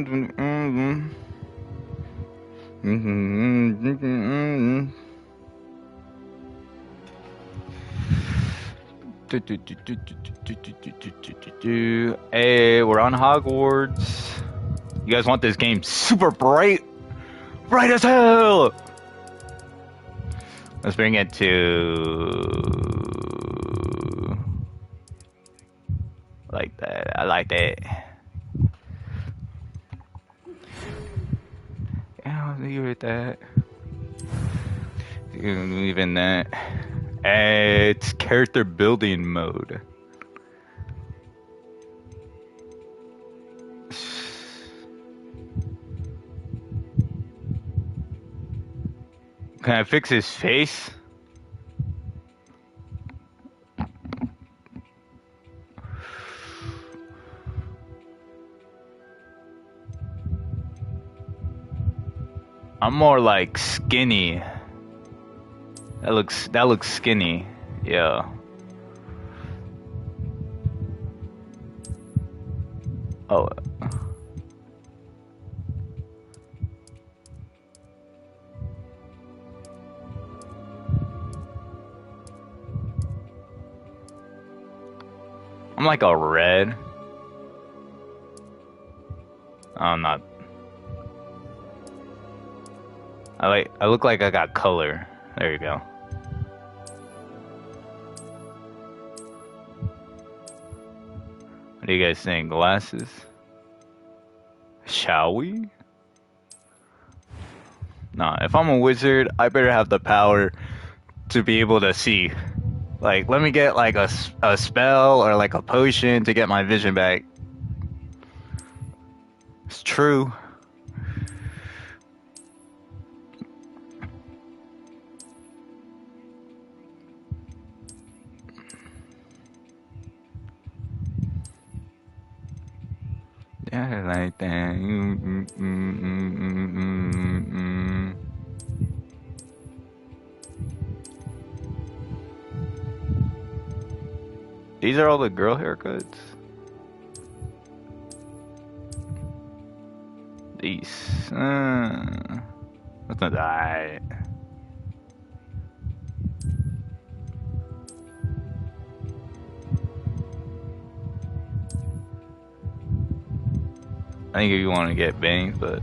Hey, we're on Hogwarts. You guys want this game super bright? Bright as hell! Let's bring it to... like that. I like that. Yeah, I'll leave it at that. Leave in that. It's character building mode. Can I fix his face? I'm more like skinny. That looks skinny. Yeah. Oh. I'm like a red. I'm not. I look like I got color. There you go. What do you guys think? Glasses? Shall we? Nah, if I'm a wizard, I better have the power to be able to see. Like, let me get like a spell or like a potion to get my vision back. It's true. Yeah, like that. These are all the girl haircuts. These. That's not that. I think if you want to get bangs, but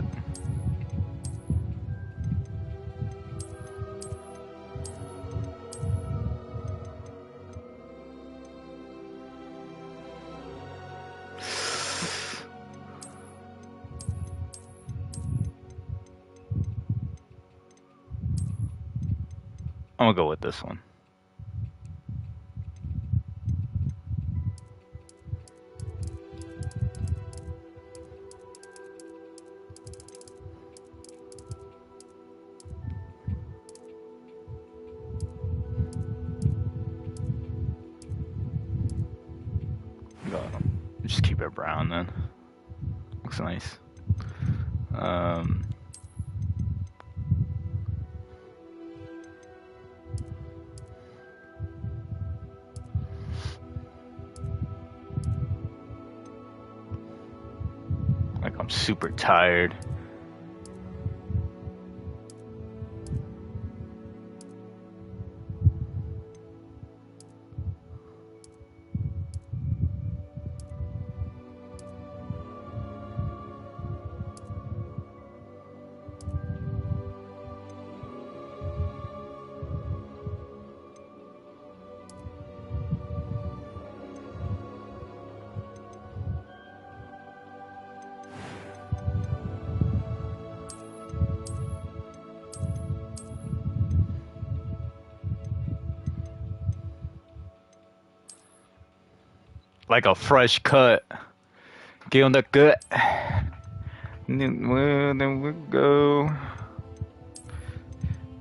I'm gonna go with this one. Just keep it brown then. Looks nice. Like I'm super tired. Like a fresh cut. Get on the gut. Well, then we go.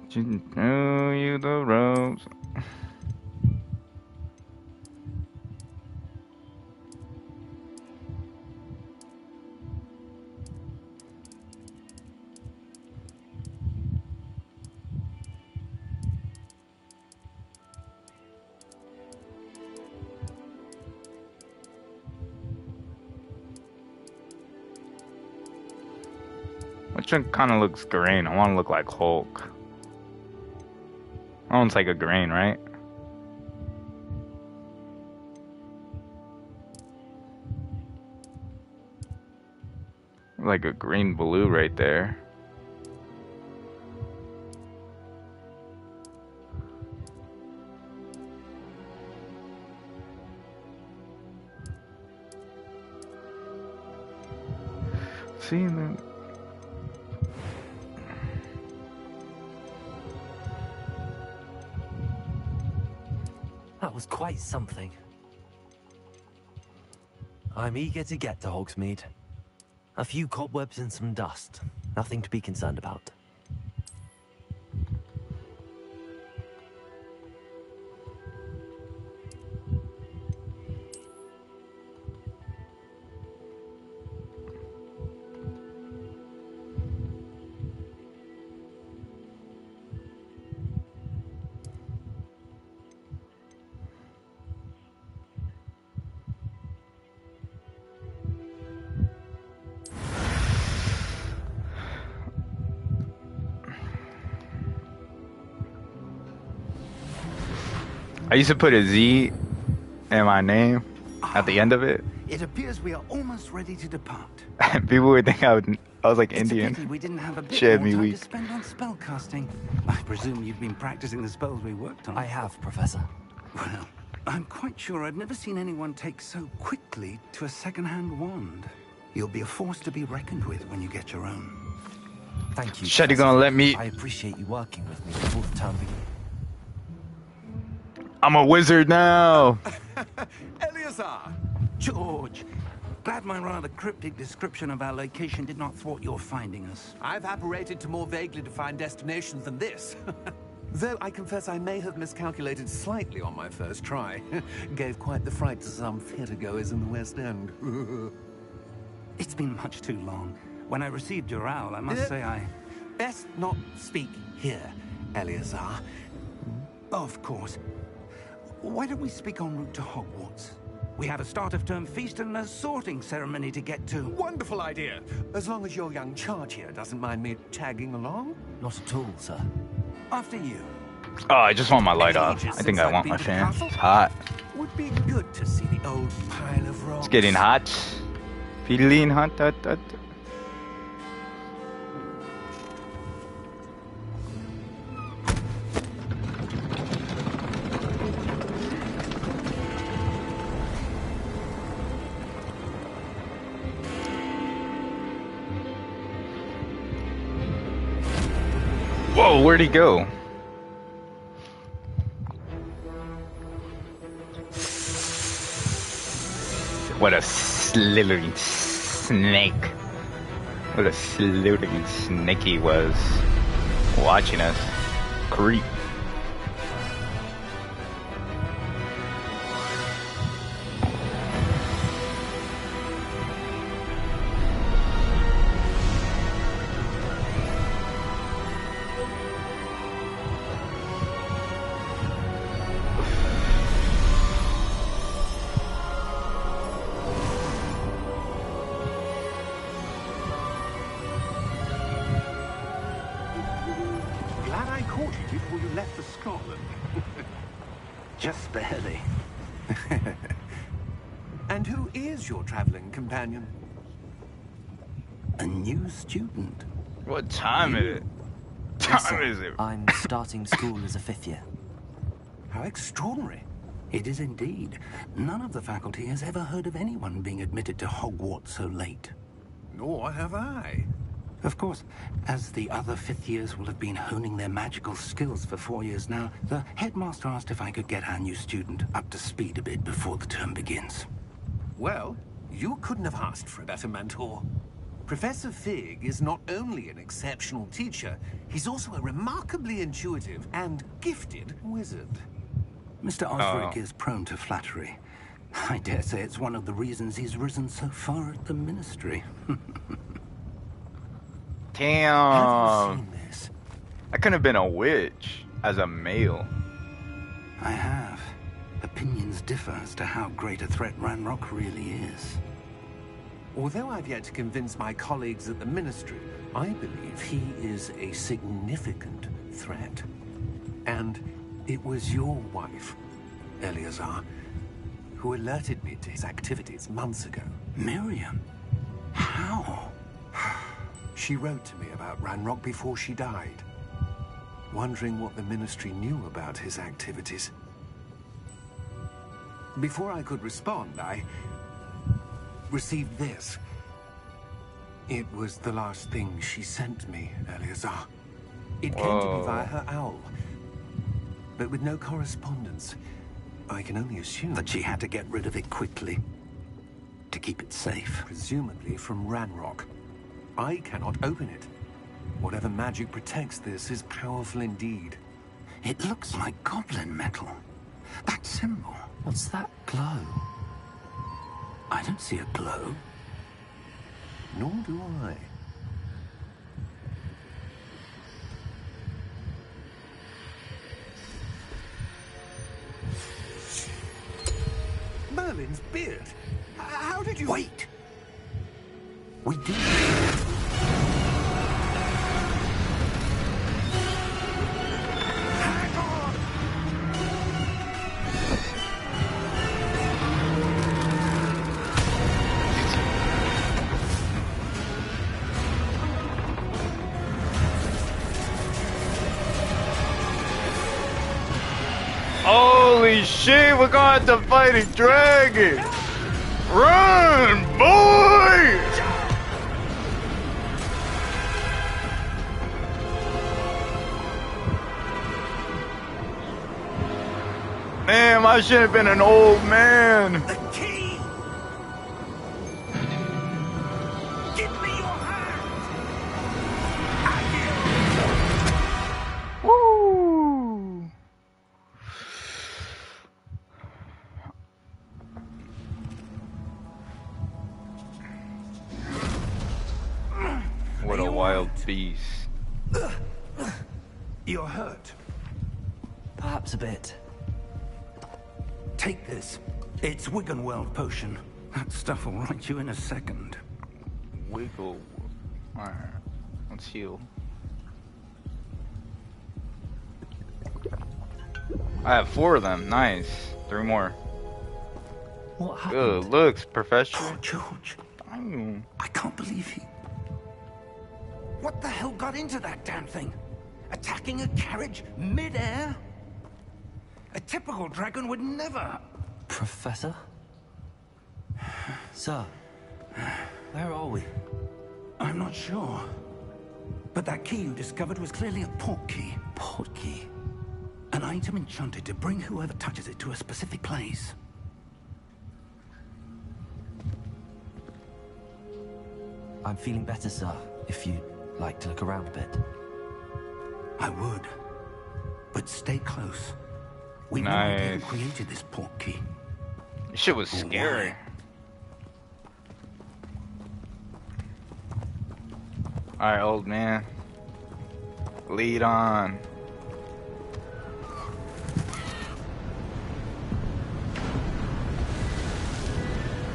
Show you the ropes. Which one kind of looks green? I want to look like Hulk. That one's like a green, right? Like a green blue right there. See, man. That was quite something. I'm eager to get to Hogsmeade. A few cobwebs and some dust. Nothing to be concerned about. I used to put a Z in my name at the end of it. It appears we are almost ready to depart. People would think I was like It's Indian. a pity we didn't have a bit Shit, more me time weak. to spend on spellcasting. I presume you've been practicing the spells we worked on. I have, Professor. Well, I'm quite sure I've never seen anyone take so quickly to a second-hand wand. You'll be a force to be reckoned with when you get your own. Thank you. Shit, you Professor. gonna let me? I appreciate you working with me before the term begins. I'm a wizard now. Eleazar! George! Glad my rather cryptic description of our location did not thwart your finding us. I've apparated to more vaguely defined destinations than this. Though I confess I may have miscalculated slightly on my first try. Gave quite the fright to some theatergoers in the West End. It's been much too long. When I received your owl, I must say I... Best not speak here, Eleazar. Of course. Why don't we speak en route to Hogwarts? We have a start-of-term feast and a sorting ceremony to get to. Wonderful idea. As long as your young charge here doesn't mind me tagging along. Not at all, sir. After you. Oh, I just want my light off. I think I want my fan. It's hot. Would be good to see the old pile of rocks. It's getting hot. Feeling hot. Whoa, where'd he go? What a slithering snake. What a slithering snake he was. Watching us. Creep. Glad I caught you before you left for Scotland. Just barely. And who is your traveling companion? A new student. What time is it? Yes, Time sir. is it? I'm starting school as a 5th year. How extraordinary. It is indeed. None of the faculty has ever heard of anyone being admitted to Hogwarts so late. Nor have I. Of course, as the other 5th years will have been honing their magical skills for 4 years now, the headmaster asked if I could get our new student up to speed a bit before the term begins. Well, you couldn't have asked for a better mentor. Professor Fig is not only an exceptional teacher, he's also a remarkably intuitive and gifted wizard. Mr. Osric is prone to flattery. I dare say it's one of the reasons he's risen so far at the ministry. Have Damn. you seen this? I could have been a witch as a male. I have. Opinions differ as to how great a threat Ranrock really is. Although I've yet to convince my colleagues at the Ministry, I believe he is a significant threat. And it was your wife, Eleazar, who alerted me to his activities months ago. Miriam? How? She wrote to me about Ranrock before she died, wondering what the Ministry knew about his activities. Before I could respond, I received this. It was the last thing she sent me, Eleazar. It came to me via her owl, but with no correspondence. I can only assume That she had to get rid of it quickly to keep it safe. presumably from Ranrock. I cannot open it. Whatever magic protects this is powerful indeed. It looks like goblin metal. That symbol. What's that glow? I don't see a glow. Nor do I. Merlin's beard. How did you... Wait! We do. Hang on! Holy shit, we're gonna have to fight a dragon! Run, boy! Damn, I should have been an old man. The key! Give me your hand! Woo! What a wild beast. You're hurt. Perhaps a bit. Take this. It's Wiggenweld potion. That stuff will right you in a second. Wiggle. Alright, let's heal. I have 4 of them. Nice. 3 more. What happened? Good looks, Professor. Poor George. Damn. I can't believe he... What the hell got into that damn thing? Attacking a carriage mid-air? A typical dragon would never... Professor? Sir, where are we? I'm not sure. But that key you discovered was clearly a port key. Port key. An item enchanted to bring whoever touches it to a specific place. I'm feeling better, sir, if you'd like to look around a bit. I would. But stay close. We know Nice. who created this port key. This shit was scary. Alright, old man. Lead on.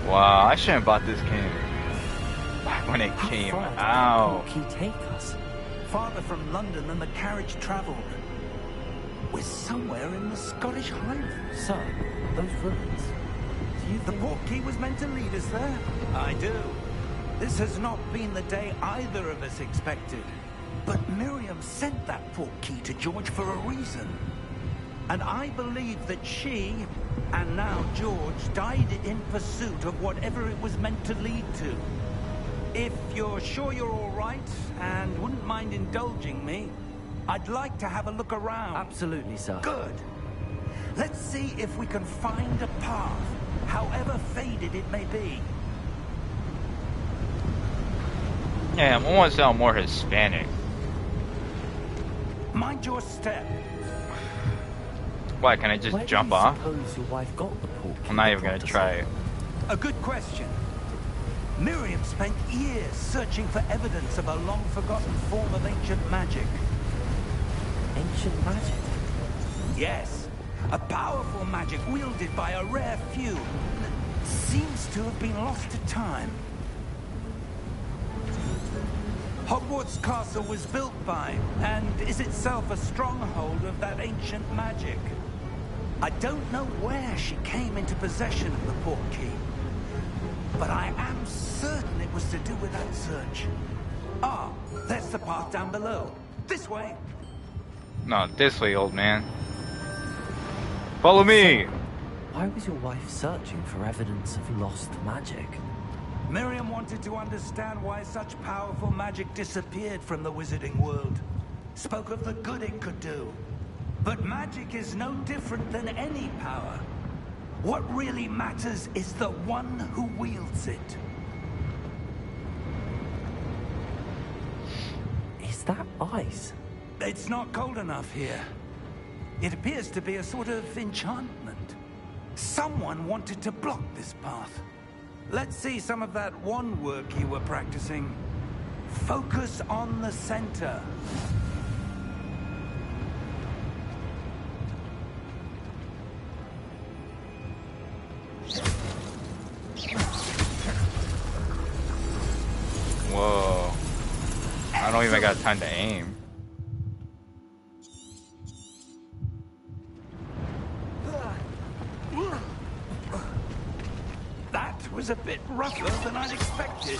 Wow, I shouldn't have bought this game back when it came How far out. did the port key take us? Farther from London than the carriage traveled. We're somewhere in the Scottish Highlands. Sir, those ruins. Do you The think... port key was meant to lead us there? I do. This has not been the day either of us expected. But Miriam sent that port key to George for a reason. And I believe that she, and now George, died in pursuit of whatever it was meant to lead to. If you're sure you're all right, and wouldn't mind indulging me, I'd like to have a look around. Absolutely, sir. Good. Let's see if we can find a path, however faded it may be. Yeah, I want to sound more Hispanic. Mind your step. Why, can I just Where jump do you off? suppose your wife got the port key I'm not that even gonna brought us try here? it. A good question. Miriam spent years searching for evidence of a long-forgotten form of ancient magic. Ancient magic? Yes, a powerful magic wielded by a rare few that seems to have been lost to time. Hogwarts Castle was built by, and is itself a stronghold of that ancient magic. I don't know where she came into possession of the portkey, but I am certain it was to do with that search. Ah, there's the path down below. This way. No, this way, old man. Follow me! Why was your wife searching for evidence of lost magic? Miriam wanted to understand why such powerful magic disappeared from the wizarding world. Spoke of the good it could do. But magic is no different than any power. What really matters is the one who wields it. Is that ice? It's not cold enough here. It appears to be a sort of enchantment. Someone wanted to block this path. Let's see some of that wand work you were practicing. Focus on the center. Whoa. I don't even got time to aim. That was a bit rougher than I'd expected.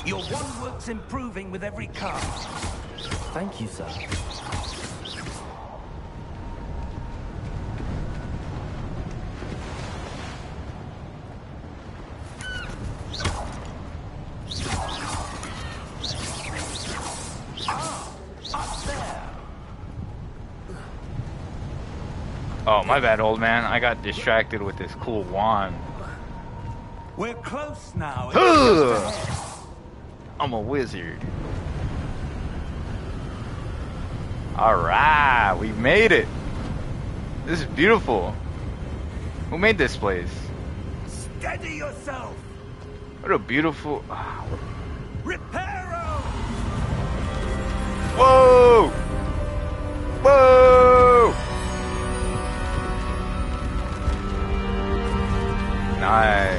Your wand work's improving with every cast. Thank you, sir. Oh, my bad, old man. I got distracted with this cool wand. We're close now. I'm a wizard. Alright, we made it. This is beautiful. Who made this place? Steady yourself. What a beautiful... Reparo! Whoa! Whoa! Nice.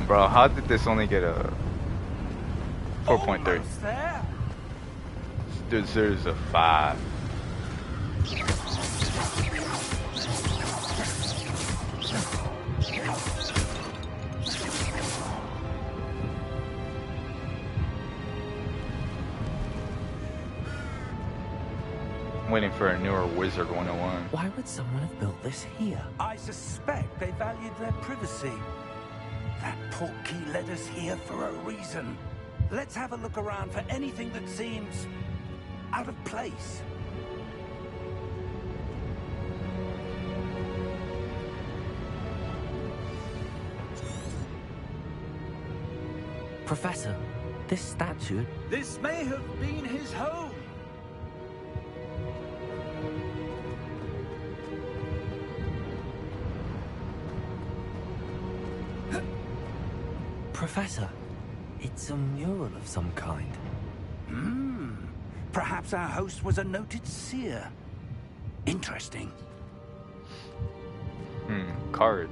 Bro, how did this only get a 4.3? Almost there. This deserves a 5. I'm waiting for a newer Wizard 101. Why would someone have built this here? I suspect they valued their privacy. That portkey led us here for a reason. Let's have a look around for anything that seems out of place. Professor, this statue... This may have been his home. Professor, it's a mural of some kind. Perhaps our host was a noted seer. Interesting. Cards.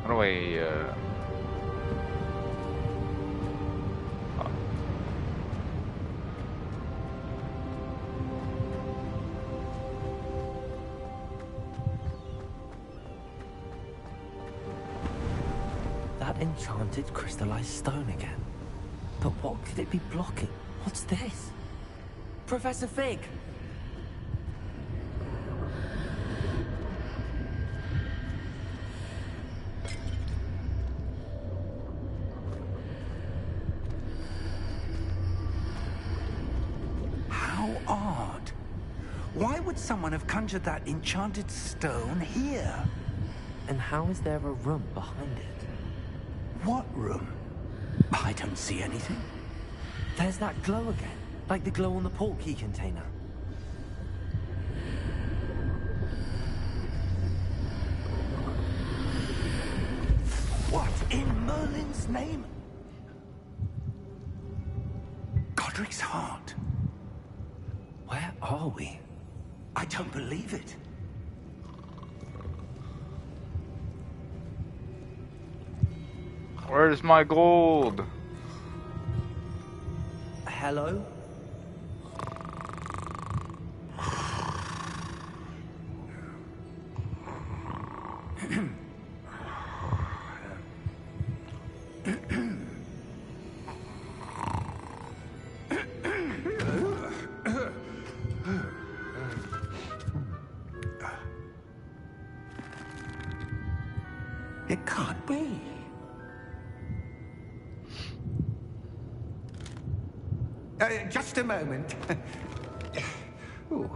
How do I, That enchanted crystallized stone again. But what could it be blocking? What's this? Professor Fig! How odd. Why would someone have conjured that enchanted stone here? And how is there a room behind it? What room? I don't see anything. There's that glow again, like the glow on the portkey container. What in Merlin's name? Godric's heart. are we? I don't believe it. Where's my gold? Hello? It can't be. Just a moment. Ooh.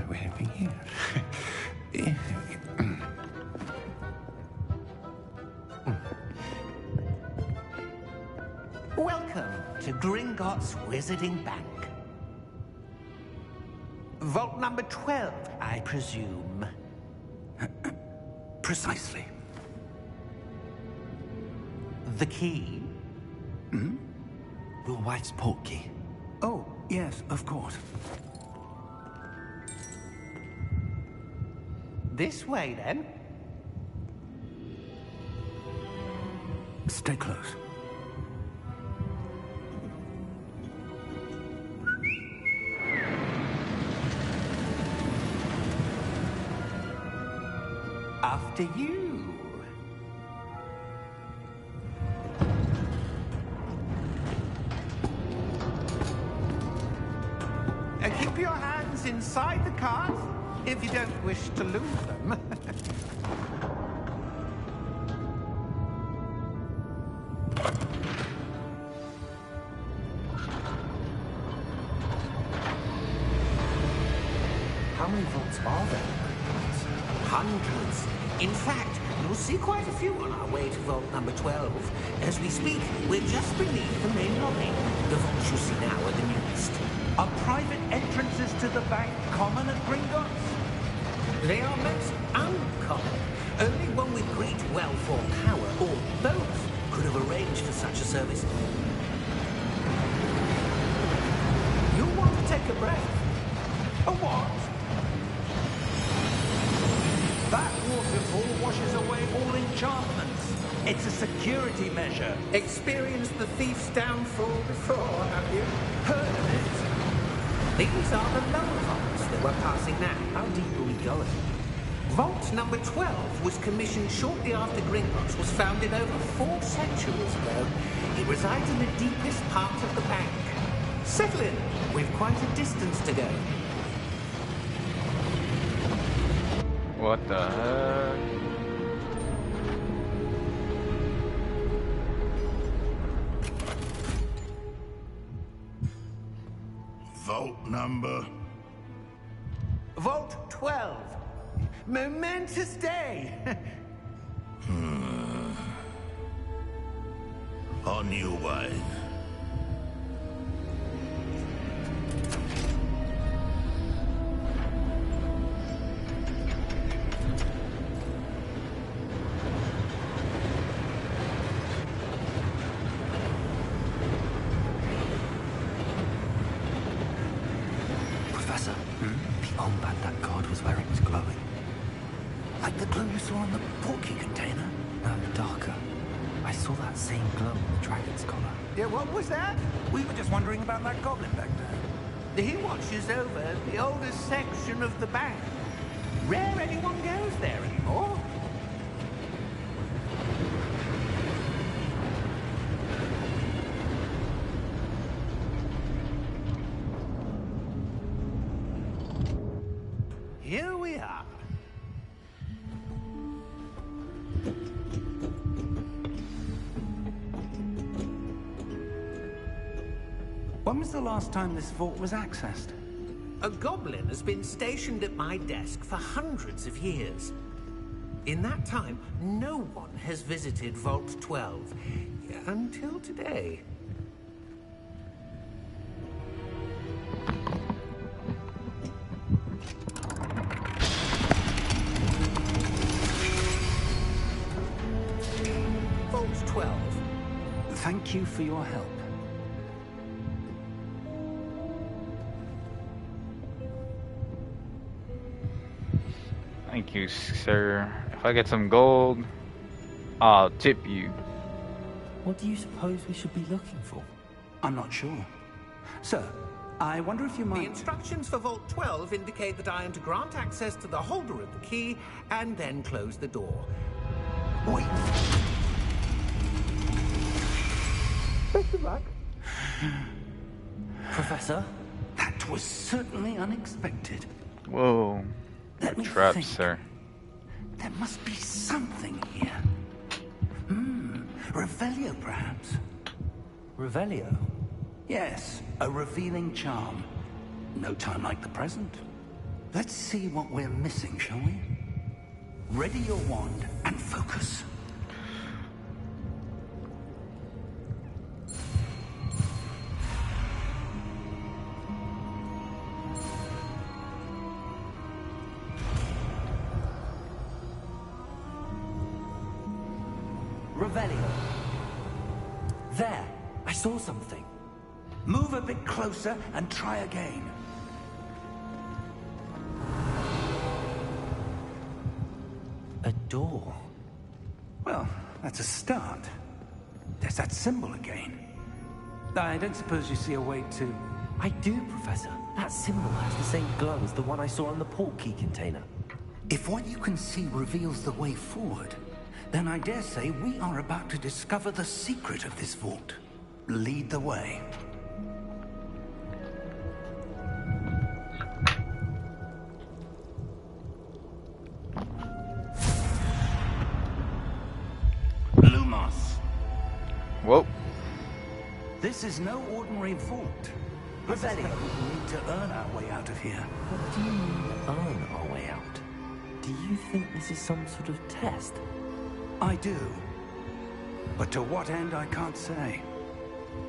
Where are we here? Welcome to Gringotts Wizarding Bank. Vault number 12, I presume. Precisely. The key? Your wife's portkey. Oh, yes, of course. This way, then. Stay close. After you. Keep your hands inside the cart if you don't wish to lose them. How many vaults are there? Hundreds. In fact, you'll see quite a few on our way to vault number 12. As we speak, we're just beneath the main lobby. The vaults you see now are the newest. Are private entrances to the bank common at Gringotts? They are most uncommon. Only one with great wealth or power, or both, could have arranged for such a service. You want to take a breath? A what? That waterfall washes away all enchantments. It's a security measure. Experienced the thief's downfall before, have you? Heard of it? These are the lower vaults that we're passing now. How deep are we going? Vault number 12 was commissioned shortly after Gringotts was founded over 4 centuries ago. It resides in the deepest part of the bank. Settle in. We've quite a distance to go. What the heck? Vault number. Vault 12. Momentous day. On you, wine. Professor, the armband that guard was wearing was glowing. Like the glow you saw on the portkey container? No, darker. I saw that same glow on the dragon's collar. Yeah, what was that? We were just wondering about that goblin back there. He watches over the oldest section of the bank. Rare anyone goes there anymore. Here we are. When was the last time this vault was accessed? A goblin has been stationed at my desk for hundreds of years. In that time, no one has visited Vault 12 until today. Vault 12. Thank you for your help. Thank you, sir. If I get some gold, I'll tip you. What do you suppose we should be looking for? I'm not sure. Sir, I wonder if you The might... instructions for Vault 12 indicate that I am to grant access to the holder of the key and then close the door. Wait. Best of luck. Professor? That was certainly unexpected. Whoa. Let me Trap, think. sir. There must be something here. Revelio, perhaps? Revelio? Yes, a revealing charm. No time like the present. Let's see what we're missing, shall we? Ready your wand and focus. Revelio. There, I saw something. Move a bit closer and try again. A door. Well, that's a start. There's that symbol again. I don't suppose you see a way to... I do, Professor. That symbol has the same glow as the one I saw in the port key container. If what you can see reveals the way forward, then I dare say we are about to discover the secret of this vault. Lead the way. Lumos. Whoa. This is no ordinary vault. I suspect we need to earn our way out of here. What do you mean, earn our way out? Do you think this is some sort of test? I do. But to what end, I can't say.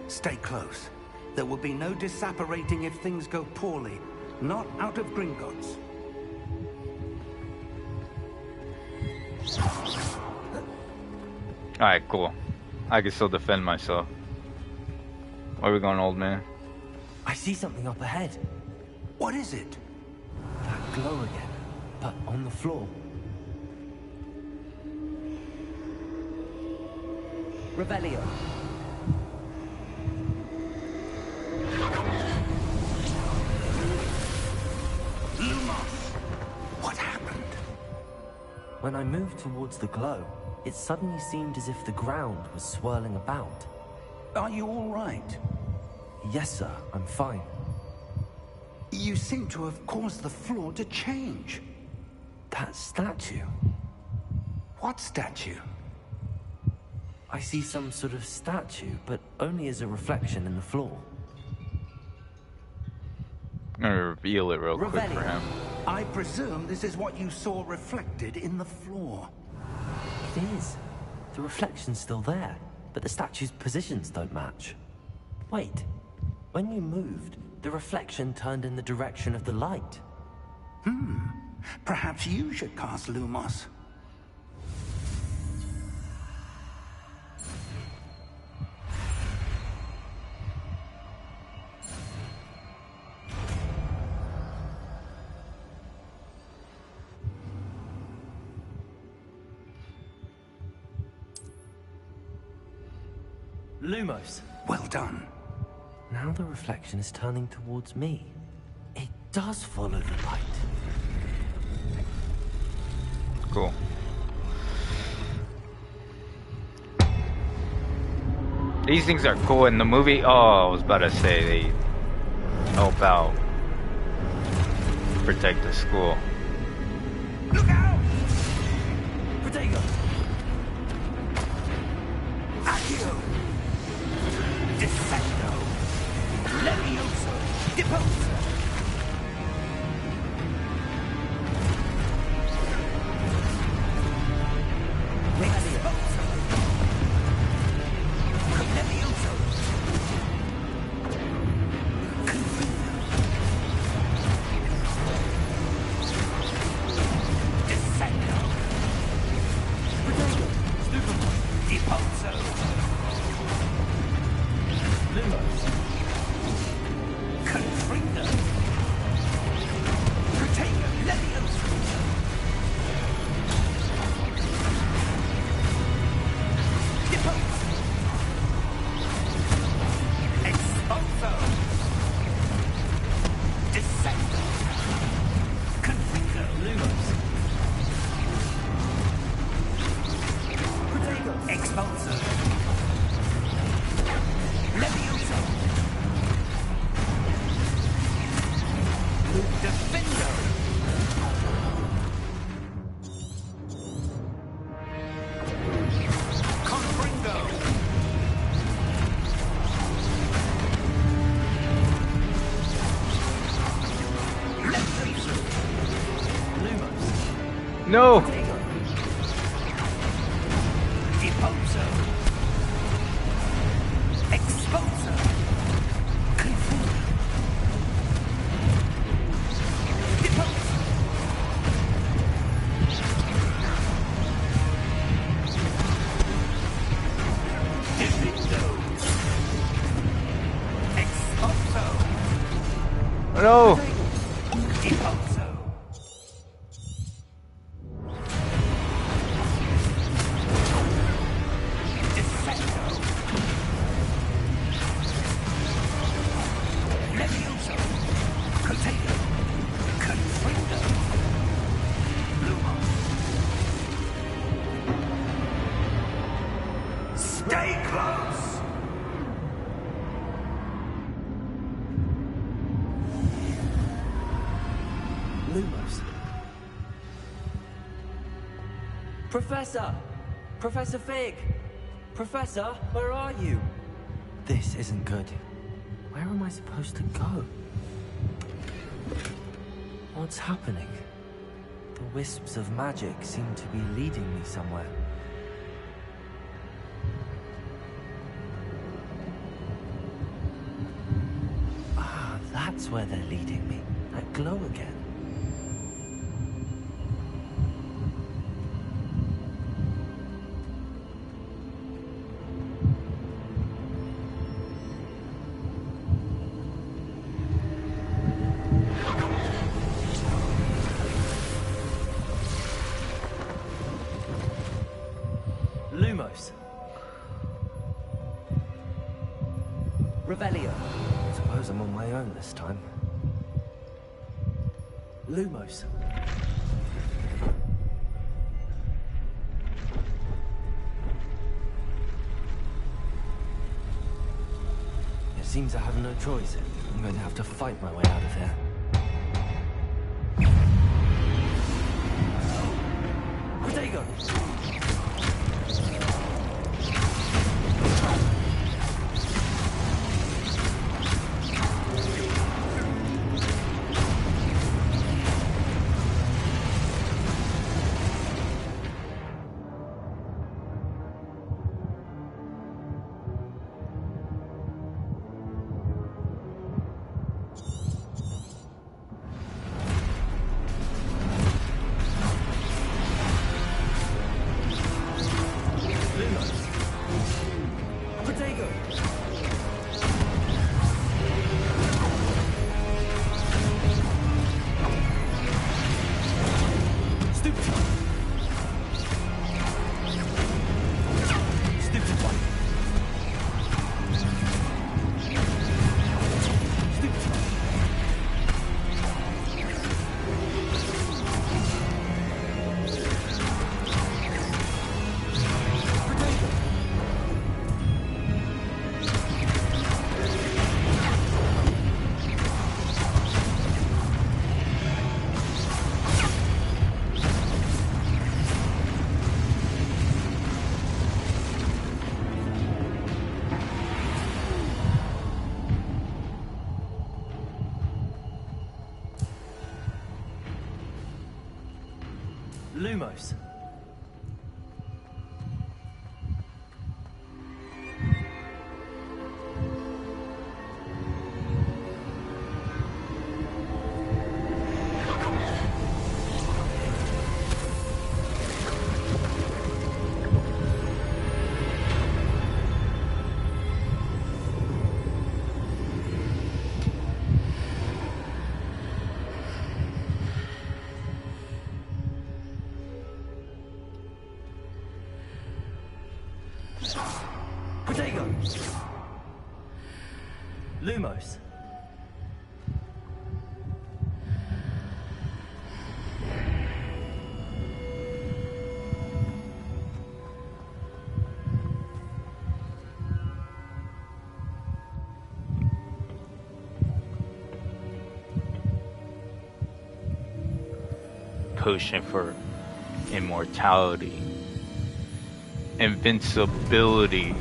Stay close. There will be no disapparating if things go poorly. Not out of Gringotts. Alright, cool. I can still defend myself. Where are we going, old man? I see something up ahead. What is it? That glow again, but on the floor. Revelio. Lumos! What happened? When I moved towards the glow, it suddenly seemed as if the ground was swirling about. Are you all right? Yes, sir, I'm fine. You seem to have caused the floor to change. That statue. What statue? I see some sort of statue, but only as a reflection in the floor. I'm gonna reveal it real quick for Revelio. him. I presume this is what you saw reflected in the floor. It is. The reflection's still there, but the statue's positions don't match. Wait. When you moved, the reflection turned in the direction of the light. Perhaps you should cast Lumos. Lumos. Well done. Now the reflection is turning towards me. It does follow the light. Cool. These things are cool in the movie. Oh, I was about to say they help out, protect the school. Look out! Protego! Accio! Defendo! Levioso! Deposa! Exposa! Levioso! Confringo! Defendo! Protego! Stupefy! Deposa! Lumos! Confringo! Protego! Levioso! No! Deposo. Exposo. Confuso. Deposo. Deposo. Exposo. No! Deposo. Defecto. Levioso. Contago. Confringo. Lumos. Stay close. Lumos. Professor! Professor Fig! Professor, where are you? This isn't good. Where am I supposed to go? What's happening? The wisps of magic seem to be leading me somewhere. Ah, that's where they're leading me. That glow again. Lumos. Revelio. Suppose I'm on my own this time. Lumos. It seems I have no choice. I'm going to have to fight my way out of here. Protego! Lumos. Protego! Lumos. Potion for immortality. Invincibility.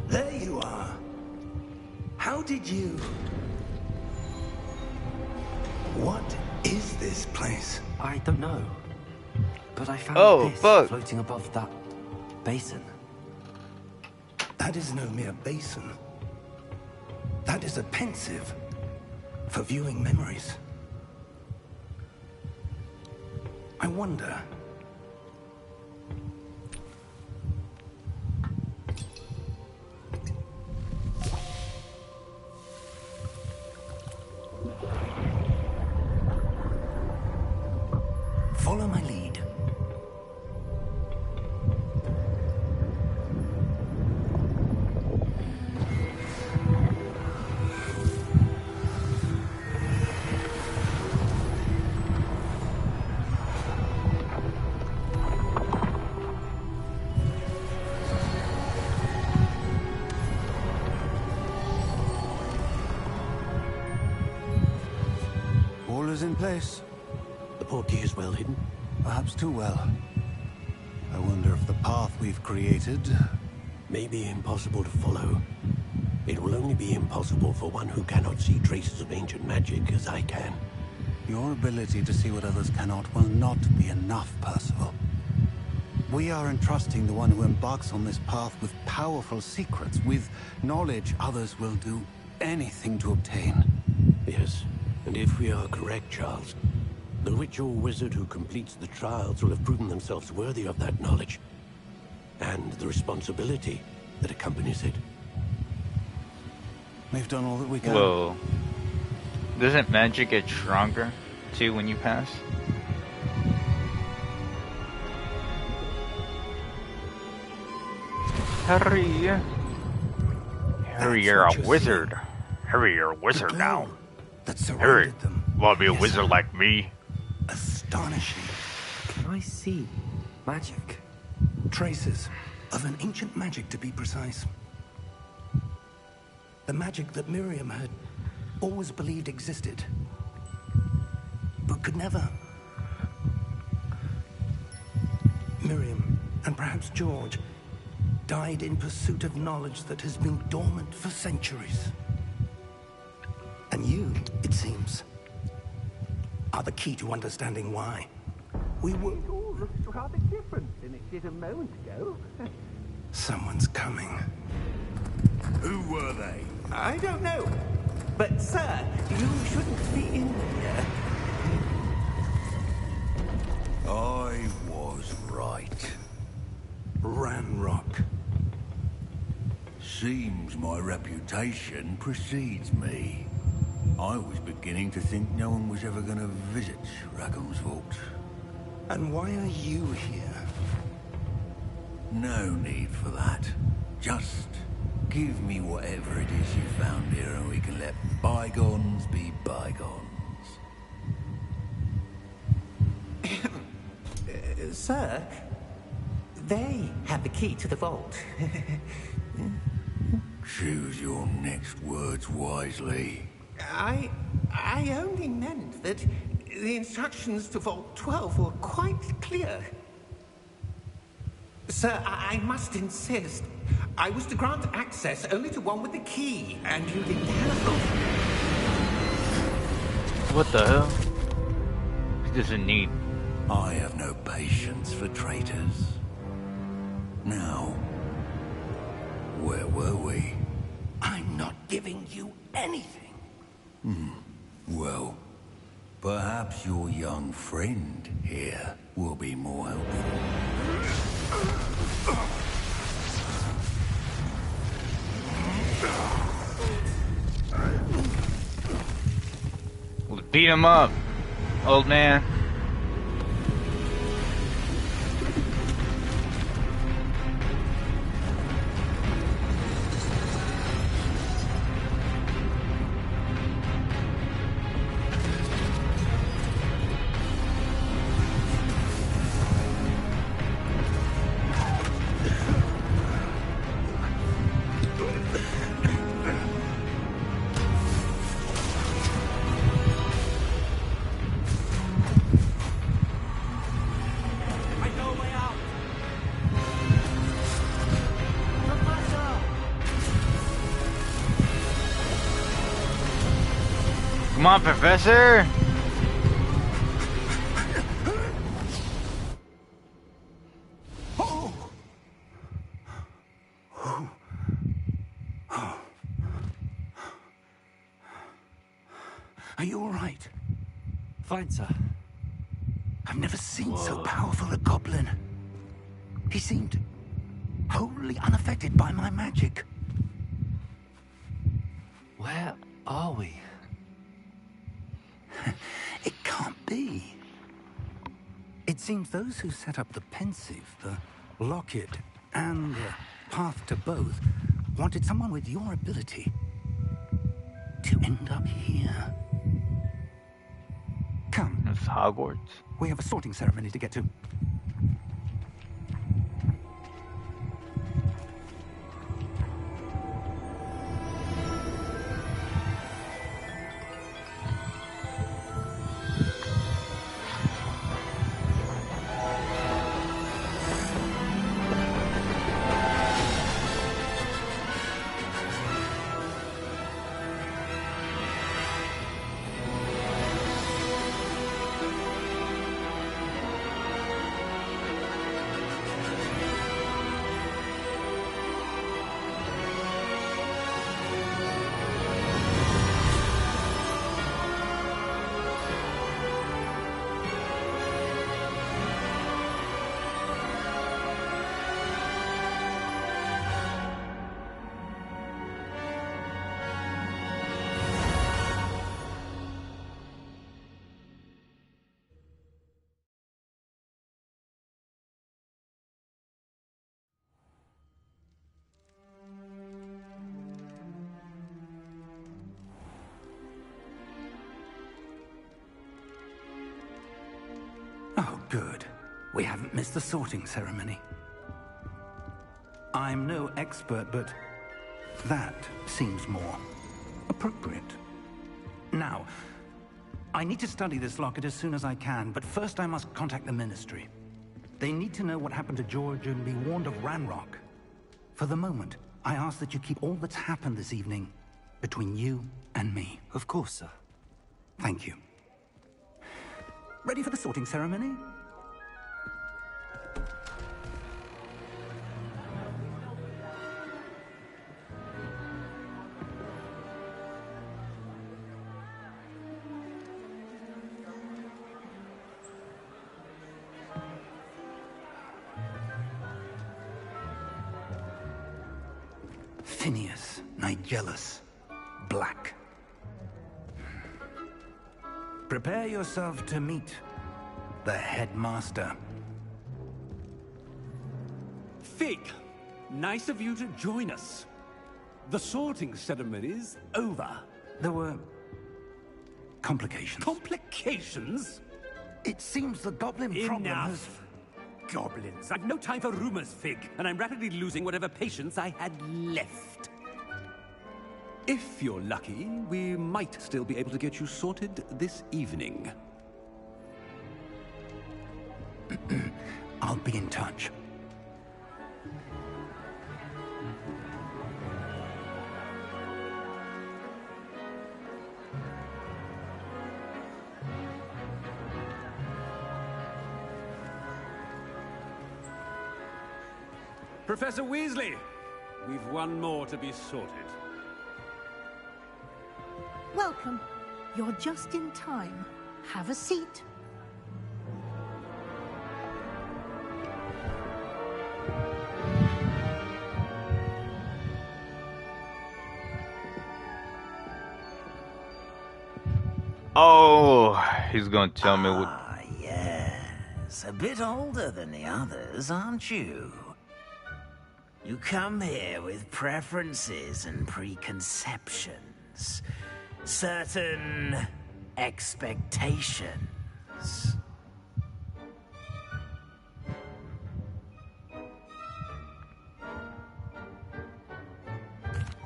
There you are. How did you... What is this place? I don't know. But I found Oh, this fuck. floating above that basin. That is no mere basin. That is a pensive for viewing memories. I wonder. Follow my lead. All is in place. The portkey is well hidden. Perhaps too well. I wonder if the path we've created... May be impossible to follow. It will only be impossible for one who cannot see traces of ancient magic as I can. Your ability to see what others cannot will not be enough, Percival. We are entrusting the one who embarks on this path with powerful secrets, with knowledge others will do anything to obtain. Yes, and if we are correct, Charles, the witch or wizard who completes the trials will have proven themselves worthy of that knowledge, and the responsibility that accompanies it. We've done all that we can. Whoa. Doesn't magic get stronger, too, when you pass? Harry. Harry, you're a wizard. Harry, you're a wizard now. That Harry, surrounded them. wanna be a Yes, wizard sir. like me? Astonishing. Can I see magic? Traces of an ancient magic, to be precise. The magic that Miriam had always believed existed, but could never. Miriam, and perhaps George, died in pursuit of knowledge that has been dormant for centuries. And you, it seems, are the key to understanding why. We were... It all looks rather different than it did a moment ago. Someone's coming. Who were they? I don't know. But, sir, you shouldn't be in here. I was right. Ranrock. Seems my reputation precedes me. I was beginning to think no one was ever going to visit Rackham's vault. And why are you here? No need for that. Just give me whatever it is you found here and we can let bygones be bygones. Sir, they have the key to the vault. Choose your next words wisely. I only meant that the instructions to Vault 12 were quite clear. Sir, I must insist. I was to grant access only to one with the key, and you didn't have them. What the hell? He doesn't need. I have no patience for traitors. Now, where were we? I'm not giving you anything. Well, perhaps your young friend here will be more helpful. Beat him up, old man. Come on, Professor! Are you all right? Fine, sir. I've never seen so powerful a goblin. He seemed wholly unaffected by my magic. Where are we? It can't be. It seems those who set up the pensive, the locket, and the path to both wanted someone with your ability to end up here. Come, It's Hogwarts. we have a sorting ceremony to get to. Oh, good. We haven't missed the sorting ceremony. I'm no expert, but that seems more appropriate. Now, I need to study this locket as soon as I can, but first I must contact the Ministry. They need to know what happened to George and be warned of Ranrock. For the moment, I ask that you keep all that's happened this evening between you and me. Of course, sir. Thank you. Ready for the sorting ceremony? Phineas, Nigellus, Black. Prepare yourself to meet the headmaster. Fig, nice of you to join us. The sorting ceremony's over. There were complications. Complications? It seems the goblin problem has... Enough. Goblins. I've no time for rumors, Fig, and I'm rapidly losing whatever patience I had left. If you're lucky, we might still be able to get you sorted this evening. I'll be in touch. Professor Weasley, we've one more to be sorted. Welcome. You're just in time. Have a seat. Oh, he's gonna tell me what. Ah, yes. A bit older than the others, aren't you? You come here with preferences and preconceptions. Certain expectations.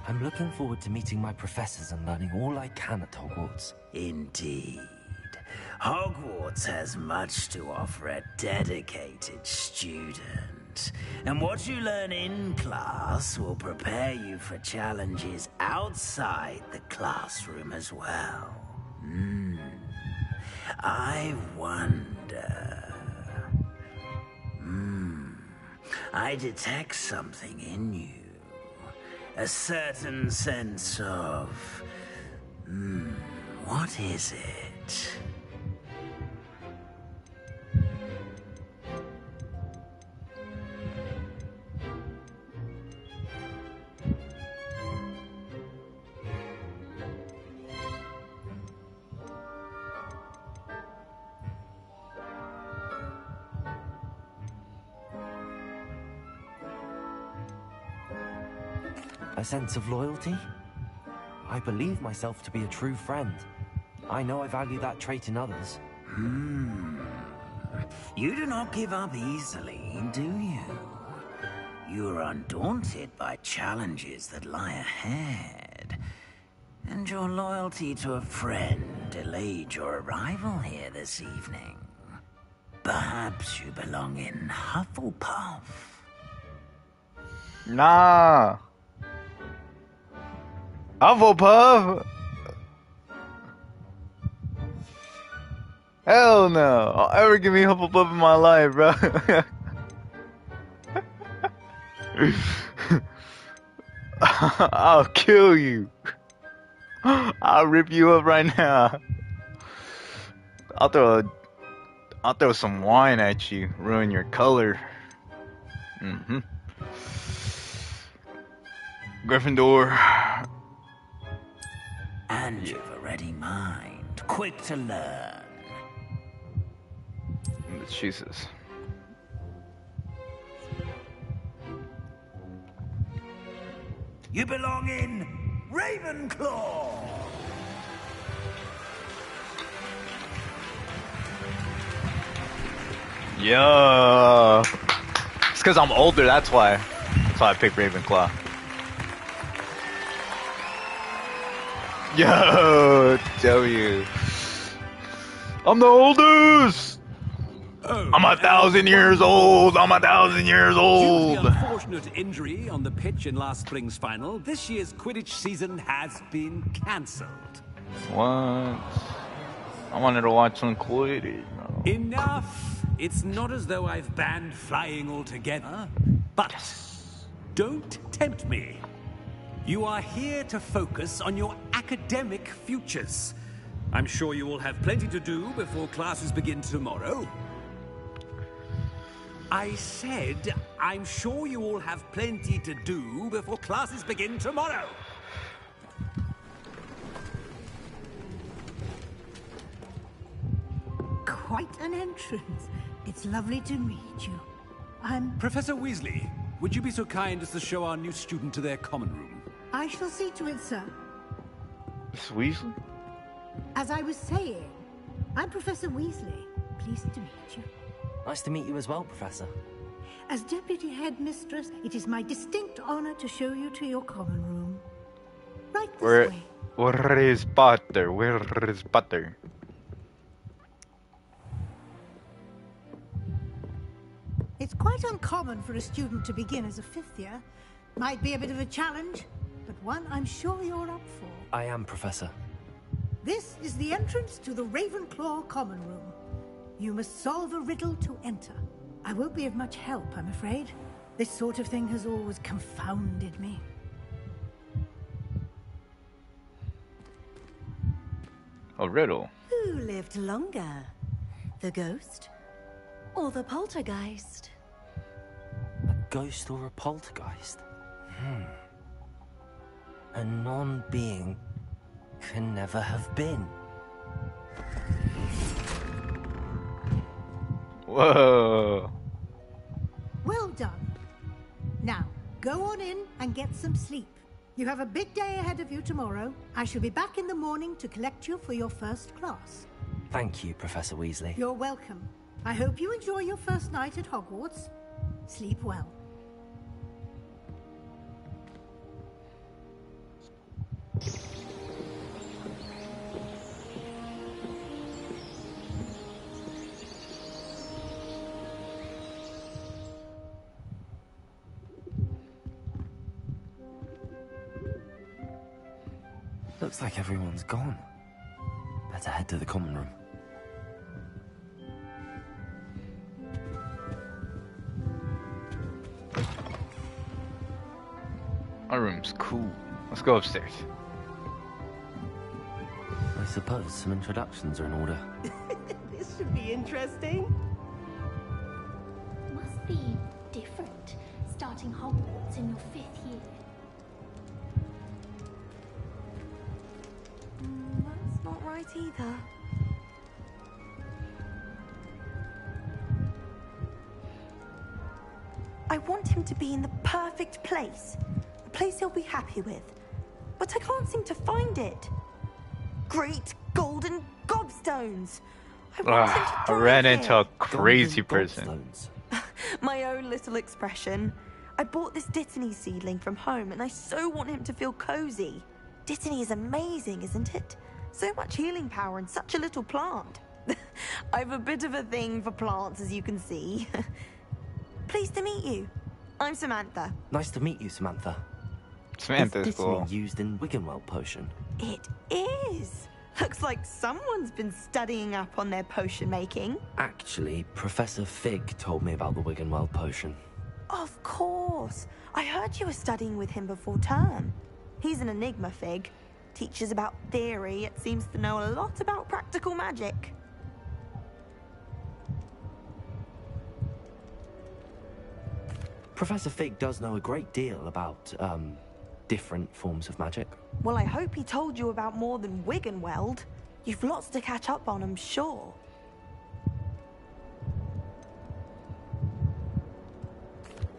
I'm looking forward to meeting my professors and learning all I can at Hogwarts. Indeed. Hogwarts has much to offer a dedicated student. And what you learn in class will prepare you for challenges outside the classroom as well. I wonder... I detect something in you. A certain sense of... what is it? A sense of loyalty? I believe myself to be a true friend. I know I value that trait in others. You do not give up easily, do you? You are undaunted by challenges that lie ahead. And your loyalty to a friend delayed your arrival here this evening. Perhaps you belong in Hufflepuff. Nah. Hufflepuff? Hell no. I'll ever give me Hufflepuff in my life, bro. I'll kill you. I'll rip you up right now. I'll throw some wine at you, ruin your color. Gryffindor. And you've a ready mind, quick to learn. Jesus. You belong in Ravenclaw. Yeah. It's because I'm older, that's why. That's why I picked Ravenclaw. Yo, W. I'm the oldest! Oh, I'm 1,000 years old! I'm 1,000 years Due old! to the unfortunate injury on the pitch in last spring's final, this year's Quidditch season has been cancelled. What? I wanted to watch some Quidditch. No. Enough! It's not as though I've banned flying altogether, but don't tempt me. You are here to focus on your academic futures. I'm sure you will have plenty to do before classes begin tomorrow. I said, I'm sure you all have plenty to do before classes begin tomorrow. Quite an entrance. It's lovely to meet you. I'm... Professor Weasley, would you be so kind as to show our new student to their common room? I shall see to it, sir. Miss Weasley? As I was saying, I'm Professor Weasley. Pleased to meet you. Nice to meet you as well, Professor. As Deputy Headmistress, it is my distinct honor to show you to your common room. Right this way. Where is Potter? Where is Potter? It's quite uncommon for a student to begin as a fifth year. Might be a bit of a challenge, but one I'm sure you're up for. I am, Professor. This is the entrance to the Ravenclaw common room. You must solve a riddle to enter. I won't be of much help, I'm afraid. This sort of thing has always confounded me. A riddle. Who lived longer? The ghost or the poltergeist? A ghost or a poltergeist? A non-being can never have been. Whoa. Well done. Now, go on in and get some sleep. You have a big day ahead of you tomorrow. I shall be back in the morning to collect you for your first class. Thank you, Professor Weasley. You're welcome. I hope you enjoy your first night at Hogwarts. Sleep well. Looks like everyone's gone. Better head to the common room. Our room's cool. Let's go upstairs. I suppose some introductions are in order. This should be interesting. Must be different, starting Hogwarts in your 5th year. That's not right either. I want him to be in the perfect place. A place he'll be happy with. But I can't seem to find it. Great golden gobstones! I want him to I thrive ran here. into a crazy Golden person. gobstones. My own little expression. I bought this Dittany seedling from home and I so want him to feel cozy. Dittany is amazing, isn't it? So much healing power in such a little plant. I've a bit of a thing for plants, as you can see. Pleased to meet you. I'm Samantha. Nice to meet you, Samantha. Samantha's Is cool. Dittany used in Wiggenweld potion? It is. Looks like someone's been studying up on their potion making. Actually, Professor Fig told me about the Wiggenweld potion. Of course. I heard you were studying with him before term. He's an enigma, Fig. Teaches about theory, yet seems to know a lot about practical magic. Professor Fig does know a great deal about, different forms of magic. Well, I hope he told you about more than Wiggenweld. You've lots to catch up on, I'm sure.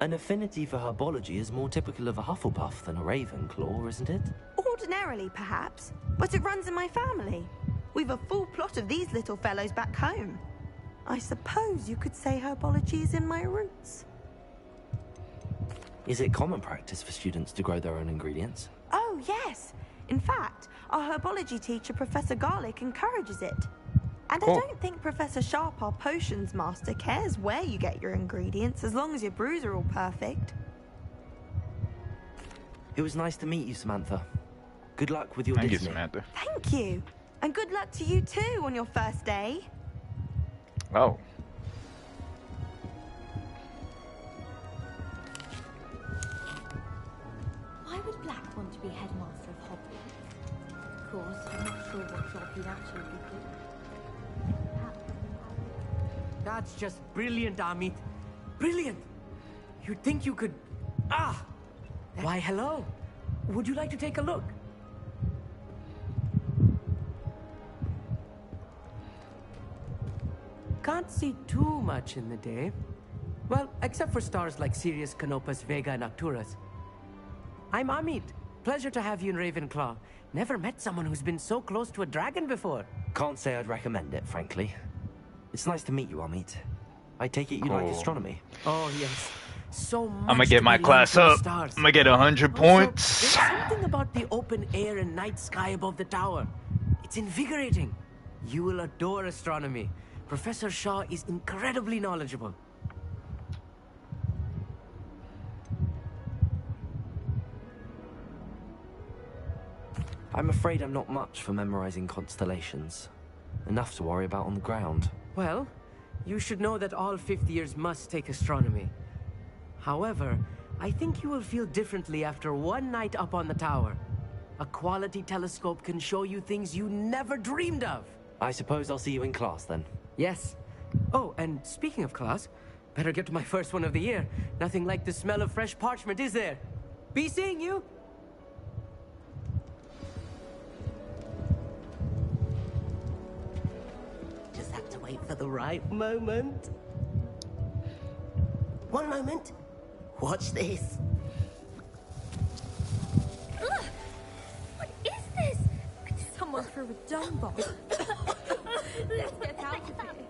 An affinity for herbology is more typical of a Hufflepuff than a Ravenclaw, isn't it? Ordinarily, perhaps, but it runs in my family. We've a full plot of these little fellows back home. I suppose you could say herbology is in my roots. Is it common practice for students to grow their own ingredients? Oh, yes. In fact, our herbology teacher, Professor Garlick, encourages it. And I don't think Professor Sharp, our potions master, cares where you get your ingredients, as long as your brews are all perfect. It was nice to meet you, Samantha. Good luck with your Thank you, Disney. Samantha. Thank you. And good luck to you too on your first day. Oh. Why would Black want to be headmaster of Hogwarts? Of course, I'm not sure what job he'd actually be good at. That's just brilliant, Amit. Brilliant! You'd think you could... Ah! Why, hello. Would you like to take a look? Can't see too much in the day. Well, except for stars like Sirius, Canopus, Vega, and Arcturus. I'm Amit. Pleasure to have you in Ravenclaw. Never met someone who's been so close to a dragon before. Can't say I'd recommend it, frankly. It's nice to meet you, Amit. I take it you like astronomy. Oh, yes. So much I'm gonna get to my be class learned from up. the stars. I'm gonna get 100 Also, points. there's something about the open air and night sky above the tower. It's invigorating. You will adore astronomy. Professor Shaw is incredibly knowledgeable. I'm afraid I'm not much for memorizing constellations. Enough to worry about on the ground. Well, you should know that all 5th years must take astronomy. However, I think you will feel differently after one night up on the tower. A quality telescope can show you things you never dreamed of. I suppose I'll see you in class then. Yes. Oh, and speaking of class, better get to my first one of the year. Nothing like the smell of fresh parchment, is there? Be seeing you! Just have to wait for the right moment. One moment. Watch this. Ugh! What is this? Someone threw a dung bomb. Let's get out of here.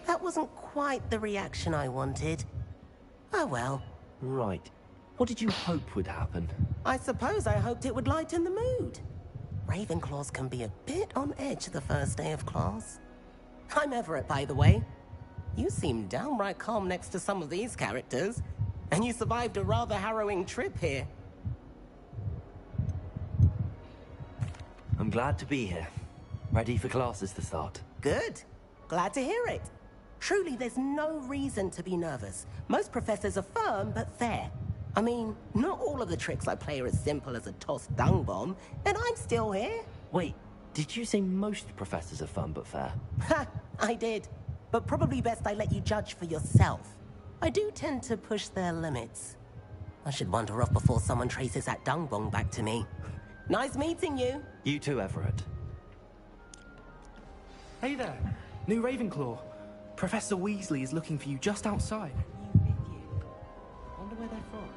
That wasn't quite the reaction I wanted. Oh well. Right. What did you hope would happen? I suppose I hoped it would lighten the mood. Ravenclaws can be a bit on edge the first day of class. I'm Everett, by the way. You seem downright calm next to some of these characters. And you survived a rather harrowing trip here. I'm glad to be here. Ready for classes to start. Good. Glad to hear it. Truly, there's no reason to be nervous. Most professors are firm but fair. I mean, not all of the tricks I play are as simple as a tossed dung bomb, and I'm still here. Wait, Did you say most professors are fun but fair? Ha! I did. But probably best I let you judge for yourself. I do tend to push their limits. I should wander off before someone traces that dung bong back to me. Nice meeting you. You too, Everett. Hey there, new Ravenclaw. Professor Weasley is looking for you just outside. Wonder where they're from.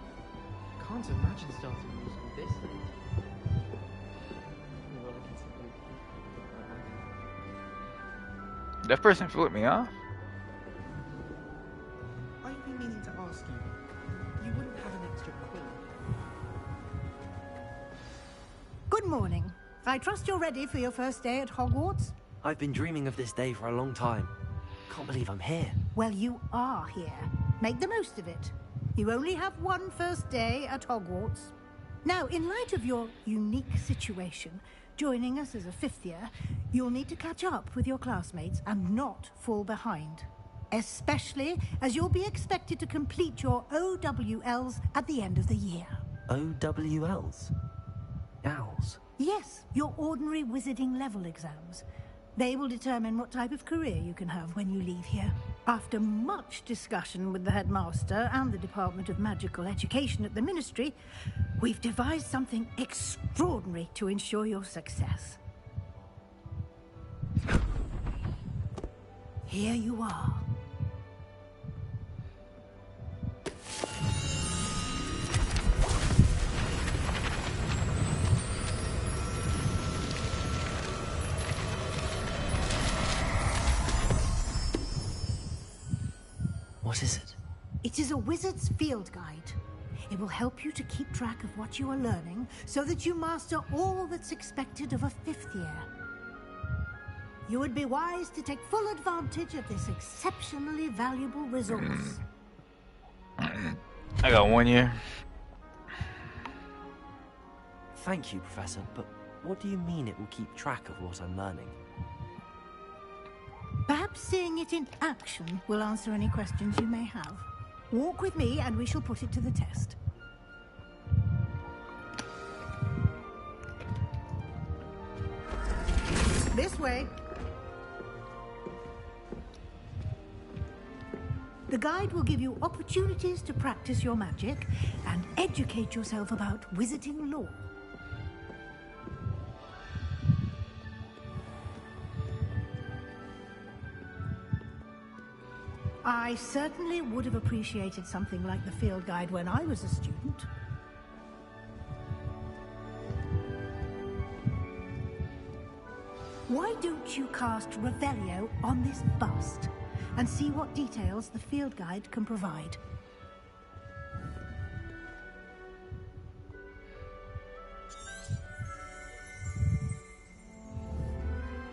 Can't imagine starting a musical this late. That person flipped me off. I've been meaning to ask you. You wouldn't have an extra quill? Good morning. I trust you're ready for your first day at Hogwarts? I've been dreaming of this day for a long time. Can't believe I'm here. Well, you are here. Make the most of it. You only have one first day at Hogwarts. Now, in light of your unique situation, joining us as a fifth year, you'll need to catch up with your classmates and not fall behind. Especially as you'll be expected to complete your OWLs at the end of the year. OWLs? Owls? Yes, your ordinary wizarding level exams. They will determine what type of career you can have when you leave here. After much discussion with the headmaster and the Department of Magical Education at the Ministry, we've devised something extraordinary to ensure your success. Here you are. What is it? It is a wizard's field guide. It will help you to keep track of what you are learning so that you master all that's expected of a fifth year. You would be wise to take full advantage of this exceptionally valuable resource. I got 1 year. Thank you, Professor, but what do you mean it will keep track of what I'm learning? Perhaps seeing it in action will answer any questions you may have. Walk with me and we shall put it to the test. This way. The guide will give you opportunities to practice your magic and educate yourself about wizarding lore. I certainly would have appreciated something like the field guide when I was a student. Why don't you cast Revelio on this bust and see what details the field guide can provide?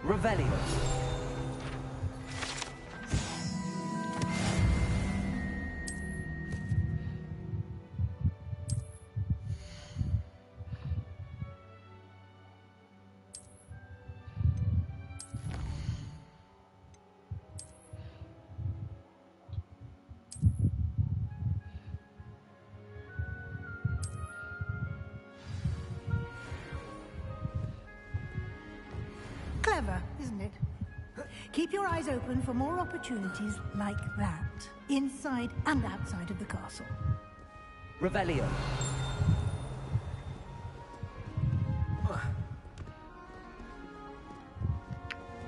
Revelio. Clever, isn't it? Keep your eyes open for more opportunities like that, inside and outside of the castle. Revelio.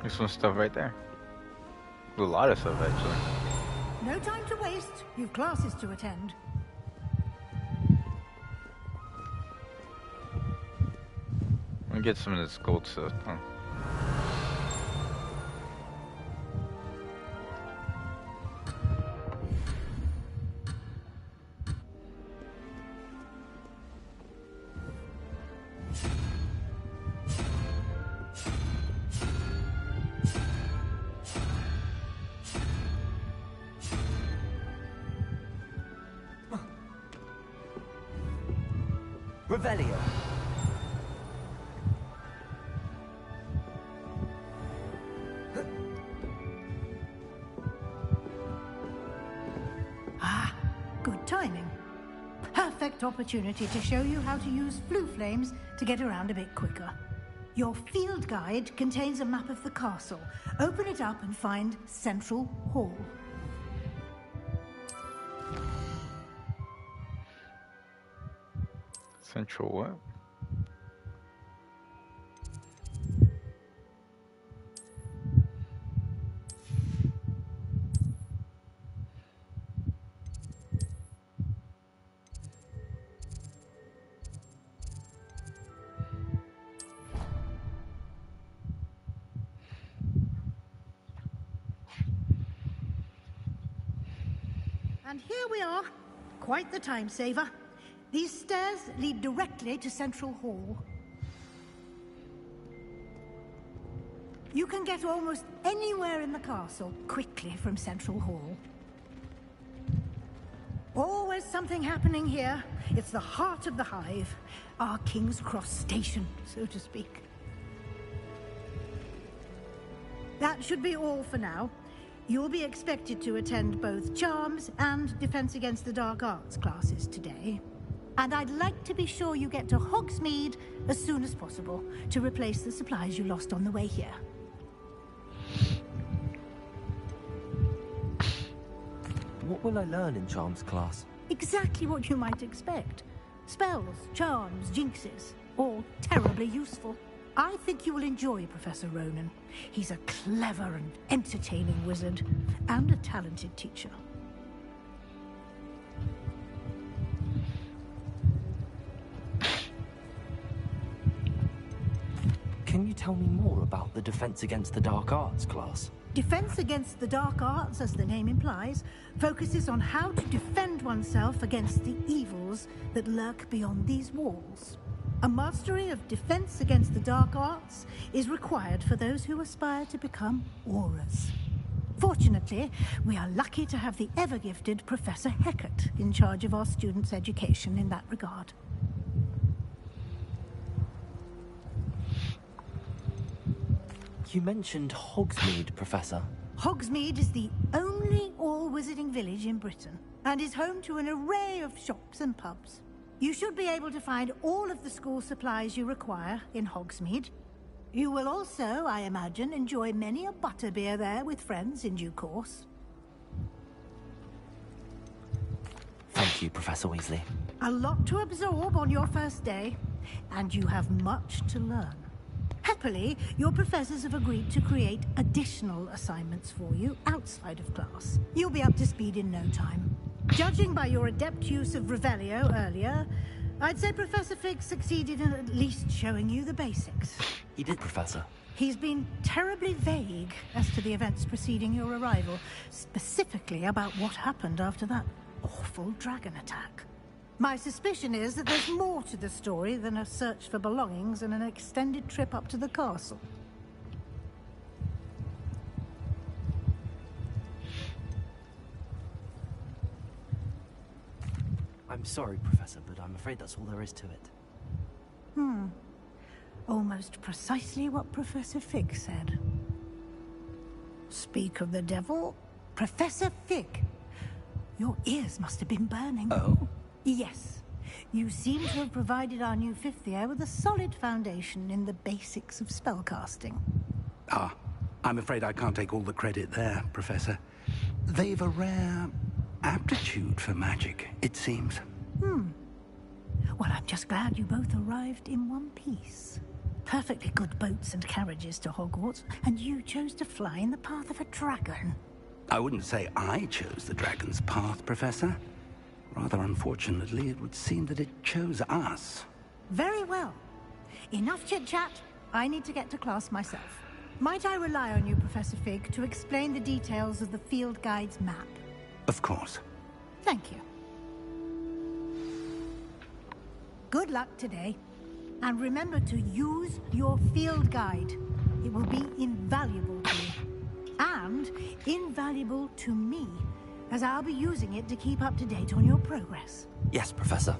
There's some stuff right there. A lot of stuff, actually. No time to waste. You've classes to attend. Let me get some of this gold stuff. Huh? Revelio. Ah, good timing. Perfect opportunity to show you how to use flue flames to get around a bit quicker. Your field guide contains a map of the castle. Open it up and find Central Hall. Central what? And here we are. Quite the time saver. These stairs lead directly to Central Hall. You can get almost anywhere in the castle quickly from Central Hall. Always something happening here. It's the heart of the hive. Our King's Cross station, so to speak. That should be all for now. You'll be expected to attend both Charms and Defense Against the Dark Arts classes today. And I'd like to be sure you get to Hogsmeade as soon as possible to replace the supplies you lost on the way here. What will I learn in Charms class? Exactly what you might expect. Spells, charms, jinxes, all terribly useful. I think you will enjoy Professor Ronan. He's a clever and entertaining wizard, and a talented teacher. Can you tell me more about the Defense Against the Dark Arts class? Defense Against the Dark Arts, as the name implies, focuses on how to defend oneself against the evils that lurk beyond these walls. A mastery of Defense Against the Dark Arts is required for those who aspire to become auras. Fortunately, we are lucky to have the ever-gifted Professor Hecat in charge of our students' education in that regard. You mentioned Hogsmeade, Professor. Hogsmeade is the only all-wizarding village in Britain, and is home to an array of shops and pubs. You should be able to find all of the school supplies you require in Hogsmeade. You will also, I imagine, enjoy many a butterbeer there with friends in due course. Thank you, Professor Weasley. A lot to absorb on your first day, and you have much to learn. Happily, your professors have agreed to create additional assignments for you outside of class. You'll be up to speed in no time. Judging by your adept use of Revelio earlier, I'd say Professor Fig succeeded in at least showing you the basics. He did, Professor. He's been terribly vague as to the events preceding your arrival, specifically about what happened after that awful dragon attack. My suspicion is that there's more to the story than a search for belongings and an extended trip up to the castle. I'm sorry, Professor, but I'm afraid that's all there is to it. Almost precisely what Professor Fig said. Speak of the devil, Professor Fig. Your ears must have been burning. Oh? Yes. You seem to have provided our new fifth year with a solid foundation in the basics of spellcasting. Ah, I'm afraid I can't take all the credit there, Professor. They've a rare aptitude for magic, it seems. Well, I'm just glad you both arrived in one piece. Perfectly good boats and carriages to Hogwarts, and you chose to fly in the path of a dragon. I wouldn't say I chose the dragon's path, Professor. Rather unfortunately, it would seem that it chose us. Very well. Enough chit-chat. I need to get to class myself. Might I rely on you, Professor Fig, to explain the details of the field guide's map? Of course. Thank you. Good luck today. And remember to use your field guide. It will be invaluable to you. And invaluable to me, as I'll be using it to keep up to date on your progress. Yes, Professor.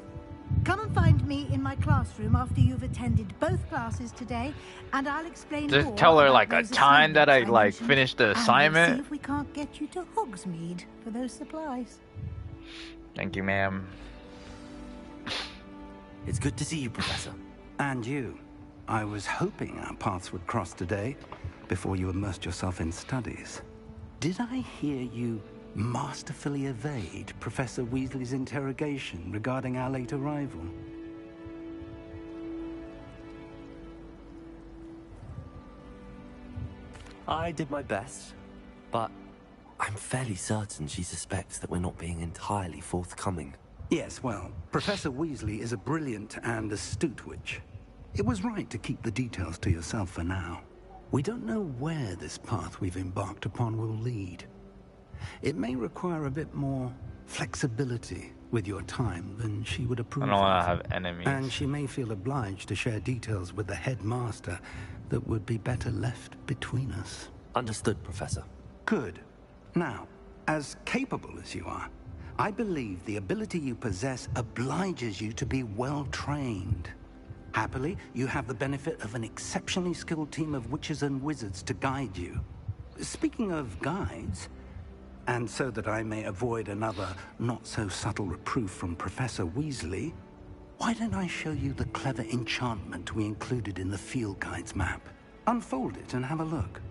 Come and find me in my classroom after you've attended both classes today, and I'll explain more. Just tell her about like a those time that I assignments like mentioned, finished the and we'll assignment. see if we can't get you to Hogsmeade for those supplies. Thank you, ma'am. It's good to see you, Professor. And you. I was hoping our paths would cross today, before you immersed yourself in studies. Did I hear you masterfully evade Professor Weasley's interrogation regarding our late arrival? I did my best, but I'm fairly certain she suspects that we're not being entirely forthcoming. Yes, well, Professor Weasley is a brilliant and astute witch. It was right to keep the details to yourself for now. We don't know where this path we've embarked upon will lead. It may require a bit more flexibility with your time than she would approve I don't want of. to have enemies. And she may feel obliged to share details with the headmaster that would be better left between us. Understood, Professor. Good. Now, as capable as you are, I believe the ability you possess obliges you to be well trained. Happily, you have the benefit of an exceptionally skilled team of witches and wizards to guide you. Speaking of guides, and so that I may avoid another not-so-subtle reproof from Professor Weasley, why don't I show you the clever enchantment we included in the field guide's map? Unfold it and have a look.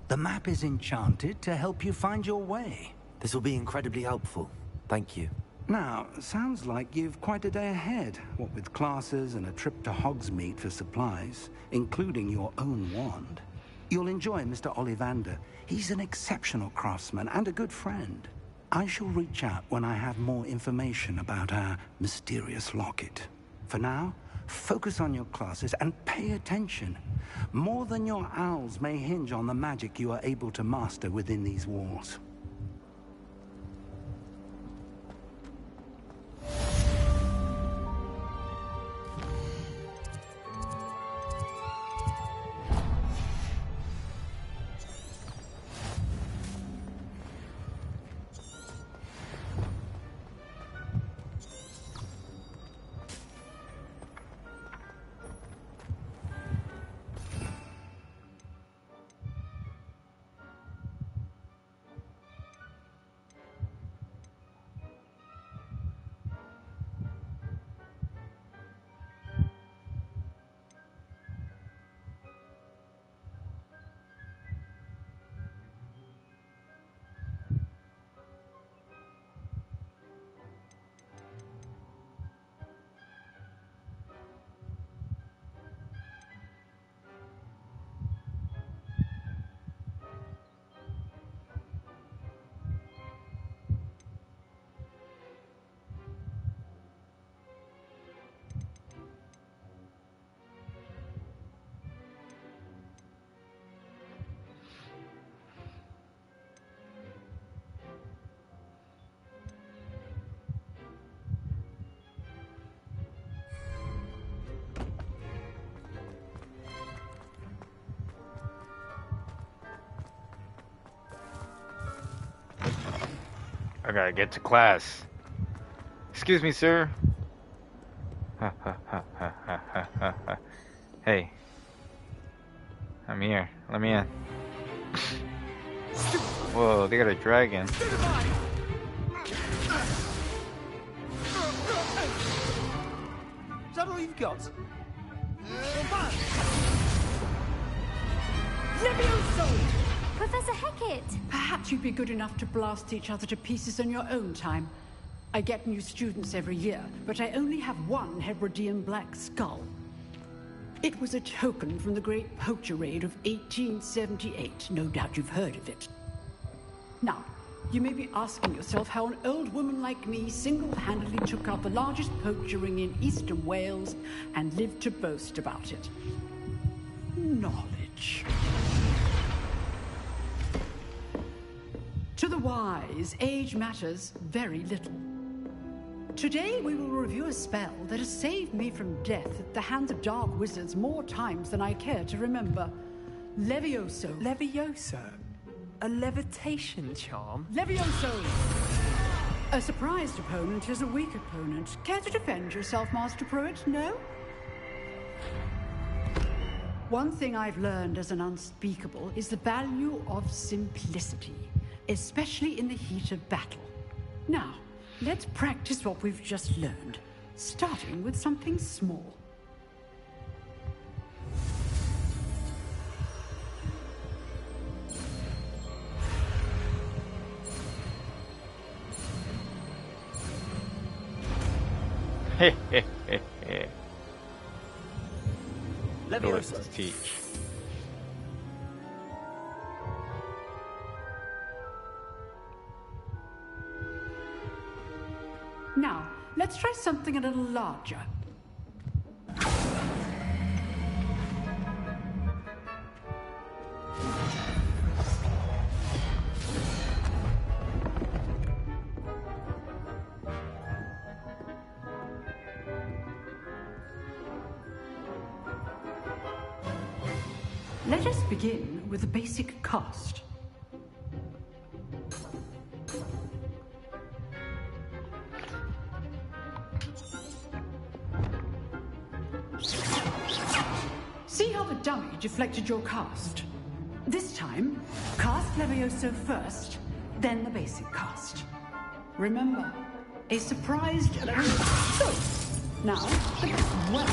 The map is enchanted to help you find your way. This will be incredibly helpful. Thank you. Now, sounds like you've quite a day ahead, what with classes and a trip to Hogsmeade for supplies, including your own wand. You'll enjoy Mr. Ollivander. He's an exceptional craftsman and a good friend. I shall reach out when I have more information about our mysterious locket. For now, focus on your classes and pay attention. More than your owls may hinge on the magic you are able to master within these walls. I gotta get to class. Excuse me, sir. Hey. I'm here. Let me in. Whoa, they got a dragon. Is that all you've got? Levioso! Professor Hecat! Perhaps you'd be good enough to blast each other to pieces on your own time. I get new students every year, but I only have one Hebridean black skull. It was a token from the Great Poacher Raid of 1878. No doubt you've heard of it. Now, you may be asking yourself how an old woman like me single-handedly took out the largest poacher ring in eastern Wales and lived to boast about it. Knowledge. To the wise, age matters very little. Today we will review a spell that has saved me from death at the hands of dark wizards more times than I care to remember. Levioso. Levioso? A levitation charm? Levioso! A surprised opponent is a weak opponent. Care to defend yourself, Master Pruitt? No? One thing I've learned as an unspeakable is the value of simplicity, especially in the heat of battle. Now, let's practice what we've just learned, starting with something small. Let's teach. Now, let's try something a little larger. Let us begin with the basic cast. See how the dummy deflected your cast? This time, cast Levioso first, then the basic cast. Remember, a surprised... So, now, well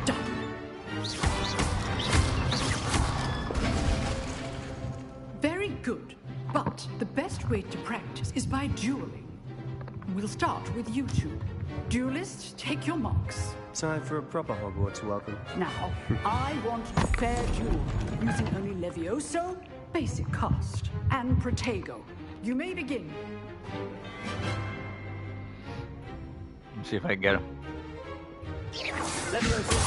done. Very good, but the best way to practice is by dueling. We'll start with you two. Duelists, take your marks. Time for a proper Hogwarts welcome. Now, I want a fair duel, using only Levioso, basic cast, and Protego. You may begin. Let's see if I can get him. Levioso.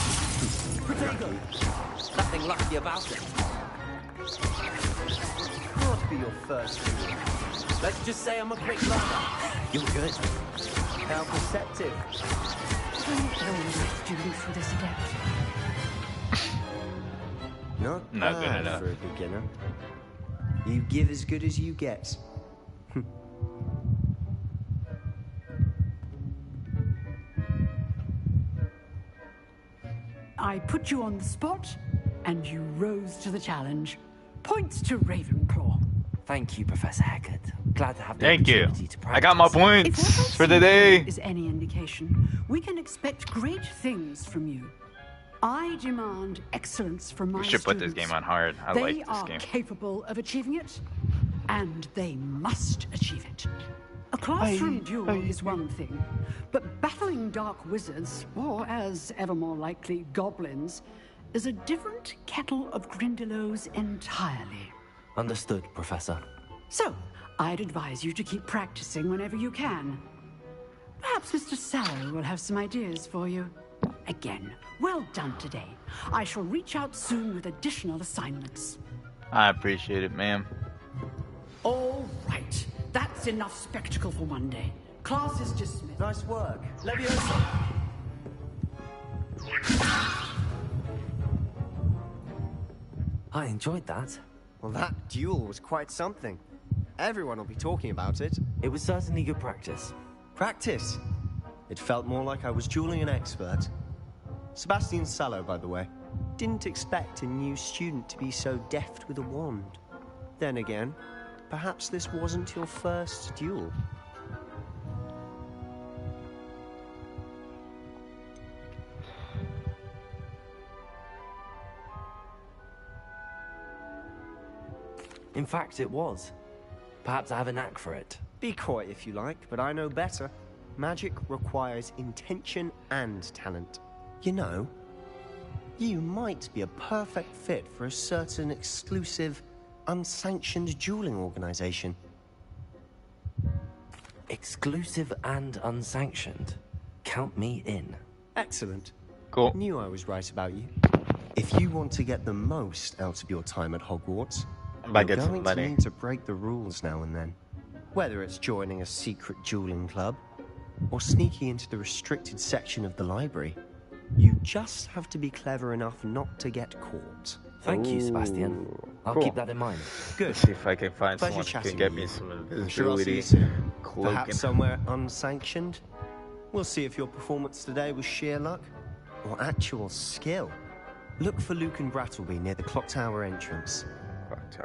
Protego. Nothing lucky about it. Can't be your first duel. Let's just say I'm a quick learner. You're good. How perceptive. Students for this adept. Not Not good bad enough. for a beginner. You give as good as you get. I put you on the spot, and you rose to the challenge. Points to Ravenclaw. Thank you, Professor Hackett. Glad to have the Thank you. opportunity to practice. I got my If points what I've for the seen day. is any indication, we can expect great things from you. I demand excellence from my We should put students. this game on hard. I They like this are game. capable of achieving it, and they must achieve it. A classroom duel is one thing, but battling dark wizards, or as ever more likely, goblins, is a different kettle of Grindylows entirely. Understood, Professor. So, I'd advise you to keep practicing whenever you can. Perhaps Mr. Sallow will have some ideas for you. Again, well done today. I shall reach out soon with additional assignments. I appreciate it, ma'am. All right. That's enough spectacle for one day. Class is dismissed. Nice work. Leviosa. I enjoyed that. Well, that duel was quite something. Everyone will be talking about it. It was certainly good practice. Practice? It felt more like I was dueling an expert. Sebastian Sallow, by the way. Didn't expect a new student to be so deft with a wand. Then again, perhaps this wasn't your first duel. In fact, it was. Perhaps I have a knack for it. Be coy if you like, but I know better. Magic requires intention and talent. You know, you might be a perfect fit for a certain exclusive, unsanctioned dueling organization. Exclusive and unsanctioned. Count me in. Excellent. Cool. Knew I was right about you. If you want to get the most out of your time at Hogwarts, About you're get some going money. to need to break the rules now and then. Whether it's joining a secret dueling club, or sneaking into the restricted section of the library, you just have to be clever enough not to get caught. Thank you, Sebastian. I'll Cool. keep that in mind. Good. Let's see if I can find Pleasure someone who chatting can get with me you. some I'm sure I'll see invisibility, you soon. cloaking. Perhaps somewhere unsanctioned. We'll see if your performance today was sheer luck or actual skill. Look for Luke and Brattleby near the clock tower entrance.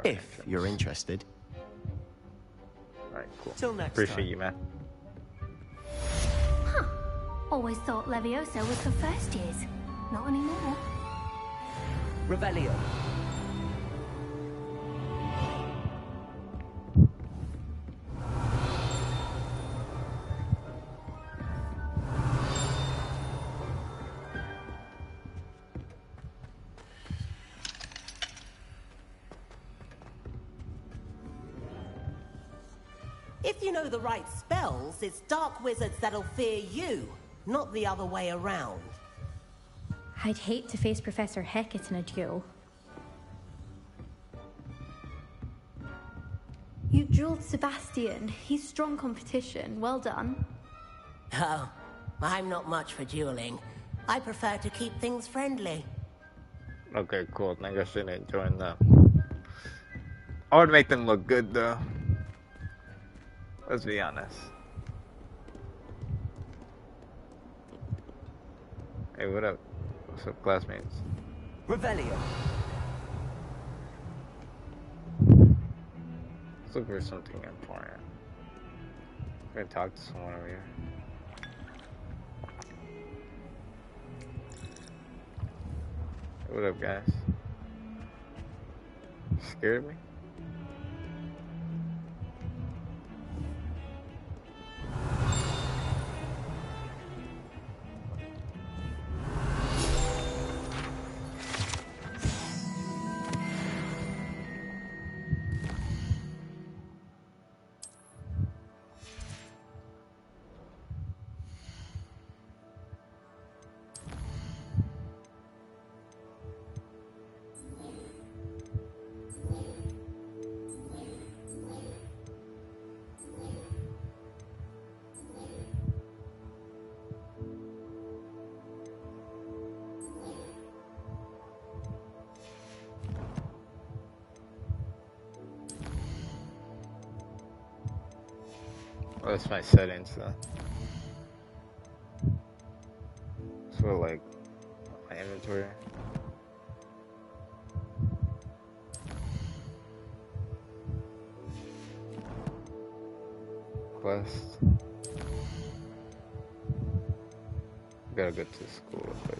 If you're interested. Alright, cool. Till next Appreciate time. you, man. Huh. Always thought Leviosa was for first years. Not anymore. Revelio. If you know the right spells, it's dark wizards that'll fear you, not the other way around. I'd hate to face Professor Hecat in a duel. You dueled Sebastian. He's strong competition. Well done. Oh, I'm not much for dueling. I prefer to keep things friendly. Okay, cool. I think I shouldn't join them. I would make them look good, though. Let's be honest. Hey, what up? What's up, classmates? Revelio. Let's look for something important. I'm gonna talk to someone over here. Hey, what up, guys? You scared me? Oh, that's my settings, though. So, like, my inventory. Quest. Gotta go to school real quick.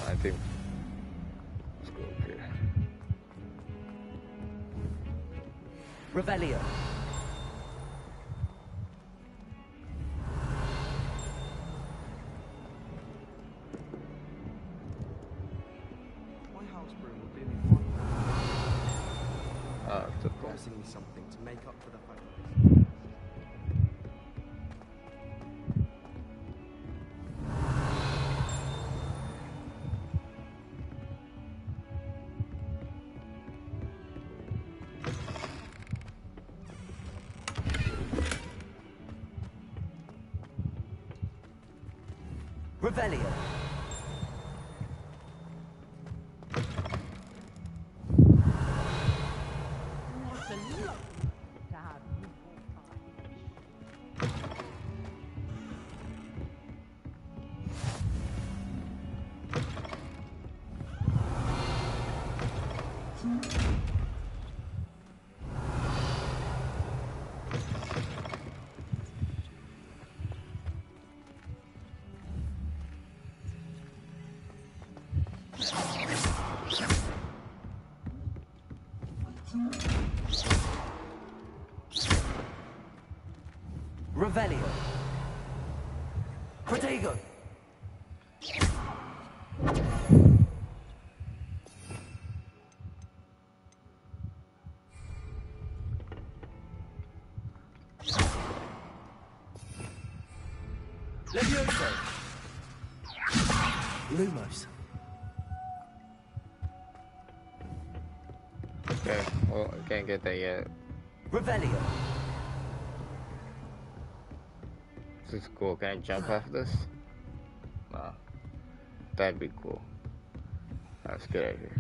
I think let's go up here. Revelio. My house broom would do me fine. It's okay. Promising me something to make up for the fact. Revelio. Revelio. Protego. Levioso. Lumos. Okay, well, I can't get that yet. Revelio. This is cool. Can I jump off this? No. That'd be cool. Let's get out of here.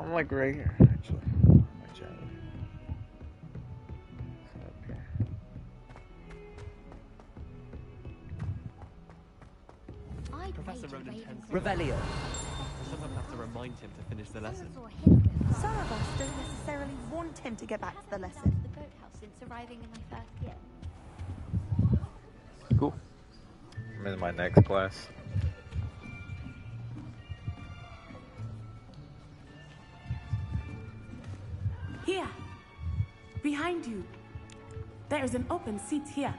I'm like right here, actually. My channel. It's up here. Professor Ronan tends to... Revelio. I sometimes have to remind him to finish the lesson. Some of us don't necessarily want him to get back to the lesson. The boathouse since arriving in my first year. Cool. I'm in my next class. Here. Behind you. There is an open seat here.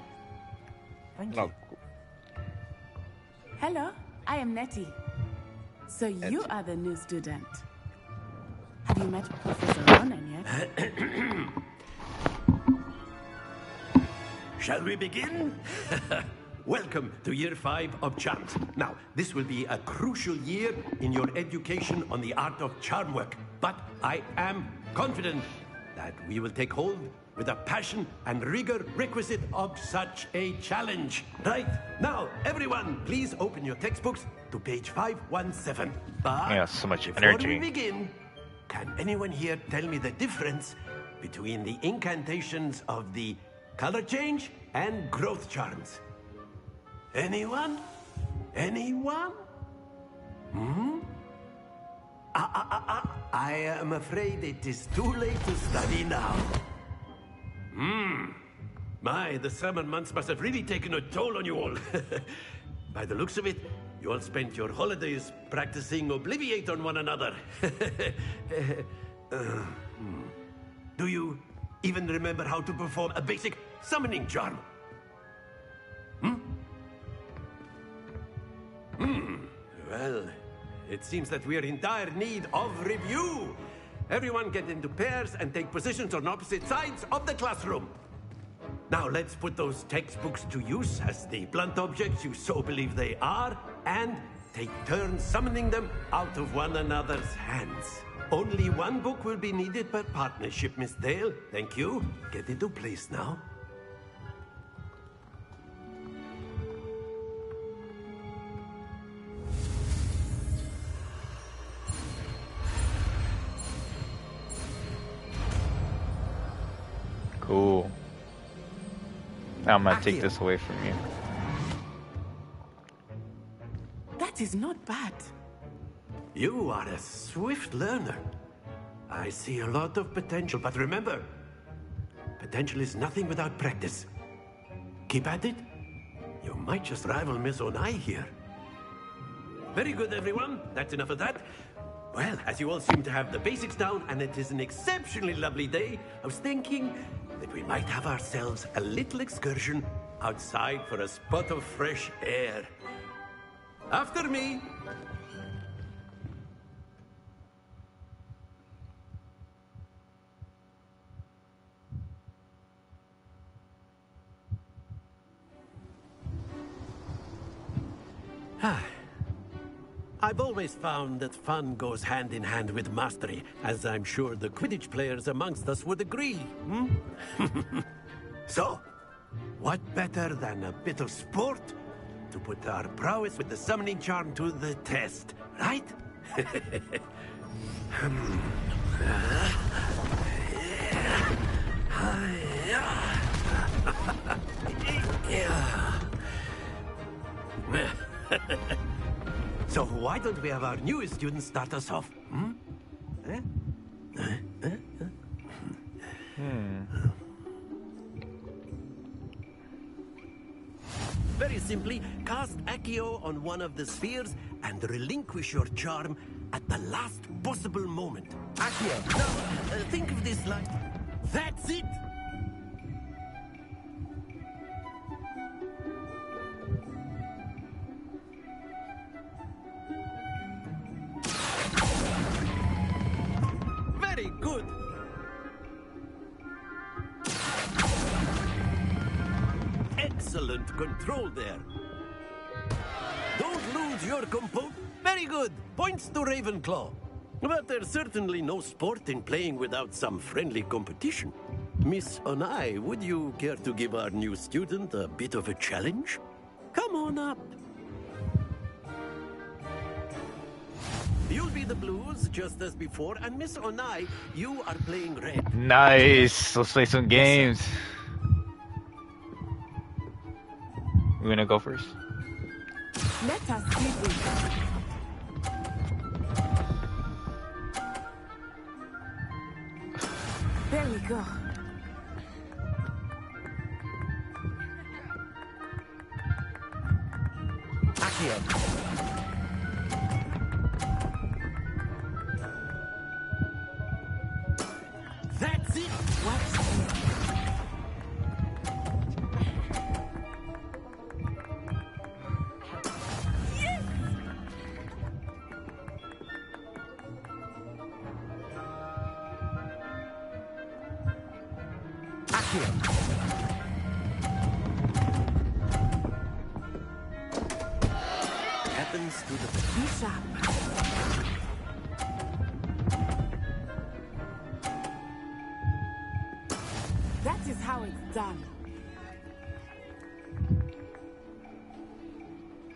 Thank you. Hello, I am Nettie. So you are the new student. Have you met Professor Ronan yet? Shall we begin? Welcome to Year 5 of Charms. Now, this will be a crucial year in your education on the art of charm work. But I am confident that we will take hold with the passion and rigor requisite of such a challenge. Right, now, everyone, please open your textbooks to page 517. But yeah, so much before energy. we begin, can anyone here tell me the difference between the incantations of the color change and growth charms? Anyone? Anyone? Hmm? I am afraid it is too late to study now. My, the summer months must have really taken a toll on you all. By the looks of it, you all spent your holidays practicing Obliviate on one another. Do you even remember how to perform a basic summoning charm? Well, it seems that we are in dire need of review. Everyone get into pairs and take positions on opposite sides of the classroom. Now let's put those textbooks to use as the blunt objects you so believe they are, and take turns summoning them out of one another's hands. Only one book will be needed per partnership, Miss Dale. Thank you. Get into place now. Cool. I'm gonna take this away from you. That is not bad. You are a swift learner. I see a lot of potential, but remember, potential is nothing without practice. Keep at it. You might just rival Miss Onai here. Very good, everyone. That's enough of that. Well, as you all seem to have the basics down, and it is an exceptionally lovely day, I was thinking that we might have ourselves a little excursion outside for a spot of fresh air. After me. I've always found that fun goes hand in hand with mastery, as I'm sure the Quidditch players amongst us would agree. So, what better than a bit of sport to put our prowess with the summoning charm to the test, right? So why don't we have our newest student start us off? Very simply, cast Accio on one of the spheres and relinquish your charm at the last possible moment. Accio. Now, think of this like... That's it! Very good! Excellent control there. Don't lose your composure. Very good. Points to Ravenclaw. But there's certainly no sport in playing without some friendly competition. Miss Onai, would you care to give our new student a bit of a challenge? Come on up. You'll be the blues just as before, and Miss Onai, you are playing red. Nice. Let's play some games. We're gonna go first. Let us see this. There we go. Accio. That's it! Yes! Accio. Happens to the Be sharp. That is how it's done.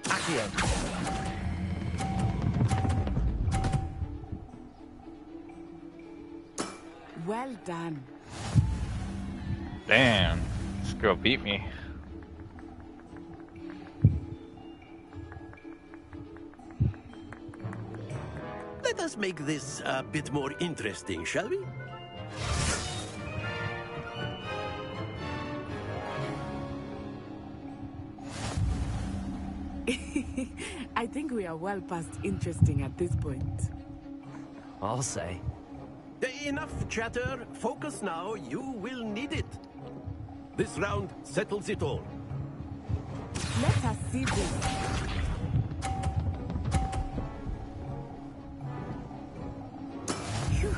Accio. Well done. Damn. This girl beat me. Let us make this a bit more interesting, shall we? I think we are well past interesting at this point. I'll say. Enough chatter. Focus now. You will need it. This round settles it all. Let us see this. Phew.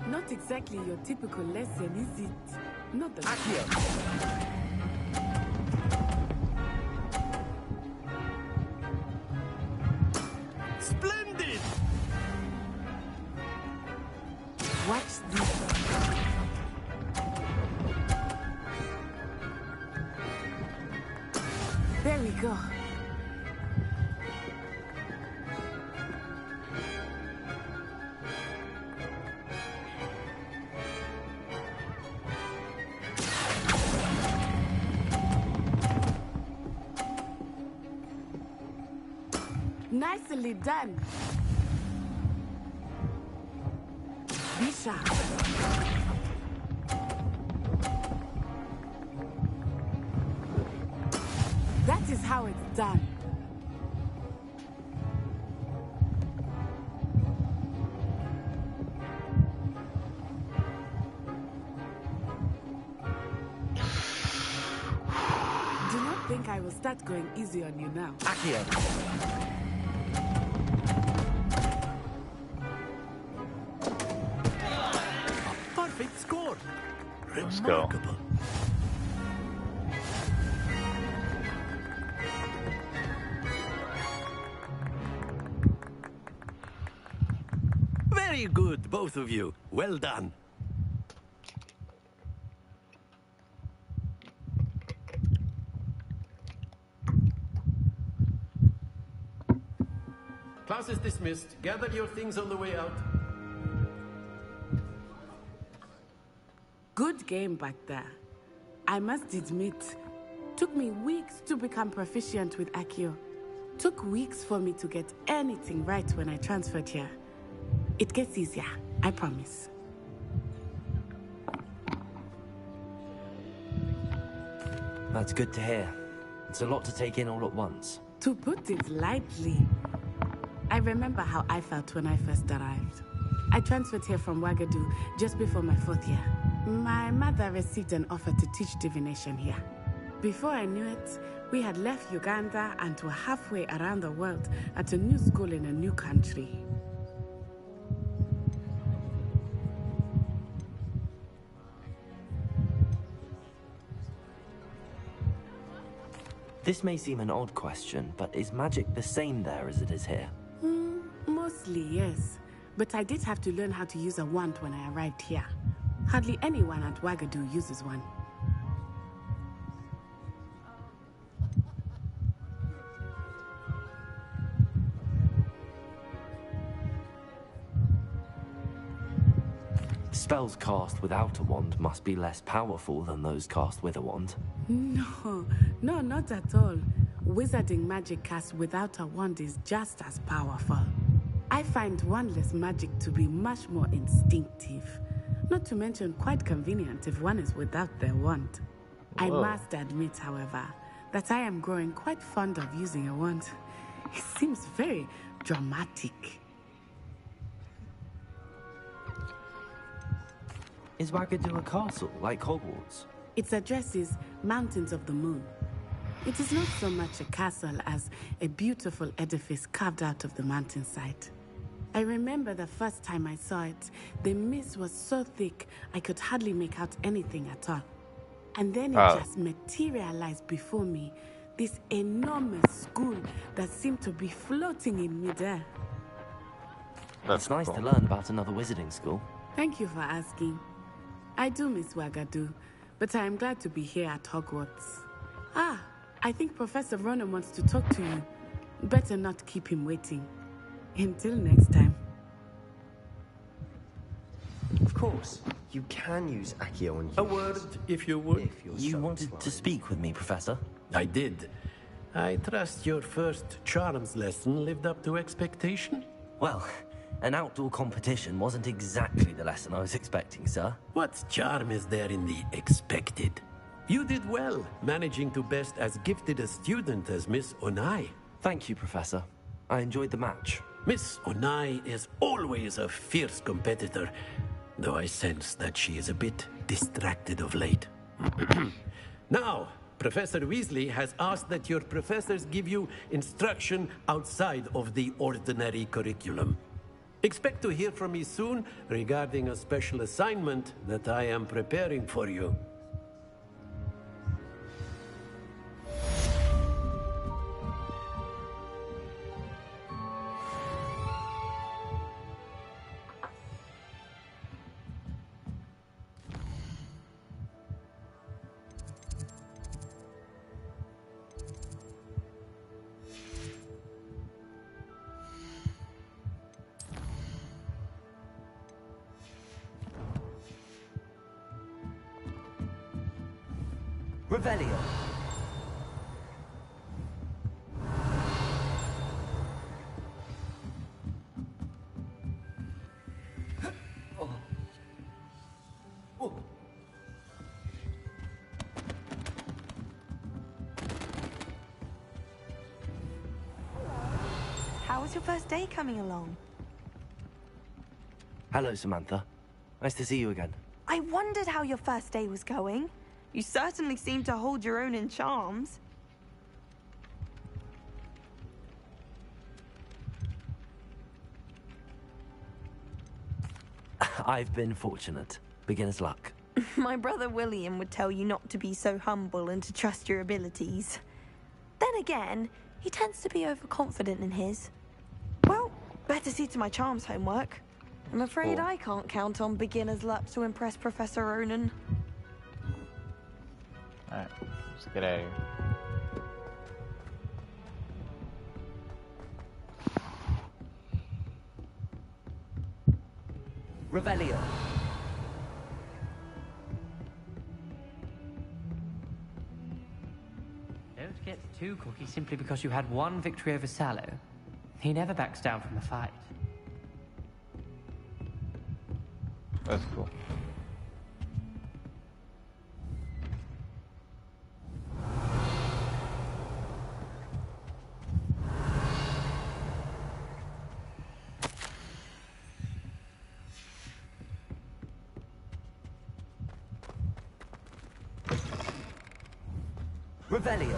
Not exactly your typical lesson, is it? Not the Splendid! Watch this. There we go. Nicely done. Be sharp. That is how it's done. Do not think I will start going easy on you now. Accio. Perfect score. Let's go. Remarkable. Very good, both of you. Well done. Class is dismissed. Gather your things on the way out. Good game back there. I must admit, took me weeks to become proficient with Accio. Took weeks for me to get anything right when I transferred here. It gets easier, I promise. That's good to hear. It's a lot to take in all at once. To put it lightly, I remember how I felt when I first arrived. I transferred here from Wagadu just before my 4th year. My mother received an offer to teach divination here. Before I knew it, we had left Uganda and were halfway around the world at a new school in a new country. This may seem an odd question, but is magic the same there as it is here? Mostly, yes. but I did have to learn how to use a wand when I arrived here. Hardly anyone at Wagadu uses one. Spells cast without a wand must be less powerful than those cast with a wand. No, not at all. Wizarding magic cast without a wand is just as powerful. I find wandless magic to be much more instinctive. Not to mention quite convenient if one is without their wand. I must admit, however, that I am growing quite fond of using a wand. It seems very dramatic. Is Wagadu a castle, like Hogwarts? Its address is Mountains of the Moon. It is not so much a castle as a beautiful edifice carved out of the mountainside. I remember the first time I saw it, the mist was so thick I could hardly make out anything at all. And then it just materialized before me, this enormous school that seemed to be floating in midair. It's nice to learn about another wizarding school. Thank you for asking. I do miss Wagadu, but I am glad to be here at Hogwarts. I think Professor Ronan wants to talk to you. Better not keep him waiting. Until next time. Of course, you can use Accio on you. A word, if you would. You wanted to speak with me, Professor? I did. I trust your first charms lesson lived up to expectation? Well, an outdoor competition wasn't exactly the lesson I was expecting, sir. What charm is there in the expected? You did well, managing to best as gifted a student as Miss Onai. Thank you, Professor. I enjoyed the match. Miss Onai is always a fierce competitor, though I sense that she is a bit distracted of late. Now, Professor Weasley has asked that your professors give you instruction outside of the ordinary curriculum. Expect to hear from me soon regarding a special assignment that I am preparing for you. Revelio. How was your first day coming along? Hello, Samantha. Nice to see you again. I wondered how your first day was going. You certainly seem to hold your own in charms. I've been fortunate. Beginner's luck. My brother William would tell you not to be so humble and to trust your abilities. Then again, he tends to be overconfident in his. Well, better see to my charms homework. I'm afraid I can't count on beginner's luck to impress Professor Ronan. Alright, let's get out of here. Revelio. Don't get too cocky simply because you had one victory over Sallow. He never backs down from a fight. That's cool. Revelio.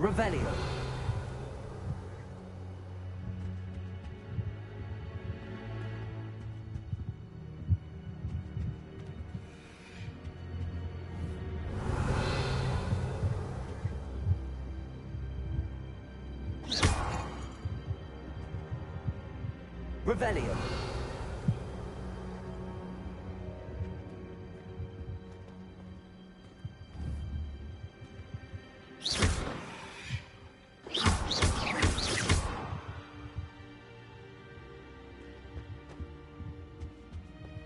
Revelio. Revelio.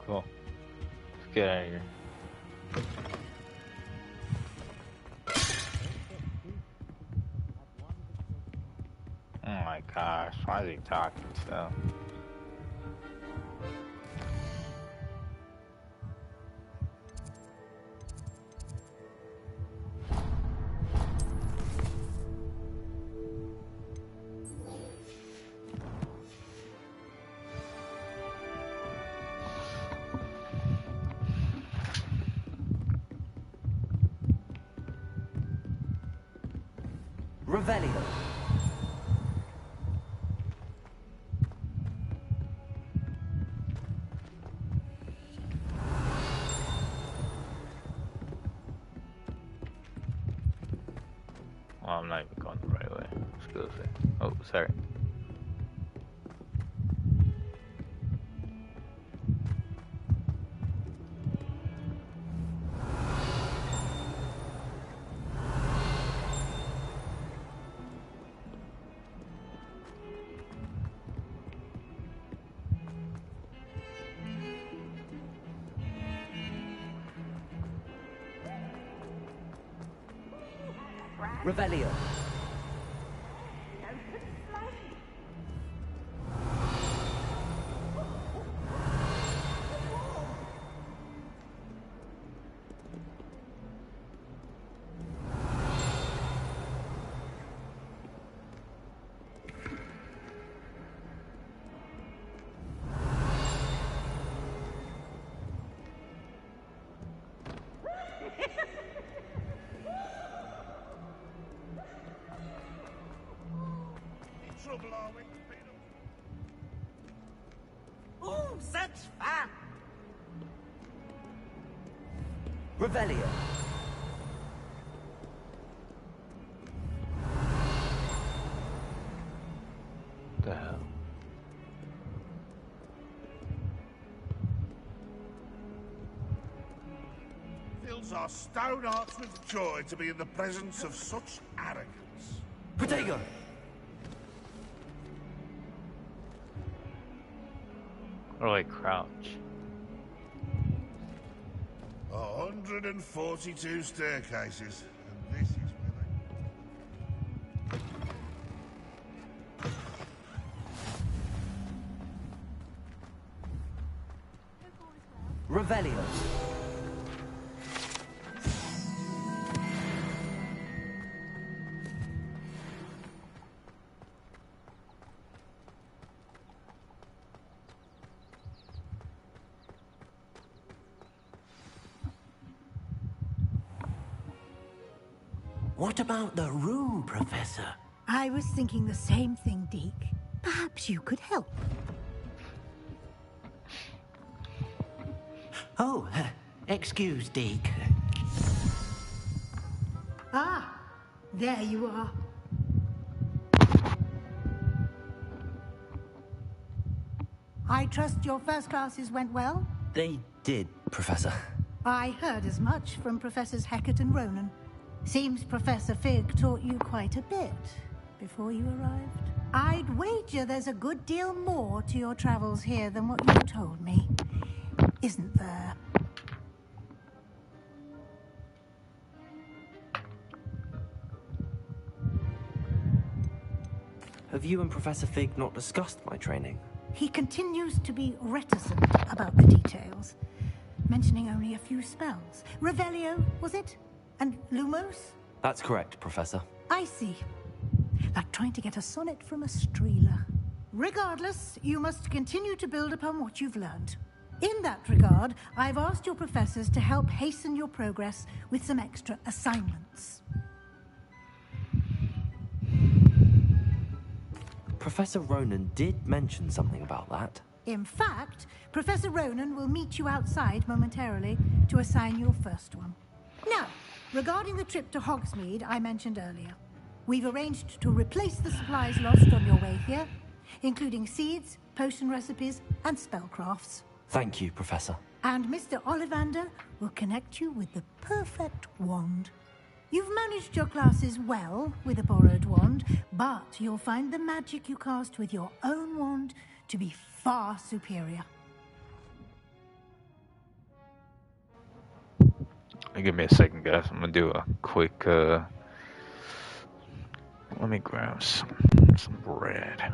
Cool. Let's get out of here. Oh my gosh, why is he talking so? Revelio. Oh, I'm not even going the right way. Let's go this way. Oh, sorry. Revelio. Oh, such fun! Revelio. The hell? Fills our stone hearts with joy to be in the presence of such arrogance. Protego. Or like crouch. 142 staircases, and this is where Revelio. What about the room, Professor? I was thinking the same thing, Deke. Perhaps you could help. Oh, excuse, Deke. Ah, there you are. I trust your first classes went well? They did, Professor. I heard as much from Professors Hecat and Ronan. Seems Professor Fig taught you quite a bit before you arrived. I'd wager there's a good deal more to your travels here than what you told me. Isn't there? Have you and Professor Fig not discussed my training? He continues to be reticent about the details, mentioning only a few spells. Revelio, was it? And Lumos? That's correct, Professor. I see. Like trying to get a sonnet from a streeler. Regardless, you must continue to build upon what you've learned. In that regard, I've asked your professors to help hasten your progress with some extra assignments. Professor Ronan did mention something about that. In fact, Professor Ronan will meet you outside momentarily to assign your first one. Now, regarding the trip to Hogsmeade I mentioned earlier, we've arranged to replace the supplies lost on your way here, including seeds, potion recipes, and spellcrafts. Thank you, Professor. And Mr. Ollivander will connect you with the perfect wand. You've managed your classes well with a borrowed wand, but you'll find the magic you cast with your own wand to be far superior. Give me a second, guys. I'm gonna do a quick, let me grab some bread.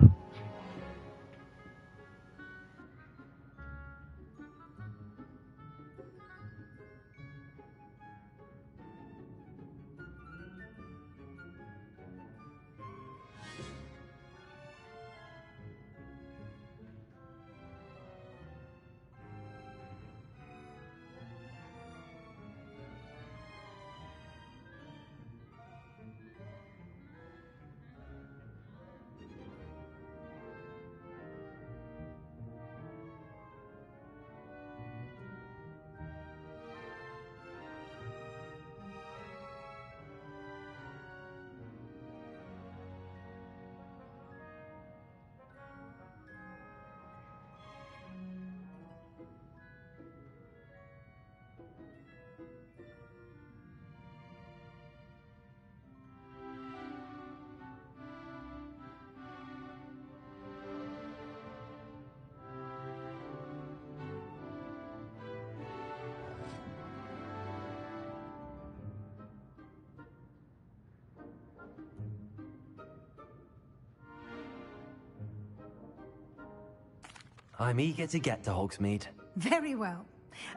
I'm eager to get to Hogsmeade. Very well.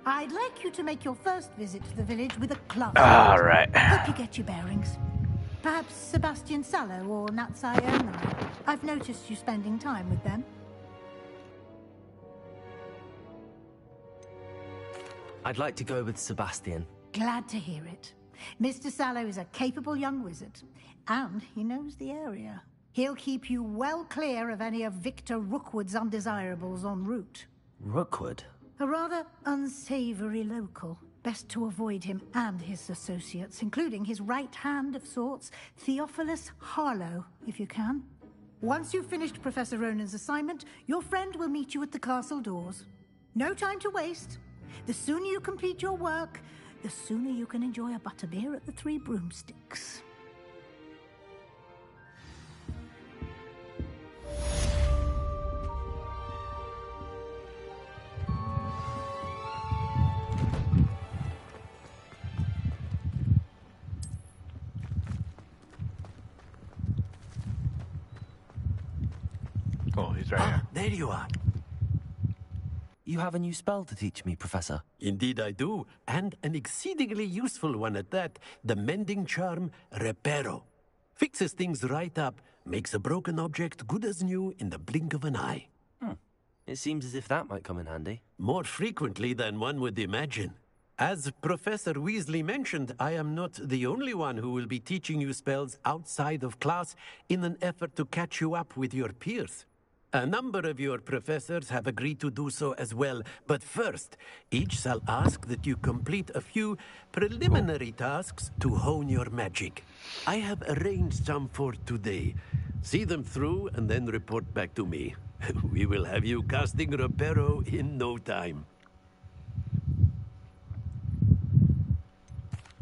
I'd like you to make your first visit to the village with a class. All right. Hope you get your bearings. Perhaps Sebastian Sallow or Natsai Onai. I've noticed you spending time with them. I'd like to go with Sebastian. Glad to hear it. Mr. Sallow is a capable young wizard, and he knows the area. He'll keep you well clear of any of Victor Rookwood's undesirables en route. Rookwood? A rather unsavory local. Best to avoid him and his associates, including his right hand of sorts, Theophilus Harlow, if you can. Once you've finished Professor Ronan's assignment, your friend will meet you at the castle doors. No time to waste. The sooner you complete your work, the sooner you can enjoy a butterbeer at the Three Broomsticks. Oh, he's right here. There you are. You have a new spell to teach me, Professor. Indeed I do, and an exceedingly useful one at that. The mending charm, Reparo. Fixes things right up, makes a broken object good as new in the blink of an eye. It seems as if that might come in handy. More frequently than one would imagine. As Professor Weasley mentioned, I am not the only one who will be teaching you spells outside of class in an effort to catch you up with your peers. A number of your professors have agreed to do so as well, but first, each shall ask that you complete a few preliminary tasks to hone your magic. I have arranged some for today. See them through and then report back to me. We will have you casting Reparo in no time.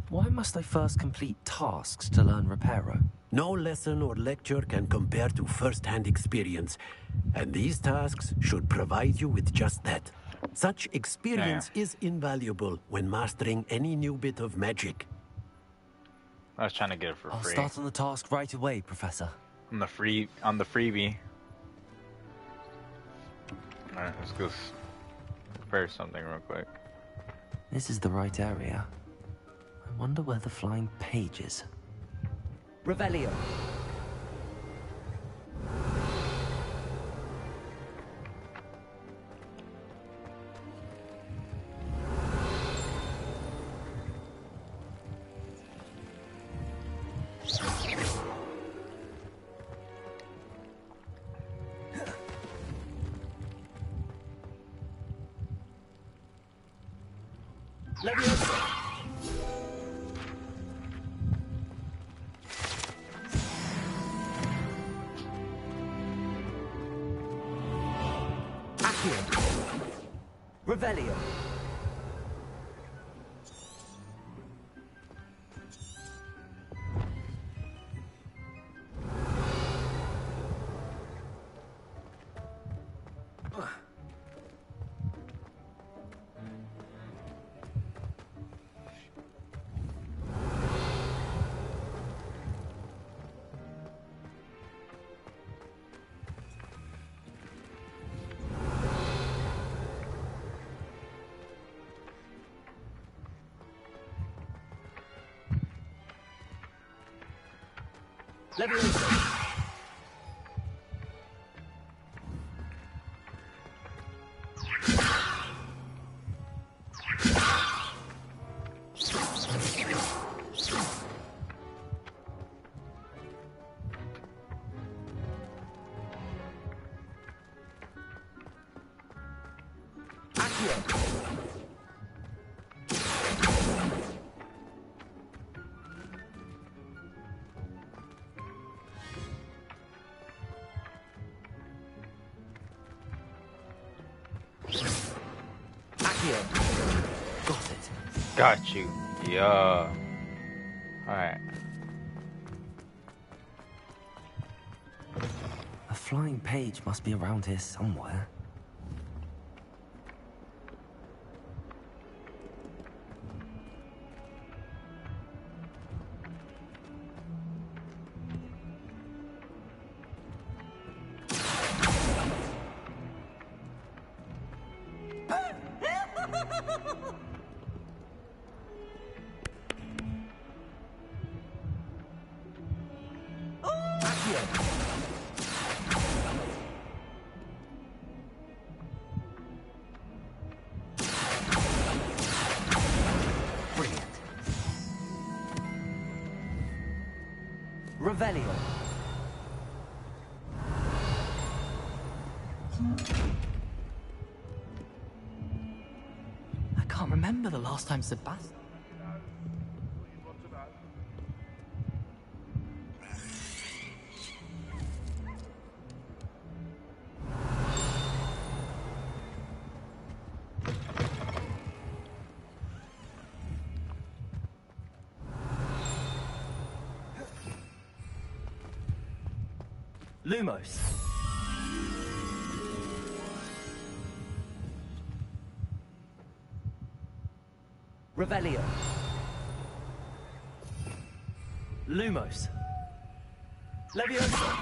Why must I first complete tasks to learn Reparo? No lesson or lecture can compare to first-hand experience, and these tasks should provide you with just that. Such experience is invaluable when mastering any new bit of magic. I was trying to get it for I'll free. start on the task right away, Professor. On the freebie. Alright, let's go prepare something real quick. This is the right area. I wonder where the flying page is. Revelio. Leviosa! Accio! Revelio! Leviosa! Got it. Got you. Yeah. Alright. A flying page must be around here somewhere. Revelio. I can't remember the last time Sebastian... Lumos. Revelio. Lumos. Leviosa.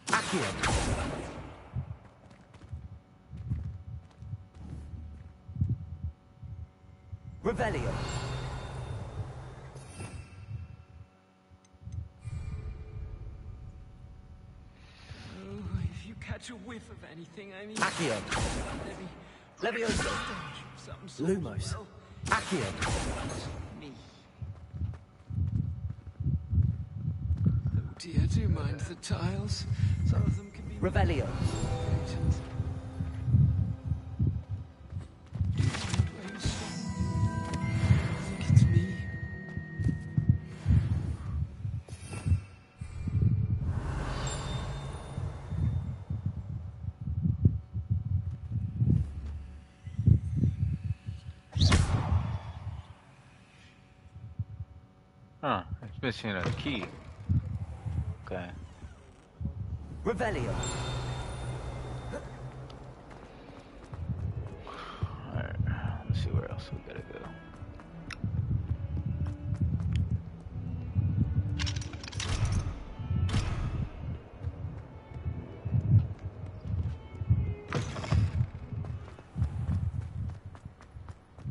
Accio. Revelio. Catch a whiff of anything, I mean... Accio. Leviosa. Lumos. Accio. Me. Oh dear, do you mind the tiles? Some of them can be... Revelio. I think it's me. Huh, it's missing a key. Okay. Revelio. Alright, let's see where else we gotta go.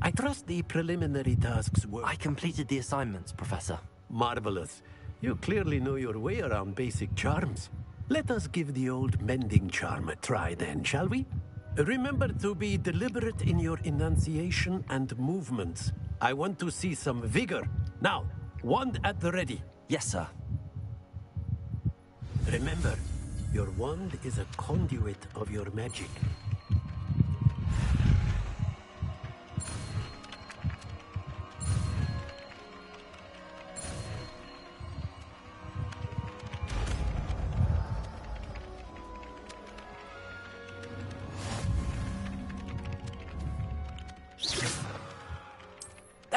I trust the preliminary tasks were... I completed the assignments, Professor. Marvelous. You clearly know your way around basic charms. Let us give the old mending charm a try then, shall we? Remember to be deliberate in your enunciation and movements. I want to see some vigor. Now, wand at the ready. Yes, sir. Remember, your wand is a conduit of your magic.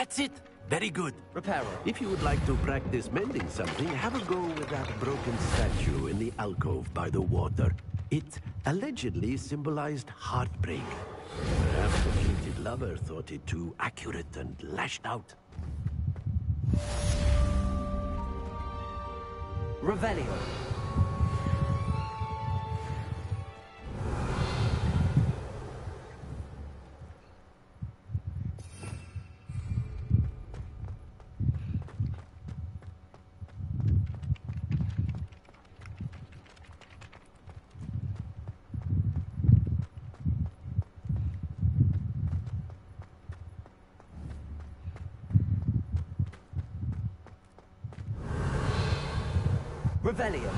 That's it. Very good. Reparo. If you would like to practice mending something, have a go with that broken statue in the alcove by the water. It allegedly symbolized heartbreak. Perhaps the fleeted lover thought it too accurate and lashed out. Revelio. Revelio.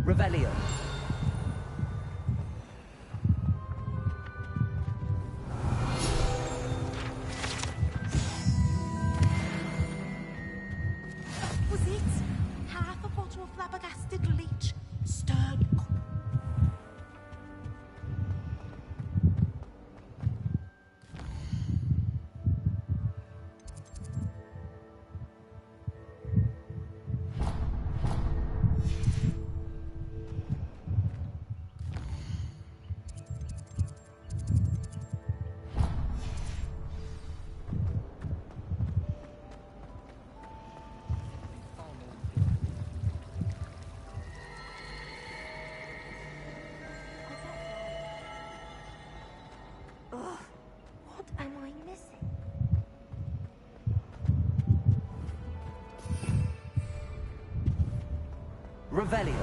Revelio. Was it? Half a bottle of flabbergasted leech, stirred up. Ugh, what am I missing? Revelio.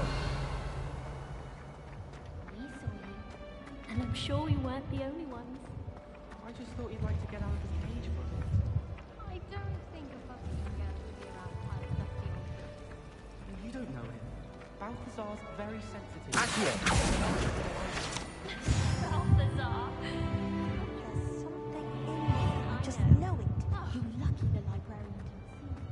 We saw you, and I'm sure we weren't the only ones. I just thought he'd like to get out of his cage for a bit. I don't think a fucking girl would be around quite as dusty old boots. You don't know him. Balthazar's very sensitive. Accio. Balthazar! There's something in there. I just know it. You lucky the librarian didn't see you.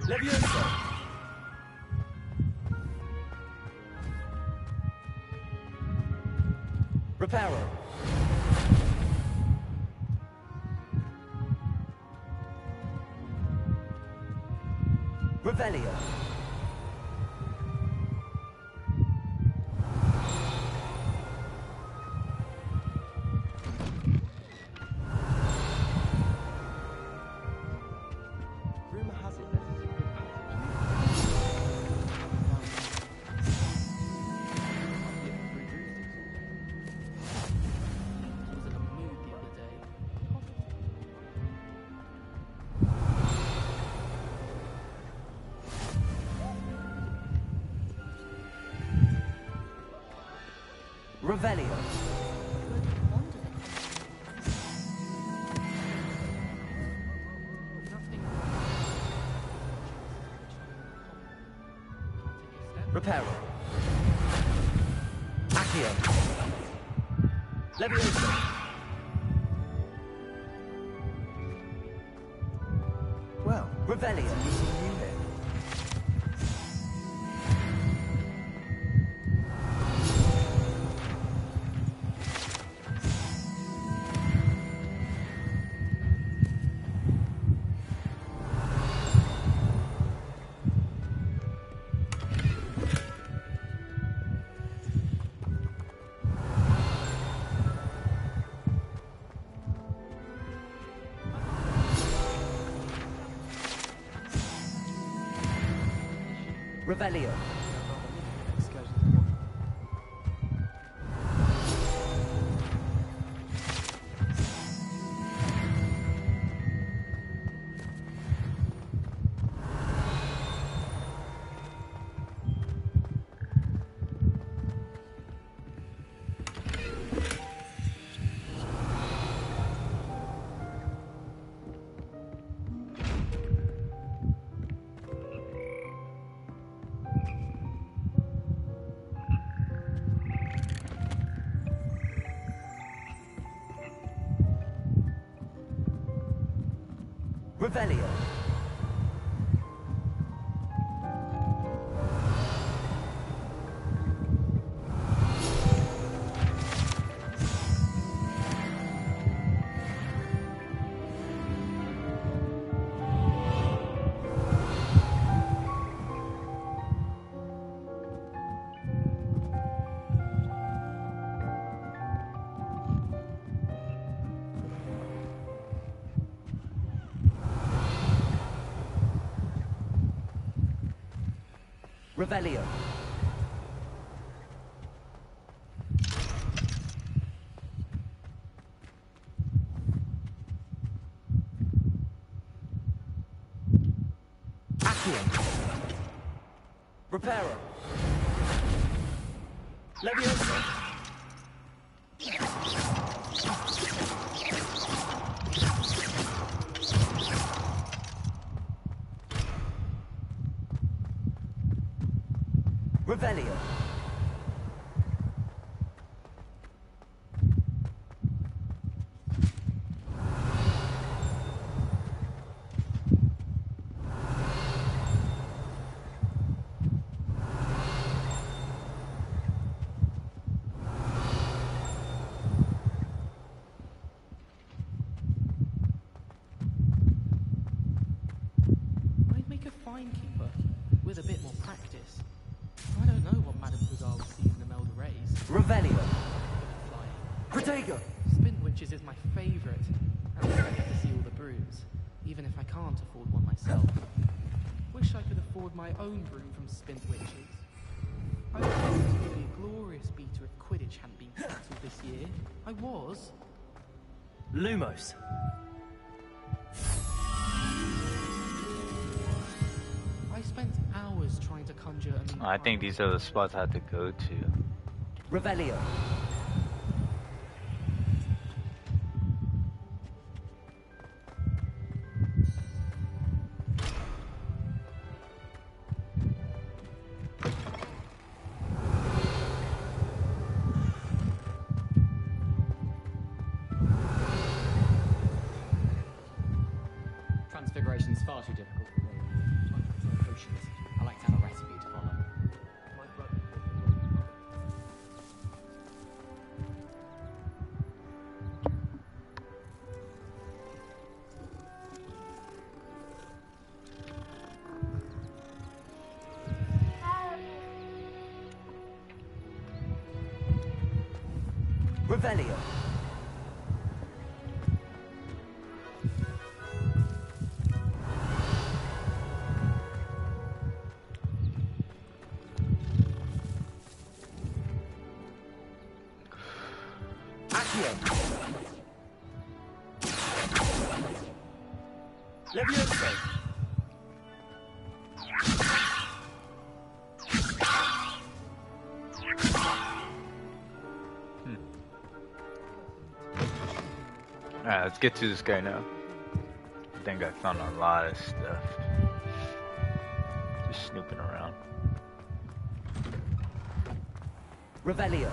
Levioso. Reparo. Revelio. Rumor has it there's a secret was in a mood the other day. Revelio. Reparo. Accio. Levioso. Well, Revelio. Revelio. Revelio. Revelio. Accio. Reparo. Levioso. Revelio. I'd make a fine keeper with a bit more practice. I don't know what Madame Bougal sees in the Melda Rays. Revelio. Protego. Spin Witches is my favourite. And I get to see all the brooms, even if I can't afford one myself. Wish I could afford my own broom from Spin Witches. I was supposed to be a glorious beater if Quidditch hadn't been cancelled this year. I was. Lumos. I spent hours trying to conjure a mean I think these are the spots I have to go to. Revelio. Transfiguration's far too difficult for me. I prefer potions. I like to have a recipe to follow. Revelio. Levioso. Alright, let's get to this guy now. I think I found a lot of stuff. Just snooping around. Revelio.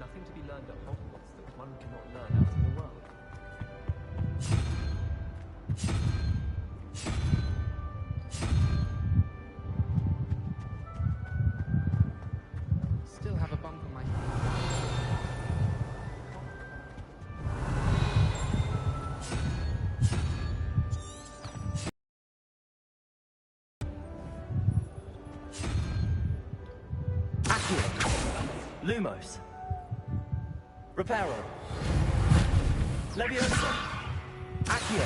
Nothing to be learned at Hogwarts that one cannot learn out in the world. Still have a bump on my Accio. Lumos. Reparo. Leviosa. Accio.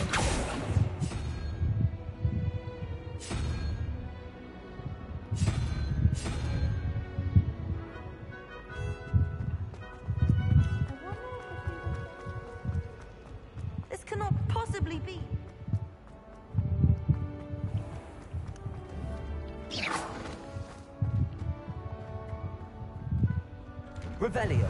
This cannot possibly be. Revelio.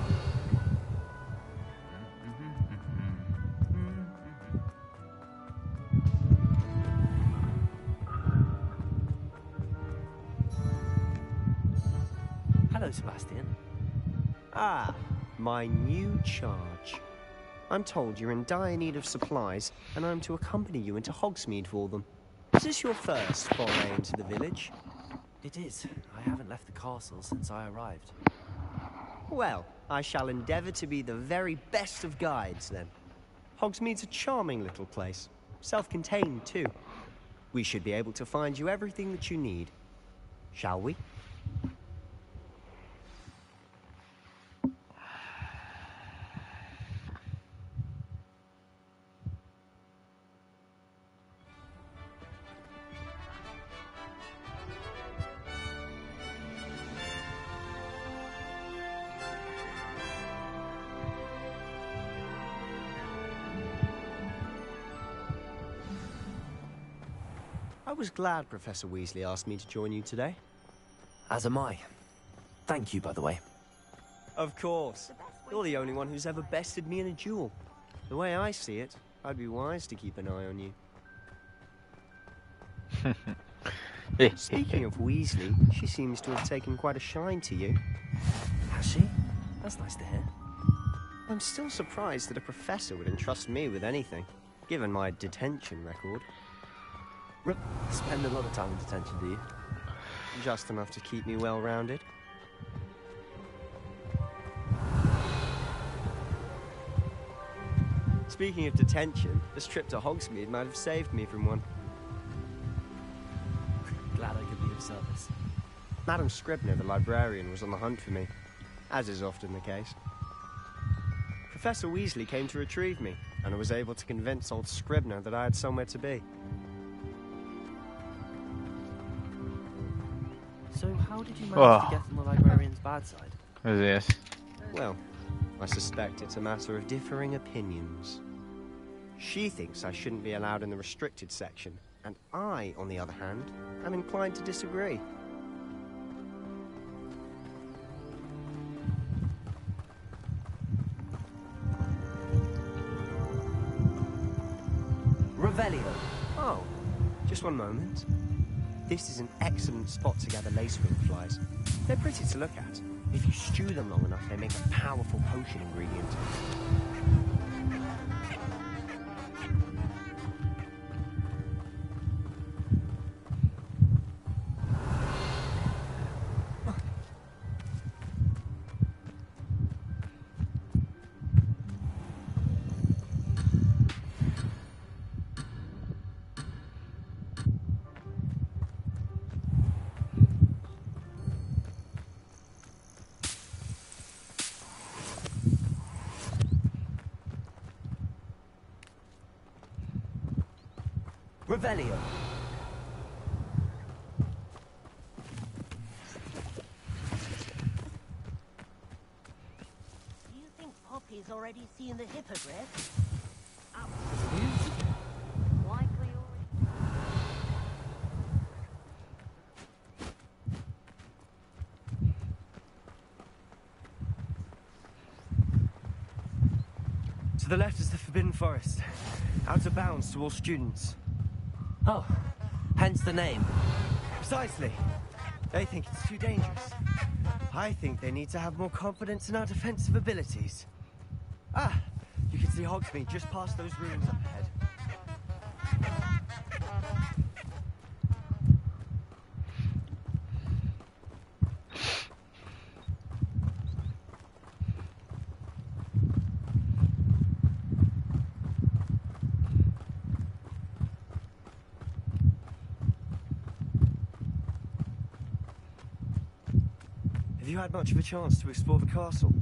Hello, Sebastian. Ah, my new charge. I'm told you're in dire need of supplies, and I'm to accompany you into Hogsmeade for them. Is this your first foray into the village? It is. I haven't left the castle since I arrived. Well, I shall endeavour to be the very best of guides, then. Hogsmeade's a charming little place. Self-contained, too. We should be able to find you everything that you need. Shall we? I was glad Professor Weasley asked me to join you today. As am I. Thank you, by the way. Of course. You're the only one who's ever bested me in a duel. The way I see it, I'd be wise to keep an eye on you. Speaking of Weasley, she seems to have taken quite a shine to you. Has she? That's nice to hear. I'm still surprised that a professor would entrust me with anything, given my detention record. Spend a lot of time in detention, do you? Just enough to keep me well-rounded. Speaking of detention, this trip to Hogsmeade might have saved me from one. Glad I could be of service. Madam Scribner, the librarian, was on the hunt for me, as is often the case. Professor Weasley came to retrieve me, and I was able to convince old Scribner that I had somewhere to be. So how did you manage to get on the librarian's bad side? Who's this? Well, I suspect it's a matter of differing opinions. She thinks I shouldn't be allowed in the restricted section, and I, on the other hand, am inclined to disagree. Revelio. Oh, just one moment. This is an excellent spot to gather lacewing flies. They're pretty to look at. If you stew them long enough, they make a powerful potion ingredient. Revelio. Do you think Poppy's already seen the hippogriff? Likely already. To the left is the Forbidden Forest. Out of bounds to all students. Oh, hence the name. Precisely. They think it's too dangerous. I think they need to have more confidence in our defensive abilities. Ah, you can see Hogsmeade just past those ruins up ahead. Have you had much of a chance to explore the castle?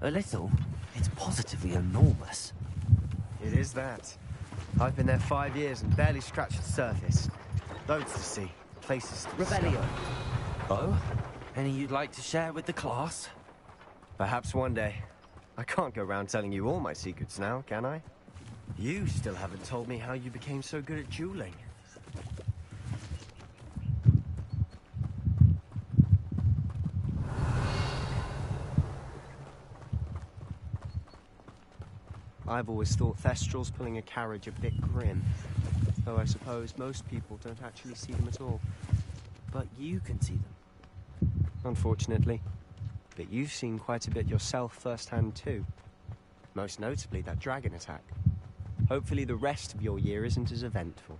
A little. It's positively enormous. It is that. I've been there 5 years and barely scratched the surface. Loads to see, places to Revelio. discover. Oh? Any you'd like to share with the class? Perhaps one day. I can't go around telling you all my secrets now, can I? You still haven't told me how you became so good at dueling. I've always thought Thestrals pulling a carriage a bit grim. Though I suppose most people don't actually see them at all. But you can see them. Unfortunately. But you've seen quite a bit yourself firsthand too. Most notably that dragon attack. Hopefully the rest of your year isn't as eventful.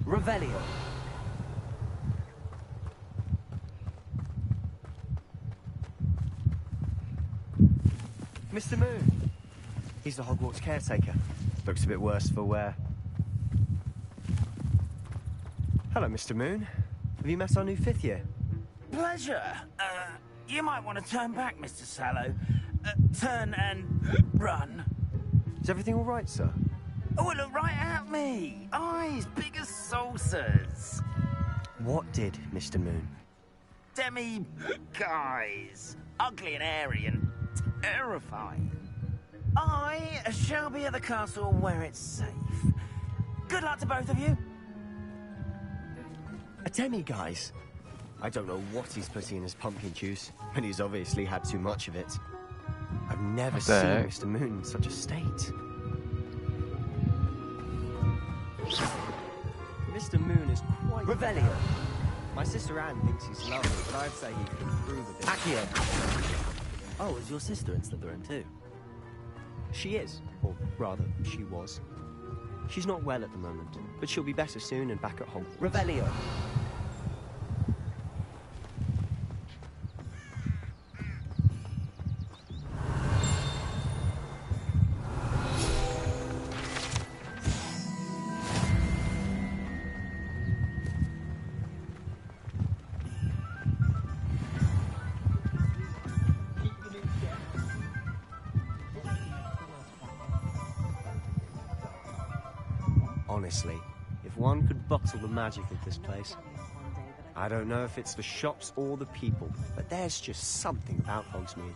Revelio. Mr. Moon. He's the Hogwarts caretaker. Looks a bit worse for wear. Hello, Mr. Moon. Have you met our new 5th year? Pleasure. You might want to turn back, Mr. Sallow. Turn and run. Is everything all right, sir? Oh, look right at me. Eyes big as saucers. What did, Mr. Moon? Guys. Ugly and airy and terrifying. I shall be at the castle where it's safe. Good luck to both of you. A demi-guise? I don't know what he's putting in his pumpkin juice, but he's obviously had too much of it. I've never seen Mr. Moon in such a state. Mr. Moon is quite... Revelio. My sister Anne thinks he's lovely, but I'd say he could improve a bit. Accio. Oh, is your sister in Slytherin too? She is, or rather, she was. She's not well at the moment, but she'll be better soon and back at Hogwarts. Revelio. Honestly, if one could bottle the magic of this place. I don't know if it's the shops or the people, but there's just something about Hogsmeade.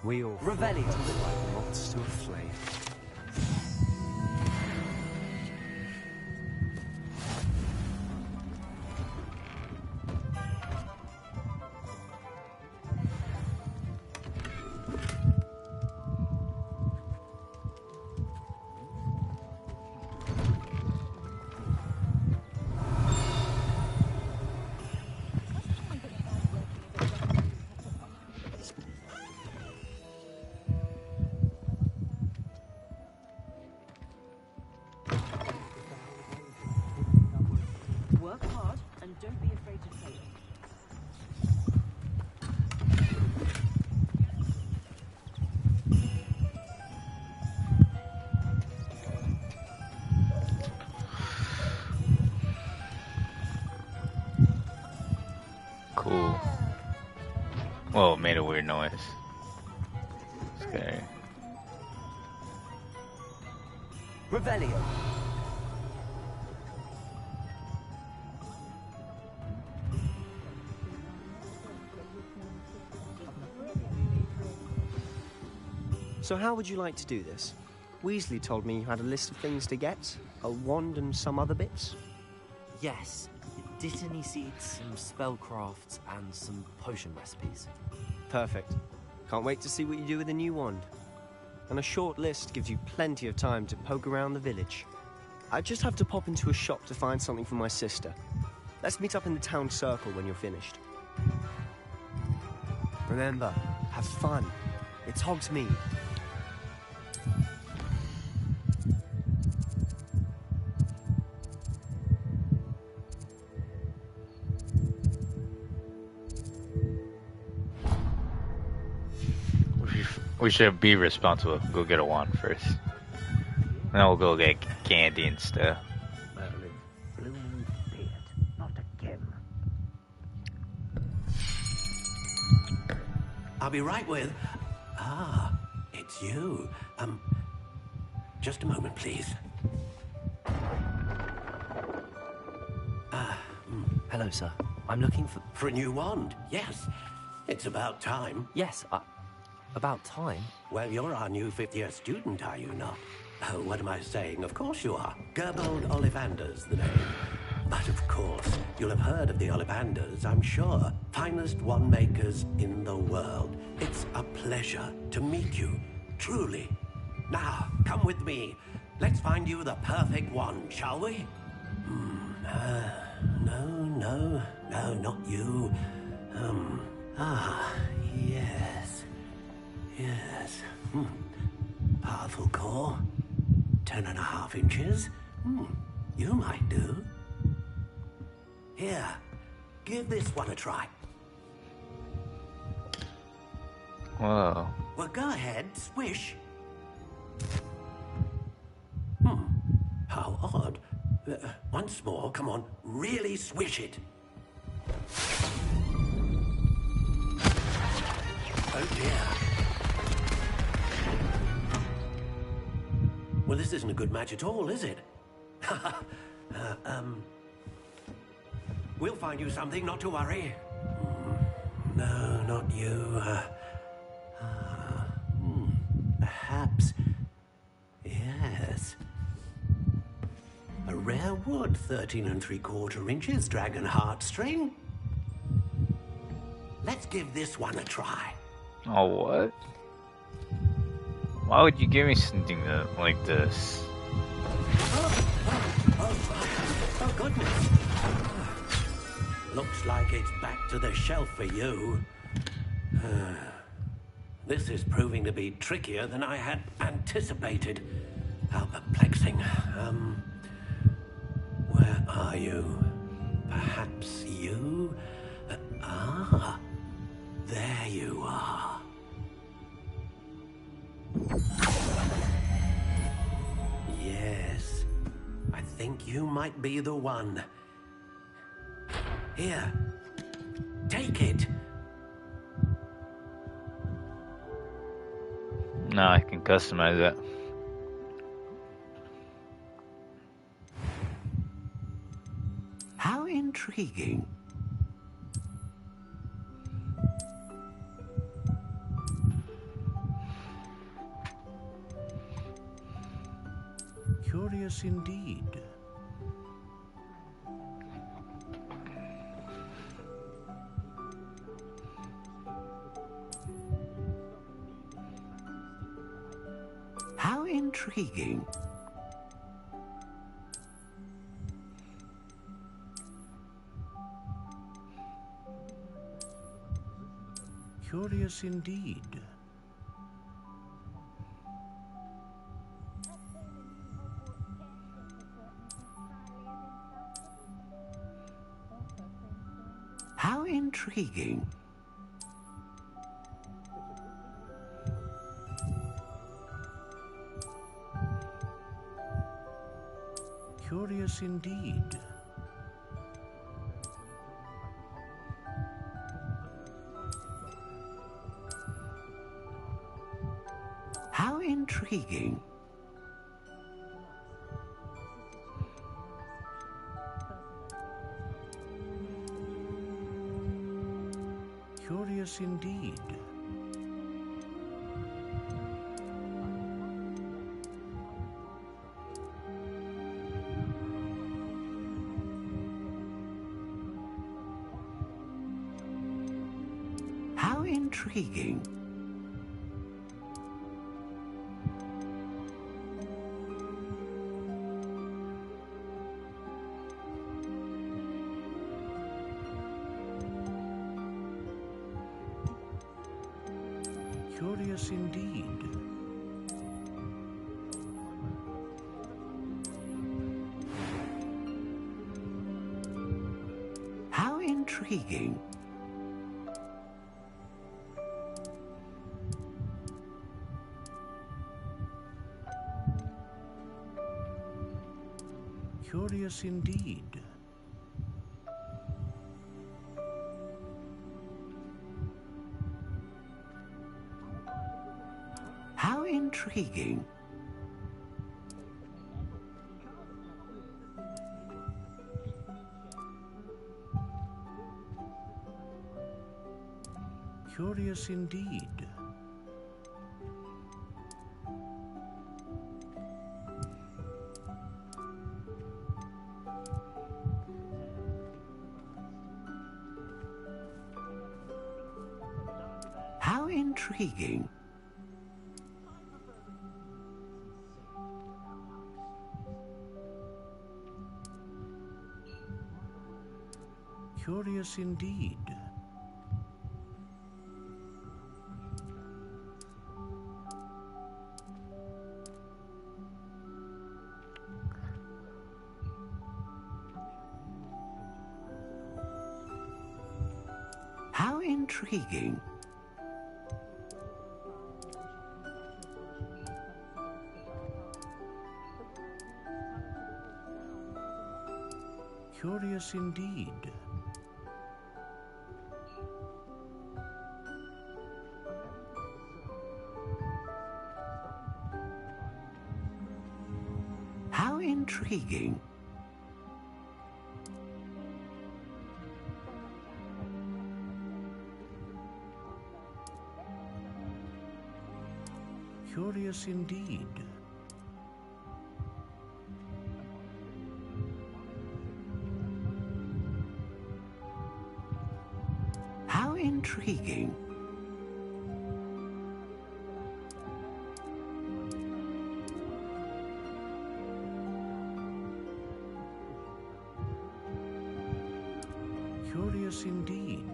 We all Revelio. Like moths to a flame. Work hard and don't be afraid to fail. Cool. Whoa, it made a weird noise. Scary. Revelio. So how would you like to do this? Weasley told me you had a list of things to get, a wand and some other bits. Yes. dittany seeds, some spellcrafts, and some potion recipes. Perfect. Can't wait to see what you do with the new wand. And a short list gives you plenty of time to poke around the village. I just have to pop into a shop to find something for my sister. Let's meet up in the town circle when you're finished. Remember, have fun. It's Hogsmeade. We should be responsible. Go get a wand first. Then we'll go get candy and stuff. I'll be right with... Ah, it's you. Just a moment, please. Hello, sir. I'm looking for... For a new wand, yes. It's about time. Yes, about time? Well, you're our new fifth-year student, are you not? Oh, what am I saying? Of course you are. Gerbold Ollivander's the name. But of course, you'll have heard of the Ollivanders, I'm sure. Finest wand makers in the world. It's a pleasure to meet you, truly. Now, come with me. Let's find you the perfect wand, shall we? No, not you. Yes. Yes. Powerful core. 10.5 inches. You might do. Here, give this one a try. Whoa. Well, go ahead, swish. How odd. Once more, come on, really swish it. Oh dear. Well, this isn't a good match at all, is it? We'll find you something, not to worry. No, not you. Perhaps. Yes. A rare wood, 13 3/4 inches, dragon heartstring. Let's give this one a try. Oh, what? Why would you give me something like this? Oh, goodness. Looks like it's back to the shelf for you. This is proving to be trickier than I had anticipated. How perplexing. Where are you? Perhaps you? There you are. Yes, I think you might be the one. Here, take it. No, I can customize it. How intriguing. Curious indeed. How intriguing. Curious indeed. How intriguing. Curious indeed. How intriguing. Curious indeed. intriguing. Curious indeed. How intriguing. Curious indeed. How intriguing. Curious indeed. How intriguing. Curious indeed. How intriguing. Curious indeed. How intriguing. Curious indeed. How intriguing. Curious indeed.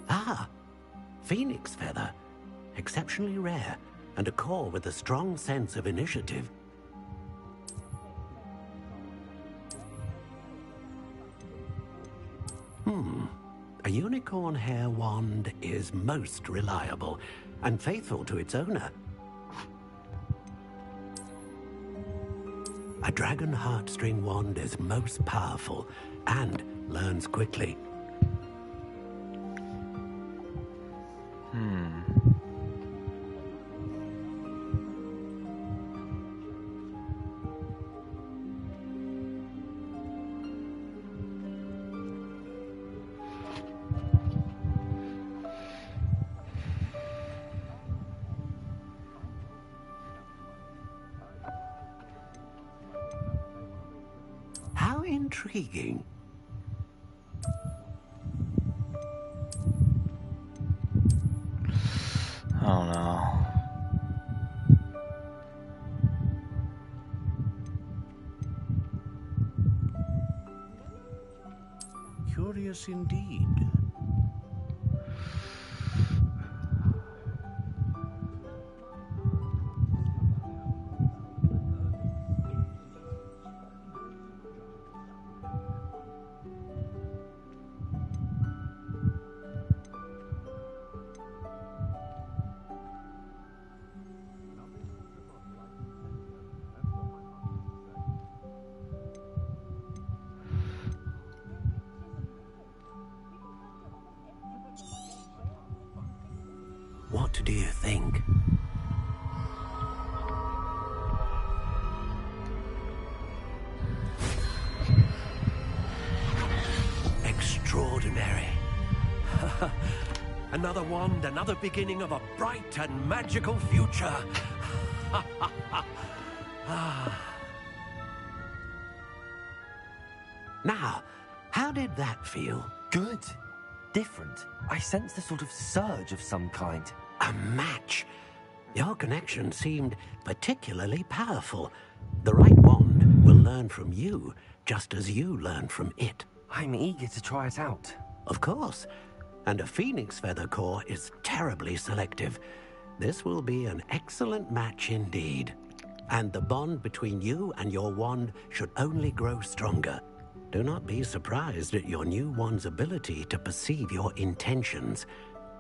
Ah, phoenix feather. Exceptionally rare, and a core with a strong sense of initiative. A unicorn hair wand is most reliable and faithful to its owner. A dragon heartstring wand is most powerful and learns quickly. Intriguing. Oh no. Curious indeed. What do you think? Extraordinary. Another wand, another beginning of a bright and magical future. Now, how did that feel? Good. Different. I sensed a sort of surge of some kind. A match. Your connection seemed particularly powerful. The right wand will learn from you, just as you learn from it. I'm eager to try it out. Of course. And a phoenix feather core is terribly selective. This will be an excellent match indeed. And the bond between you and your wand should only grow stronger. Do not be surprised at your new wand's ability to perceive your intentions,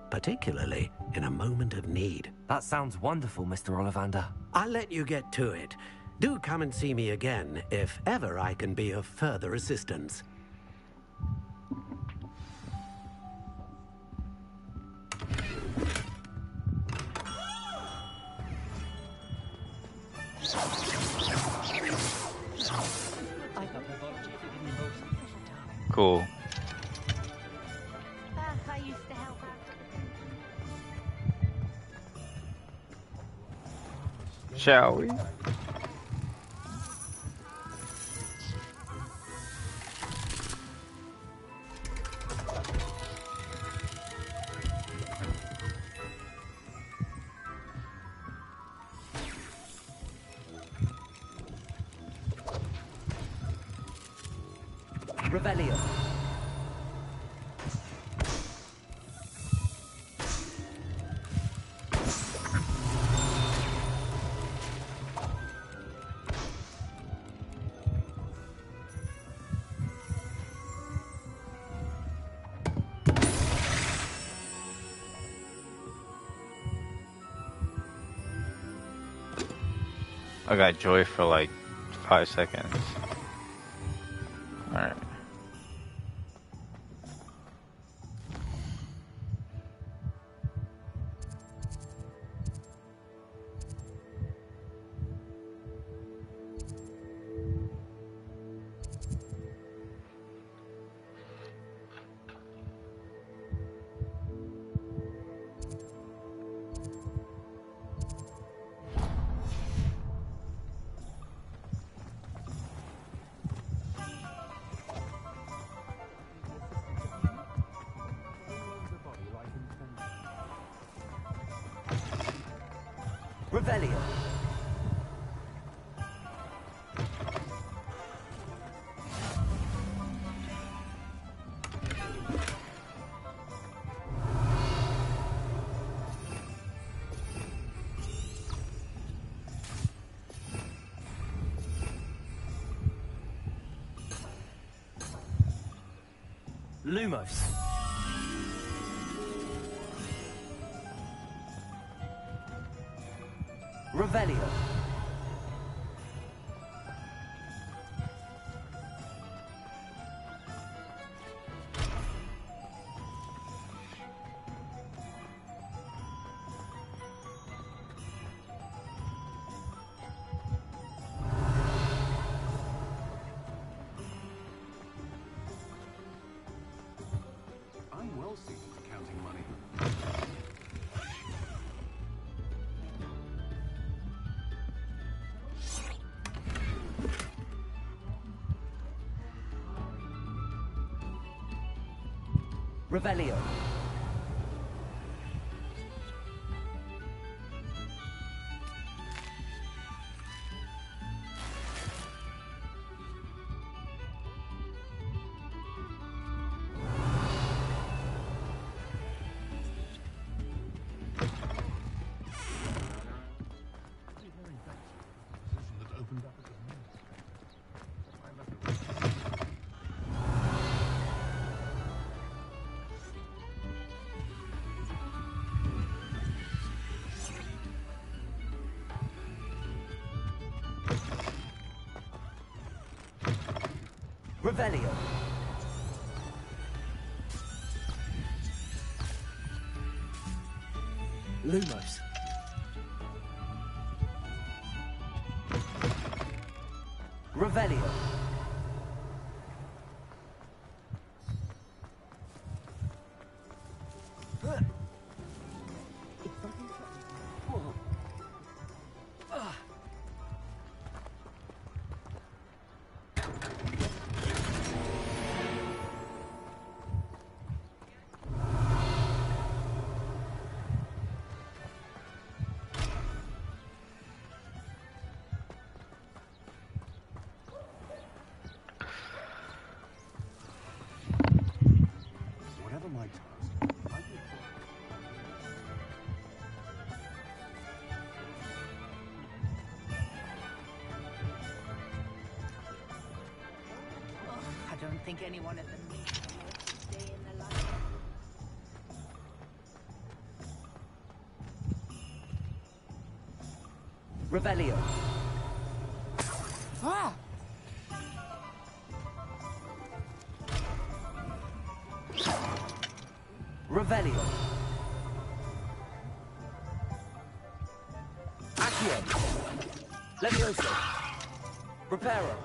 particularly in a moment of need. That sounds wonderful, Mr. Ollivander. I'll let you get to it. Do come and see me again if ever I can be of further assistance. Cool. I used to help out. Shall we? Revelio. I got joy for like 5 seconds. Alright. Revelio. Lumos. Revelio. I'm well suited to counting money. Revelio. Revelio. Lumos. Revelio. Whatever my task, I do. I don't think anyone at the meeting wants to stay in the light. Revelio. Ah! Revelio. Accio. Levioso. Reparo.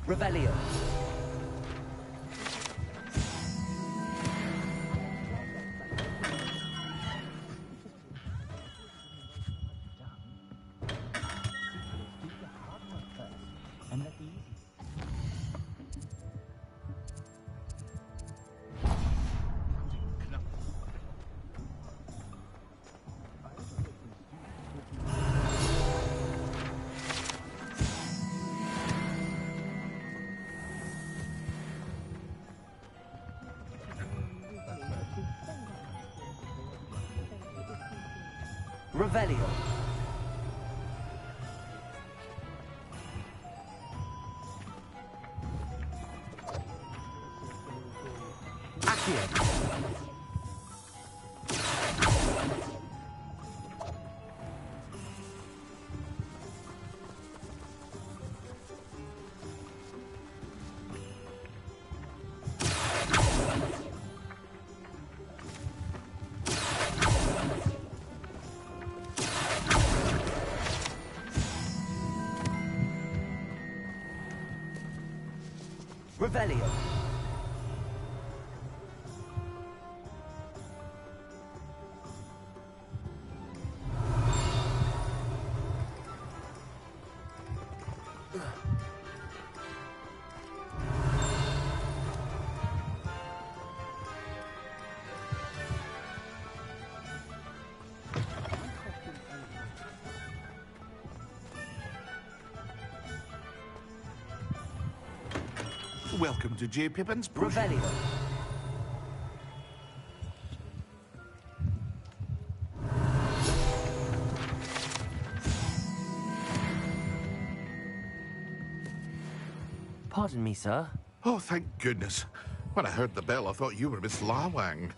Revelio. Revelio. Accio. Revelio. Welcome to J. Pippin's Revelio. Pardon me, sir. Oh, thank goodness. When I heard the bell, I thought you were Miss Lawang.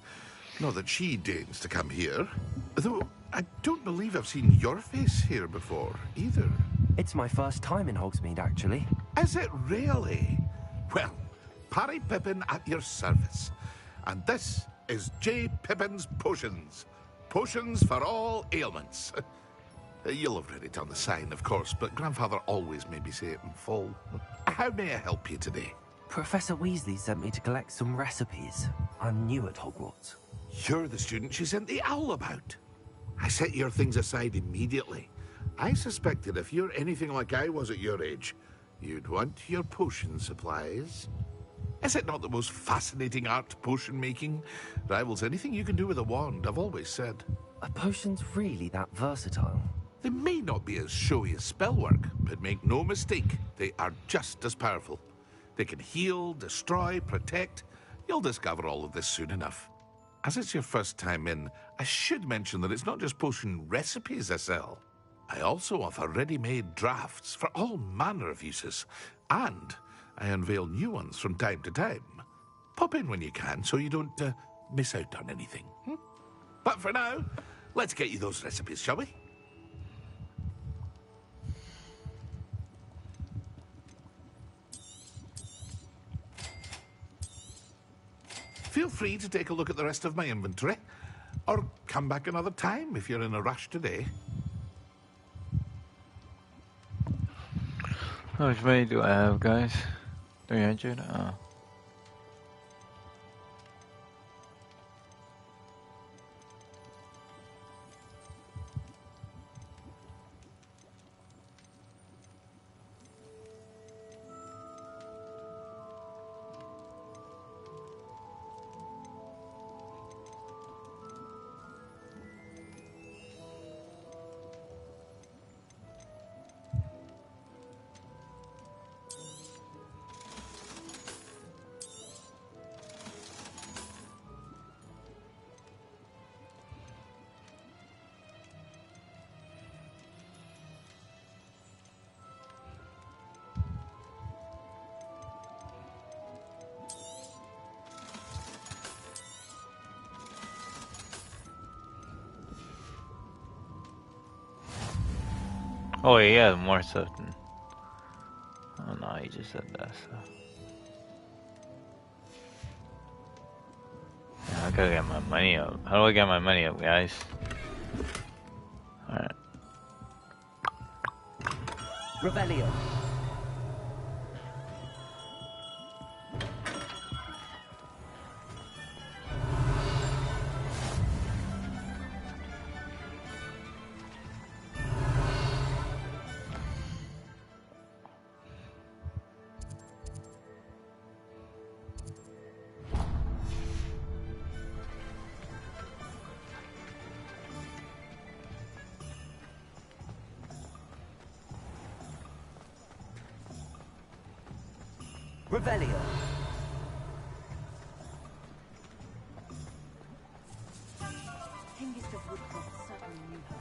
Not that she deigns to come here. Though, I don't believe I've seen your face here before, either. It's my first time in Hogsmeade, actually. Is it really? Well, Parry Pippin at your service. And this is J. Pippin's Potions. Potions for all ailments. You'll have read it on the sign, of course, but Grandfather always made me say it in full. How may I help you today? Professor Weasley sent me to collect some recipes. I'm new at Hogwarts. You're the student she sent the owl about. I set your things aside immediately. I suspected if you're anything like I was at your age, you'd want your potion supplies. Is it not the most fascinating art, potion making? Rivals anything you can do with a wand, I've always said. Are potions really that versatile? They may not be as showy as spellwork, but make no mistake, they are just as powerful. They can heal, destroy, protect. You'll discover all of this soon enough. As it's your first time in, I should mention that it's not just potion recipes I sell. I also offer ready-made drafts for all manner of uses, and I unveil new ones from time to time. Pop in when you can so you don't miss out on anything. But for now, let's get you those recipes, shall we? Feel free to take a look at the rest of my inventory, or come back another time if you're in a rush today. How much money do I have, guys? 300? Oh. Oh, he has more stuff than... Oh no, he just said that, so... Yeah, I gotta get my money up. How do I get my money up, guys? Alright. Revelio. Revelio. Hengist of Woodcroft certainly knew her.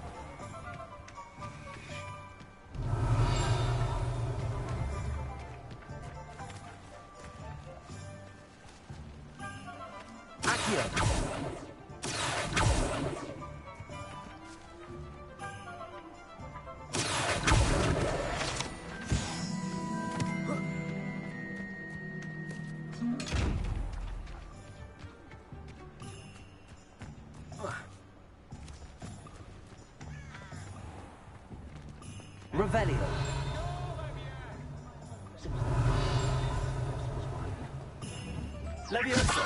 Accio. Revelio. Levioso.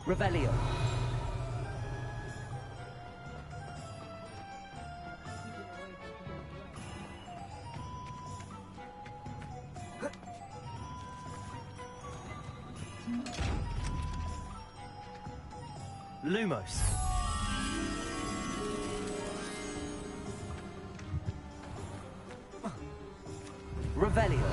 Revelio. Lumos. Revelio.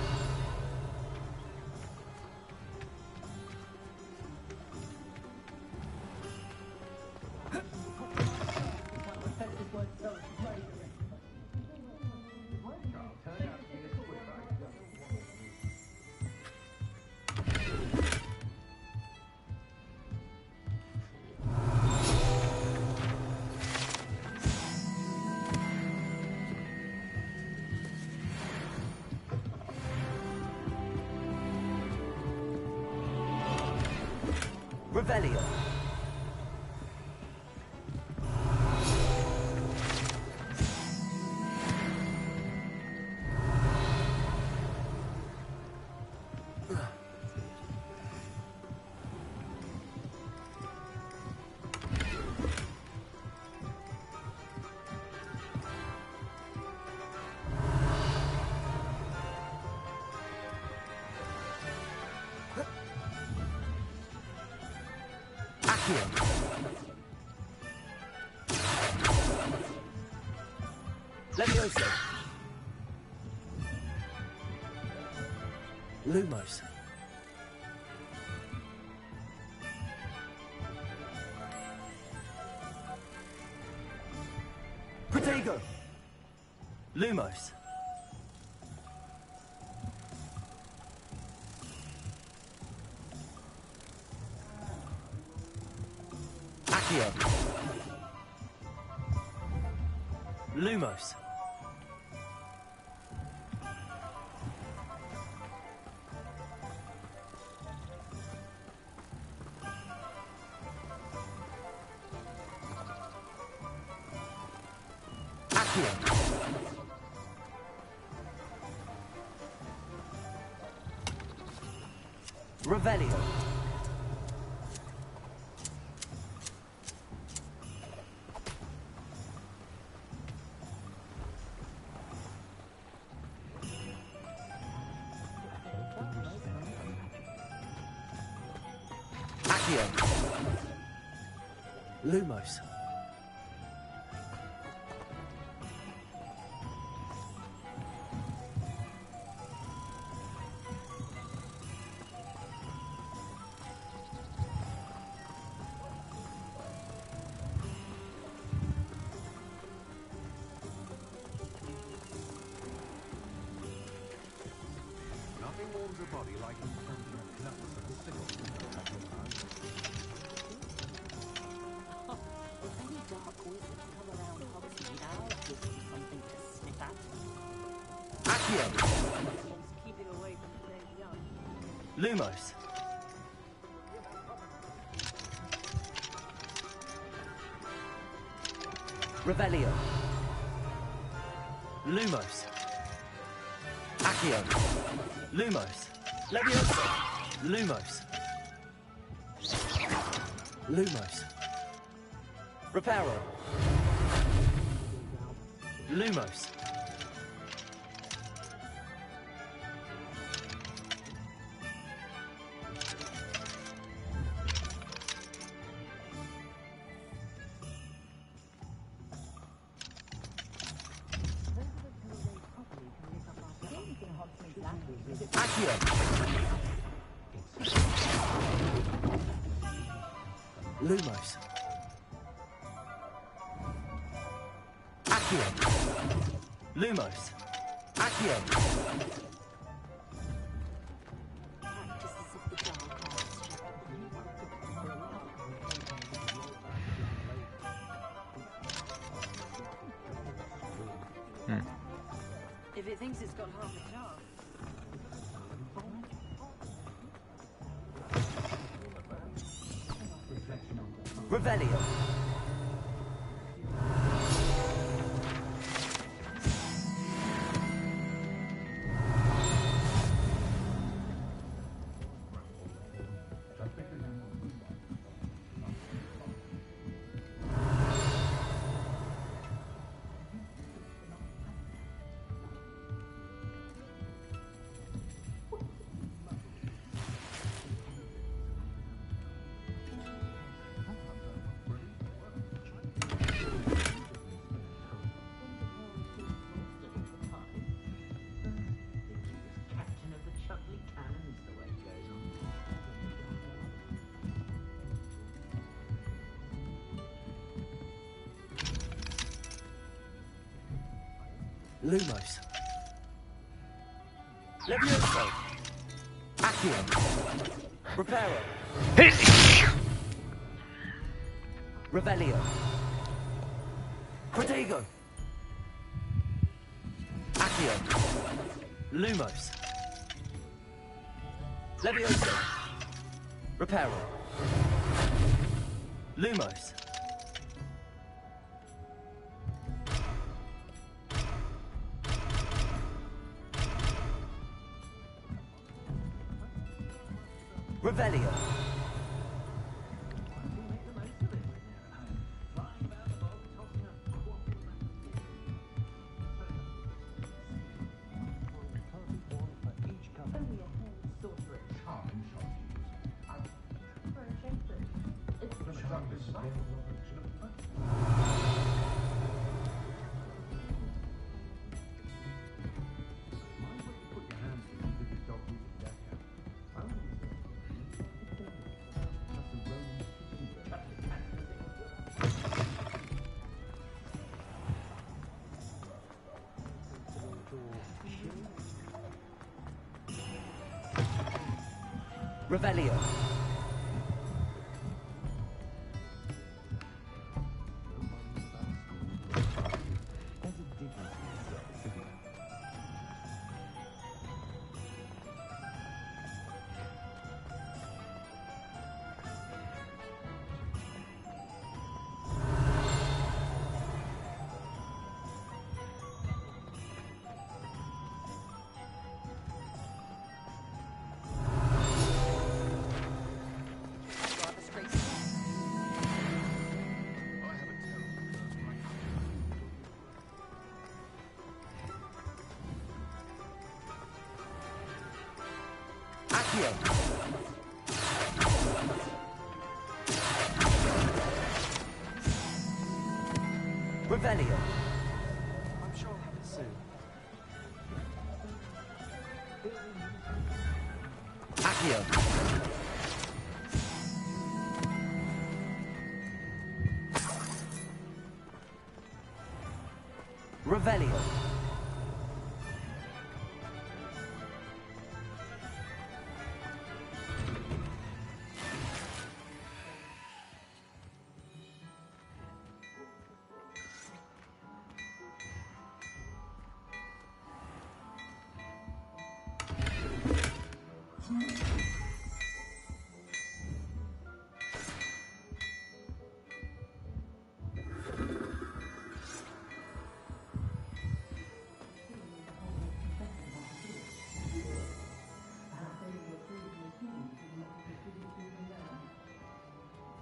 Revelio. Accio. Levioso. Lumos. Protego. Lumos. Accio. Lumos. Accio. Revelio. Accio. Lumos. Nothing warms a body like encountering a cutlass and a sickle at your hand. If any dark wizards come around Hogsmeade, I'll give them something to sniff at. Accio. Keeping away from the dead young. Lumos. Revelio. Lumos. Accio. Lumos. Levioso. Lumos. Lumos. Reparo. Lumos. Accio. Lumos. Accio. Lumos. Accio. If it thinks it's got half a chance. Revelio. Lumos. Levioso. Accio. Reparo. Revelio. Protego. Accio. Lumos. Levioso. Reparo. Lumos. Revelio. Revelio. Revelio. I'm sure I'll have it soon. Accio. Revelio.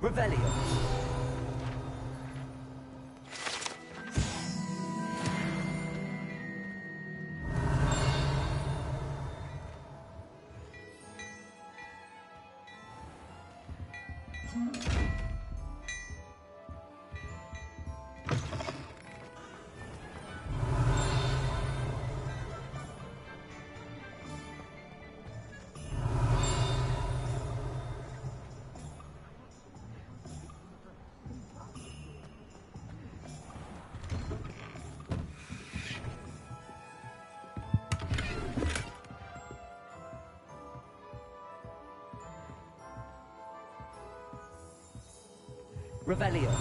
Revelio. Revelio.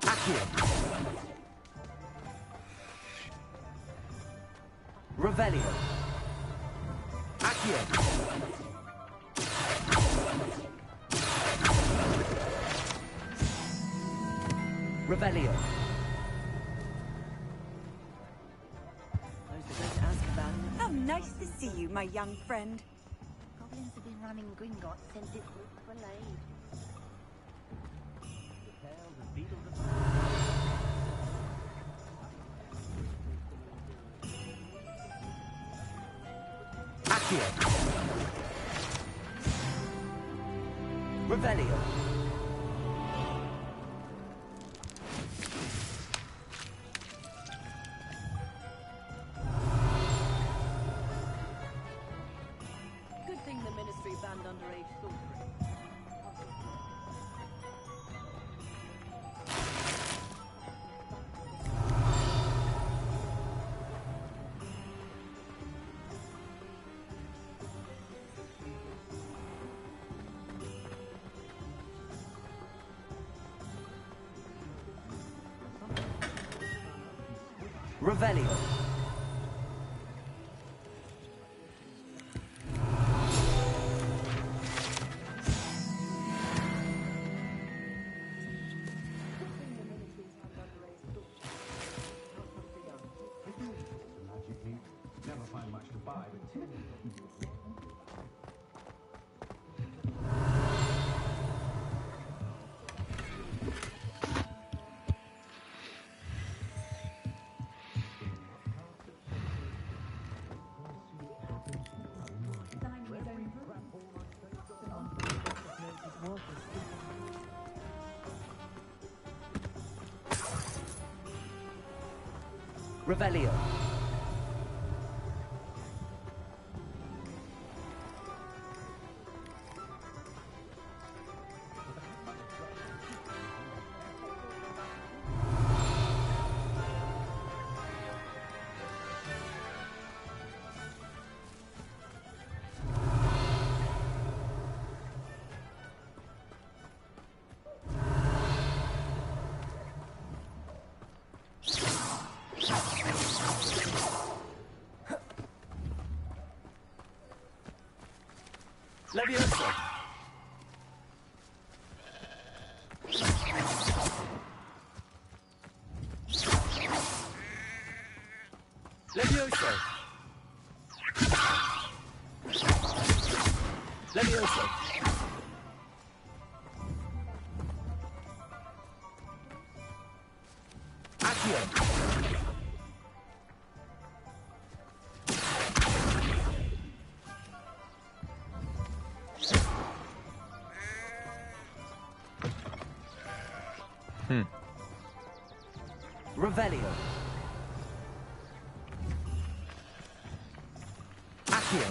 Accio. Revelio. Accio. Revelio. How nice to see you, my young friend. Goblins have been running Gringotts since it looked for laid. Accio. Revelio. Good thing the Ministry banned underage sorcery. Revelio. Never find much to buy, but Revelio. Levioso. Levioso. Levioso. Accio. Revelio. Accio.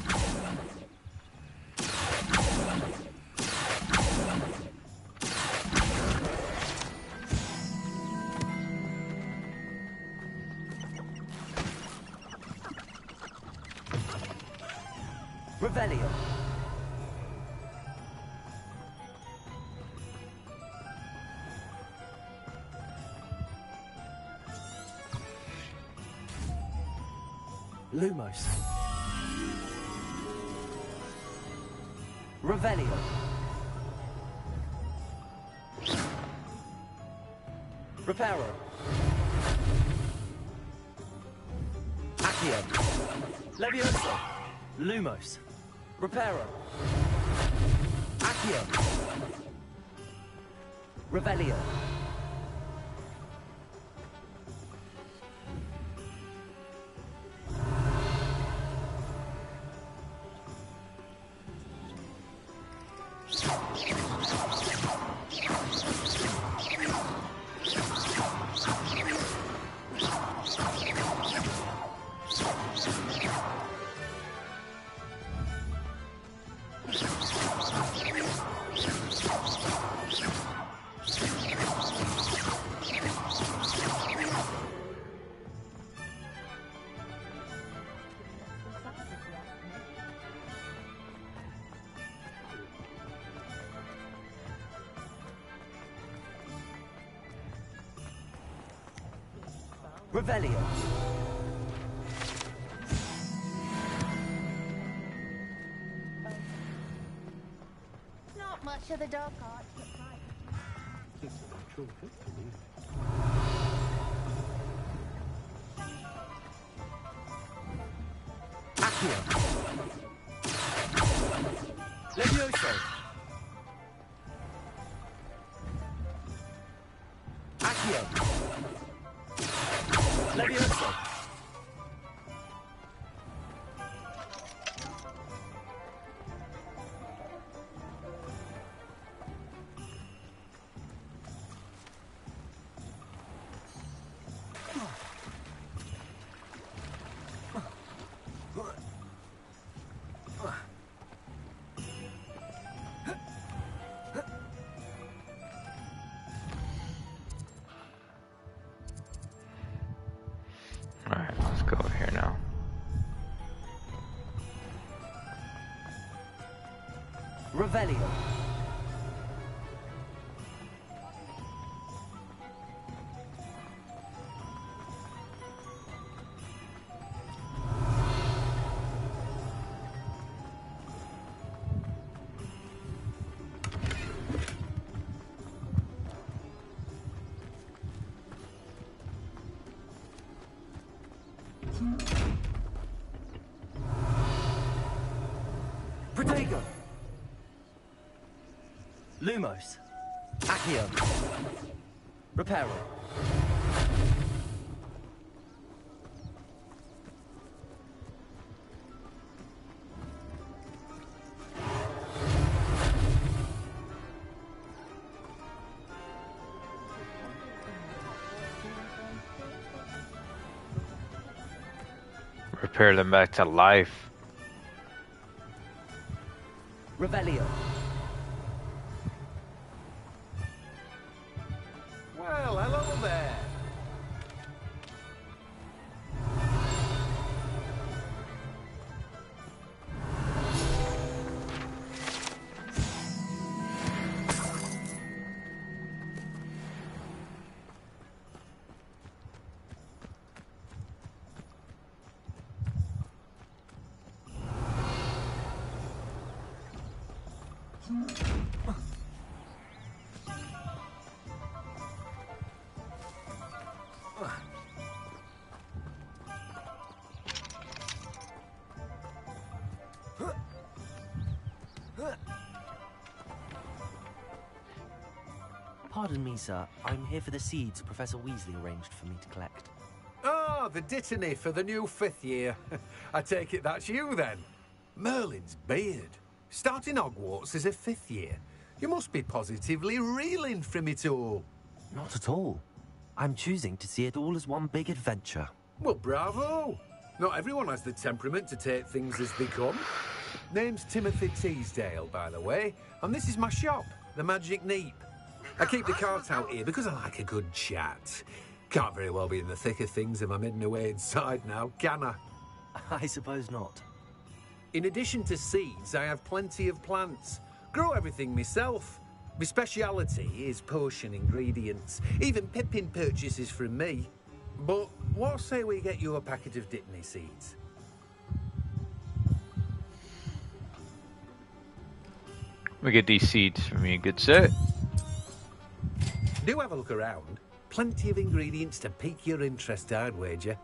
Revelio. Lumos. Revelio. Reparo. Accio. Levioso. Lumos. Reparo. Accio. Revelio. Revelio. Not much of the dark arts, but right. Accio. Levioso. Accio. Levioso. Alright, let's go over here now. Revelio. Protego. Lumos. Accio. Reparo. Repair them back to life. Revelio. Well, hello there. Pardon me, sir. I'm here for the seeds Professor Weasley arranged for me to collect. Oh, the dittany for the new 5th year. I take it that's you, then. Merlin's beard. Starting Hogwarts as a 5th year. You must be positively reeling from it all. Not at all. I'm choosing to see it all as one big adventure. Well, bravo. Not everyone has the temperament to take things as they come. Name's Timothy Teasdale, by the way, and this is my shop, the Magic Neep. I keep the cart out here because I like a good chat. Can't very well be in the thick of things if I'm heading away inside now, can I? I suppose not. In addition to seeds, I have plenty of plants. Grow everything myself. My speciality is potion ingredients. Even Pippin purchases from me. But what say we get you a packet of Dittany seeds? We get these seeds from you, good sir. Do have a look around. Plenty of ingredients to pique your interest, I'd wager.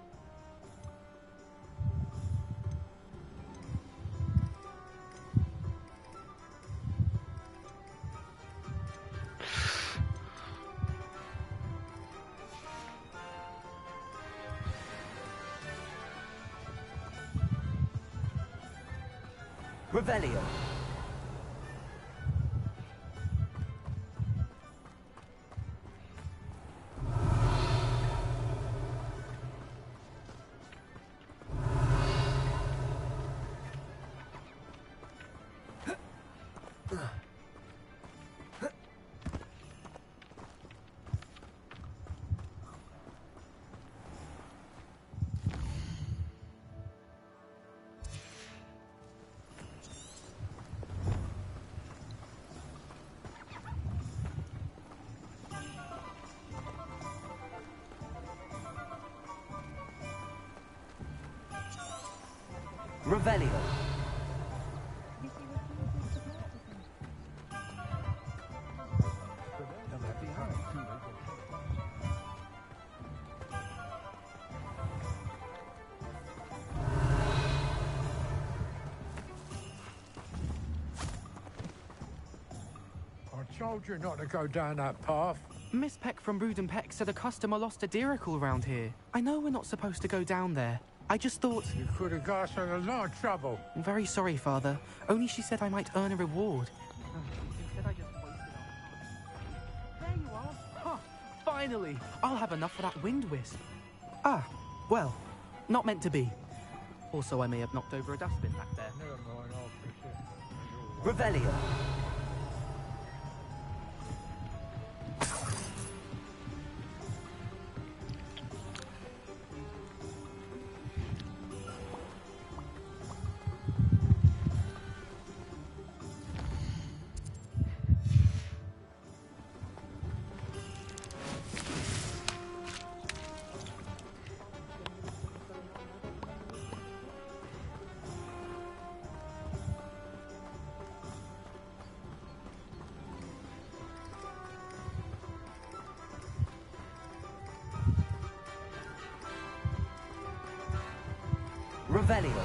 Revelio. Revelio. I told you not to go down that path. Miss Peck from Brood and Peck said a customer lost a diricle around here. I know we're not supposed to go down there. I just thought... You could have got us in a lot of trouble. I'm very sorry, Father. Only she said I might earn a reward. Instead, I just wasted our time. There you are. Huh. Finally! I'll have enough for that wind wisp. Ah, well, not meant to be. Also, I may have knocked over a dustbin back there. Never mind, I'll fix it. Revelio. Revelio.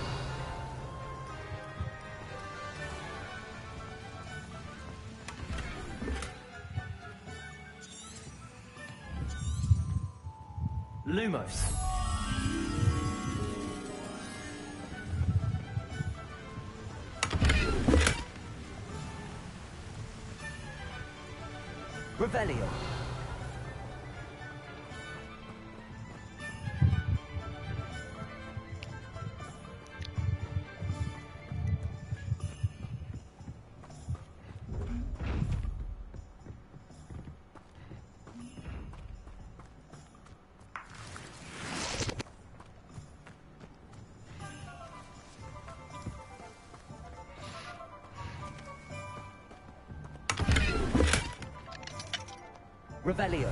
Lumos. Revelio. Revelio.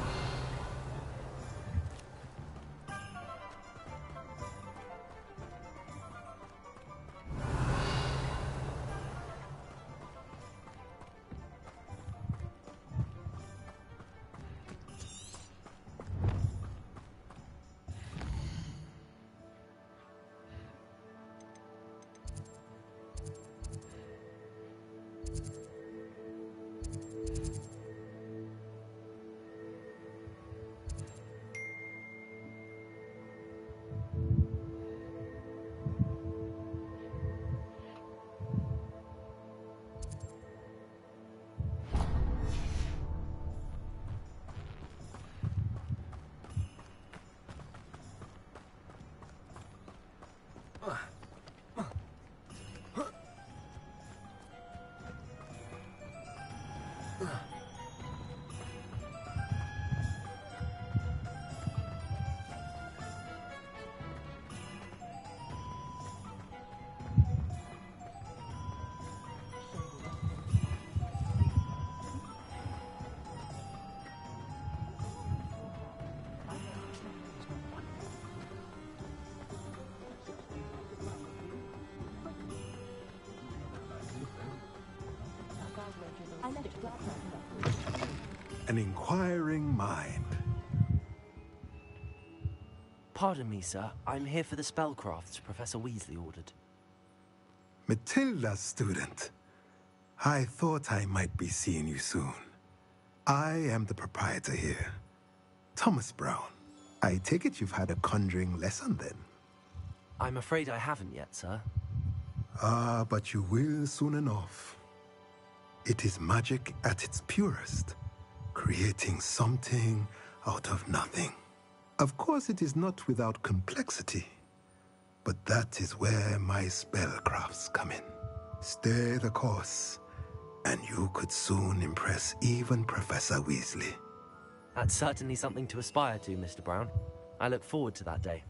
an inquiring mind. Pardon me, sir. I'm here for the spellcrafts Professor Weasley ordered. Matilda's student. I thought I might be seeing you soon. I am the proprietor here, Thomas Brown. I take it you've had a conjuring lesson then? I'm afraid I haven't yet, sir. Ah, but you will soon enough. It is magic at its purest, creating something out of nothing. Of course, it is not without complexity, but that is where my spellcrafts come in. Stay the course, and you could soon impress even Professor Weasley. That's certainly something to aspire to, Mr. Brown. I look forward to that day.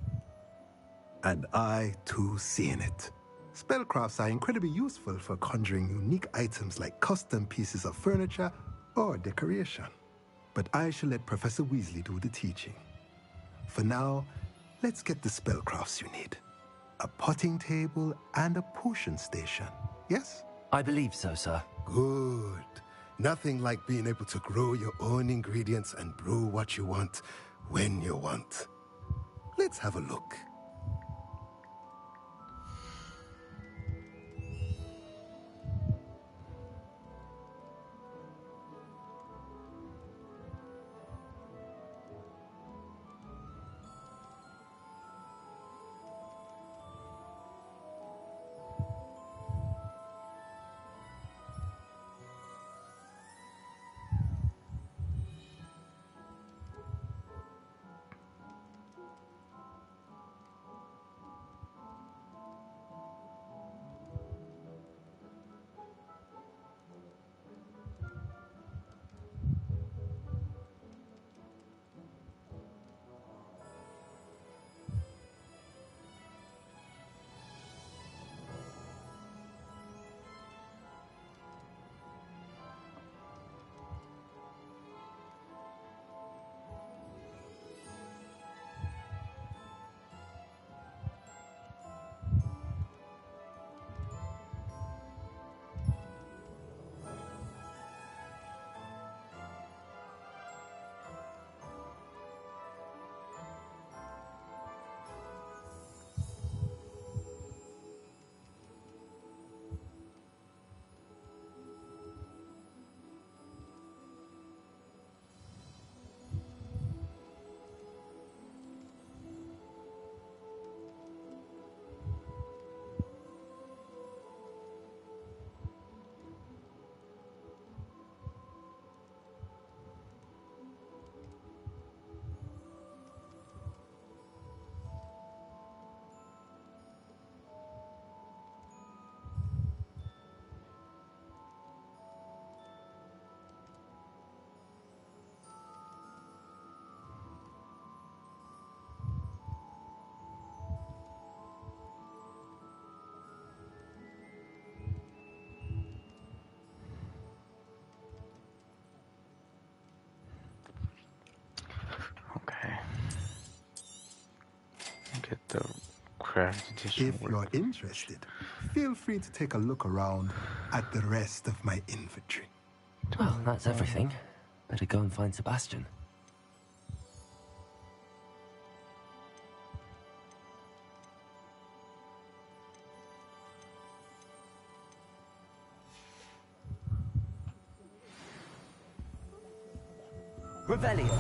And I, too, seeing it. Spellcrafts are incredibly useful for conjuring unique items like custom pieces of furniture or decoration. But I shall let Professor Weasley do the teaching. For now, let's get the spellcrafts you need. A potting table and a potion station, yes? I believe so, sir. Good. Nothing like being able to grow your own ingredients and brew what you want when you want. Let's have a look. Get the craft edition. If you're interested, feel free to take a look around at the rest of my inventory. Well, that's everything. Better go and find Sebastian. Revelio.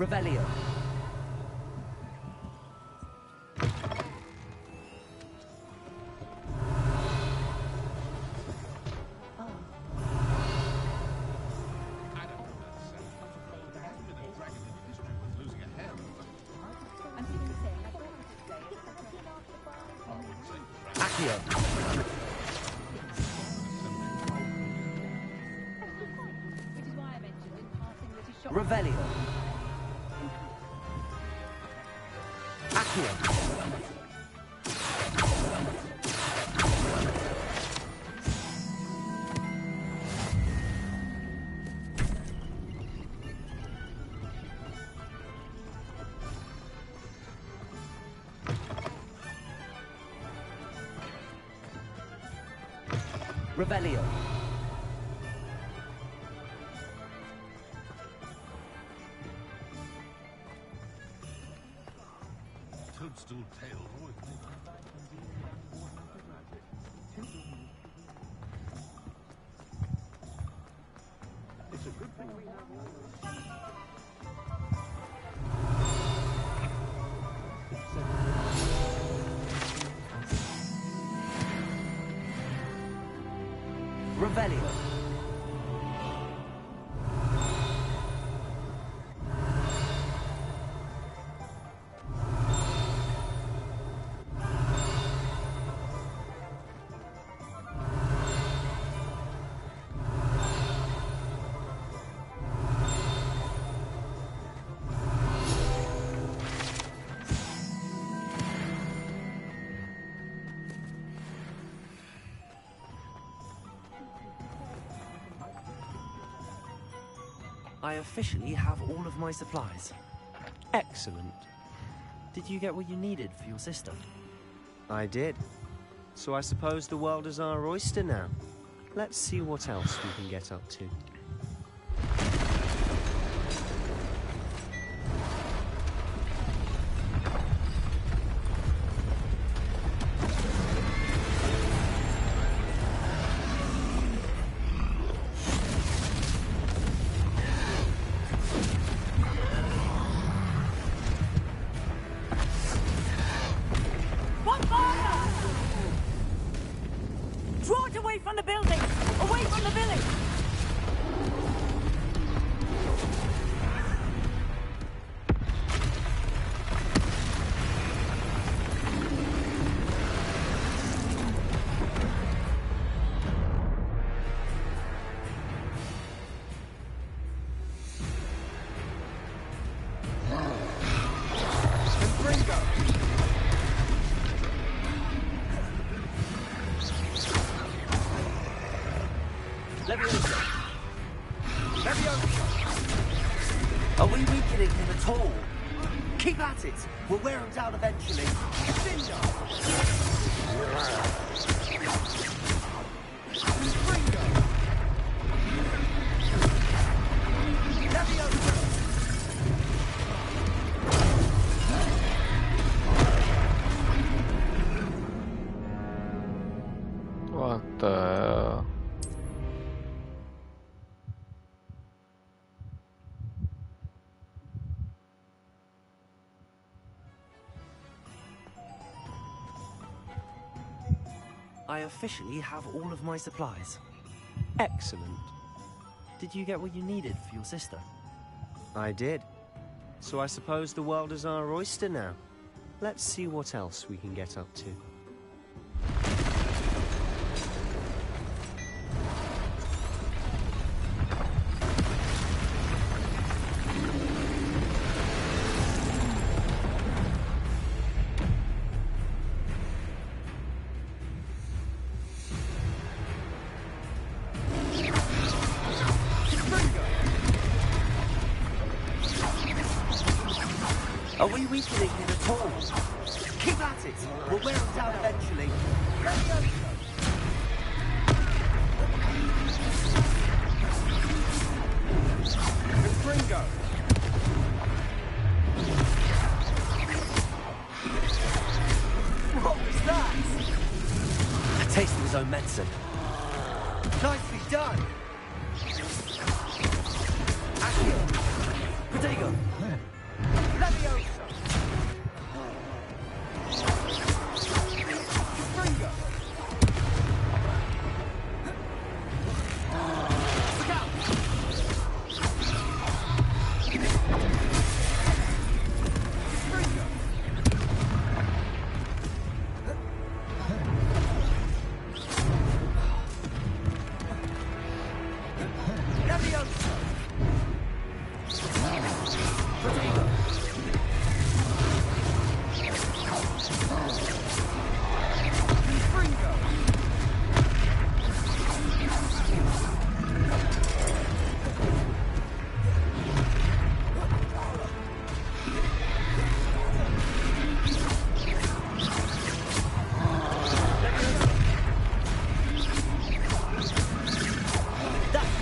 Revelio. Accio. Revelio. Accio. Revelio. Toadstool tail. It's a good thing we have Revelio. I officially have all of my supplies. Excellent. Did you get what you needed for your sister? I did. So I suppose the world is our oyster now. Let's see what else we can get up to. Draw it away from the building! Away from the village! Are we weakening him at all? Keep at it. We'll wear him down eventually. What the hell? I officially have all of my supplies. Excellent. Did you get what you needed for your sister? I did. So I suppose the world is our oyster now. Let's see what else we can get up to. Are we weakening him at all? Keep at it. We'll wear him down eventually. Gringo! What was that? A taste of his own medicine. Nicely done. Accio. Prodigo. Leviosa! Gringo!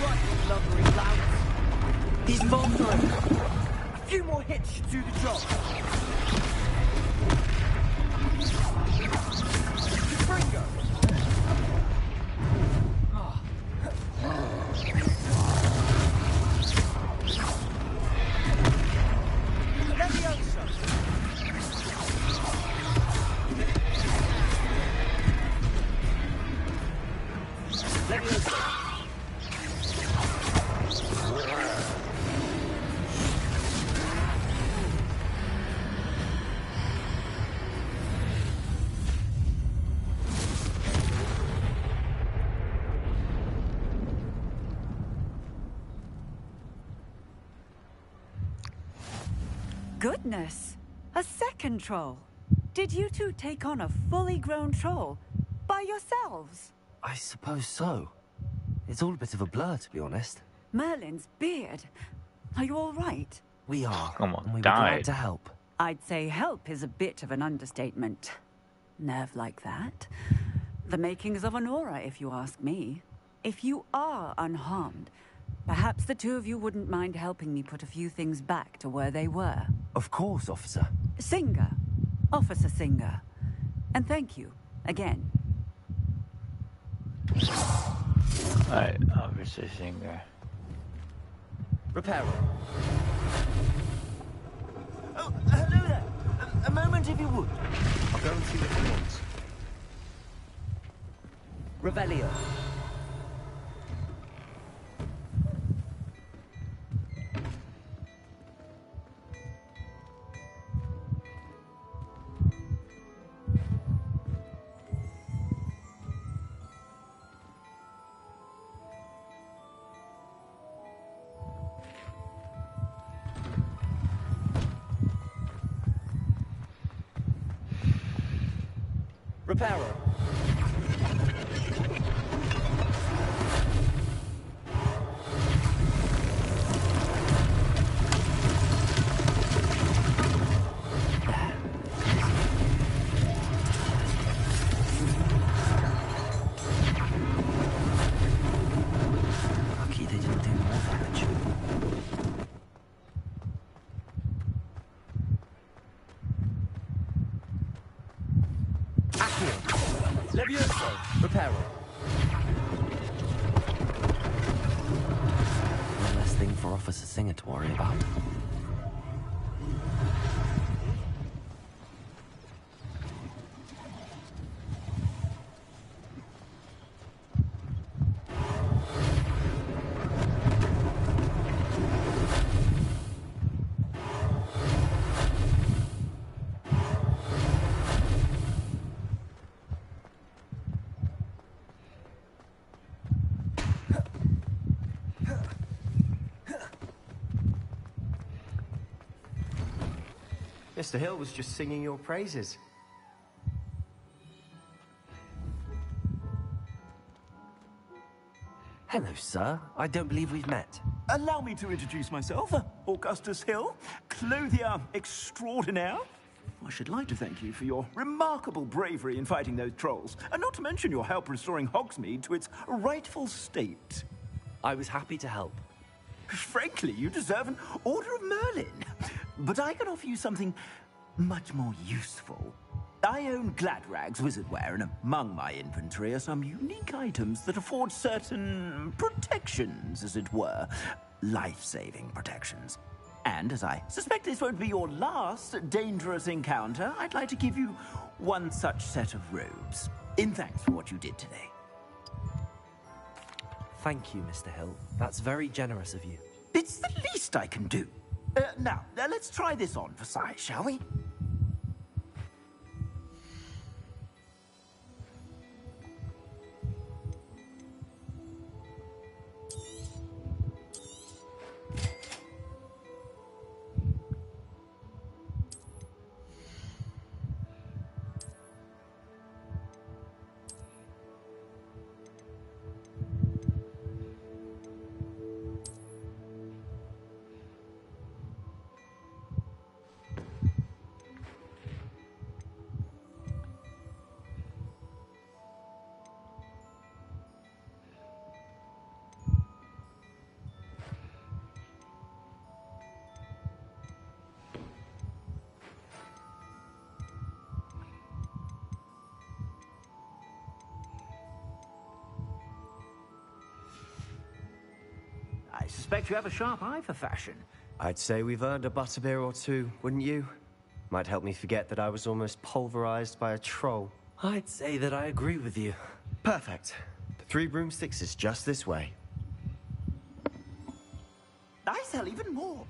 right, you lumbering louts. He's faltering. A few more hits should do the job. Springo! Leviosa! Leviosa! Goodness! A second troll. Did you two take on a fully grown troll by yourselves? I suppose so. It's all a bit of a blur, to be honest. Merlin's beard. Are you all right? We are. Almost and we were died. glad to help. I'd say help is a bit of an understatement. Nerve like that. The makings of an aura, if you ask me. If you are unharmed, perhaps the two of you wouldn't mind helping me put a few things back to where they were. Of course, officer. Singer. Officer Singer. And thank you, again. Alright, Officer Singer. Reparo. Oh, hello there. A moment, if you would. I'll go and see what he wants. Revelio. Reparo. Lucky they didn't do more damage. Levioso. Reparo. One less thing for Officer Singer to worry about. Mr. Hill was just singing your praises. Hello, sir. I don't believe we've met. Allow me to introduce myself, Augustus Hill, clothier extraordinaire. I should like to thank you for your remarkable bravery in fighting those trolls, and not to mention your help restoring Hogsmeade to its rightful state. I was happy to help. Frankly, you deserve an Order of Merlin. But I can offer you something much more useful. I own Gladrag's wizardware, and among my inventory are some unique items that afford certain protections, as it were. Life-saving protections. And as I suspect this won't be your last dangerous encounter, I'd like to give you one such set of robes, in thanks for what you did today. Thank you, Mr. Hill. That's very generous of you. It's the least I can do. Now, let's try this on for size, shall we? suspect you have a sharp eye for fashion. I'd say we've earned a butterbeer or two, wouldn't you? Might help me forget that I was almost pulverized by a troll. I'd say that I agree with you. Perfect. The 3 broomsticks is just this way. I sell even more.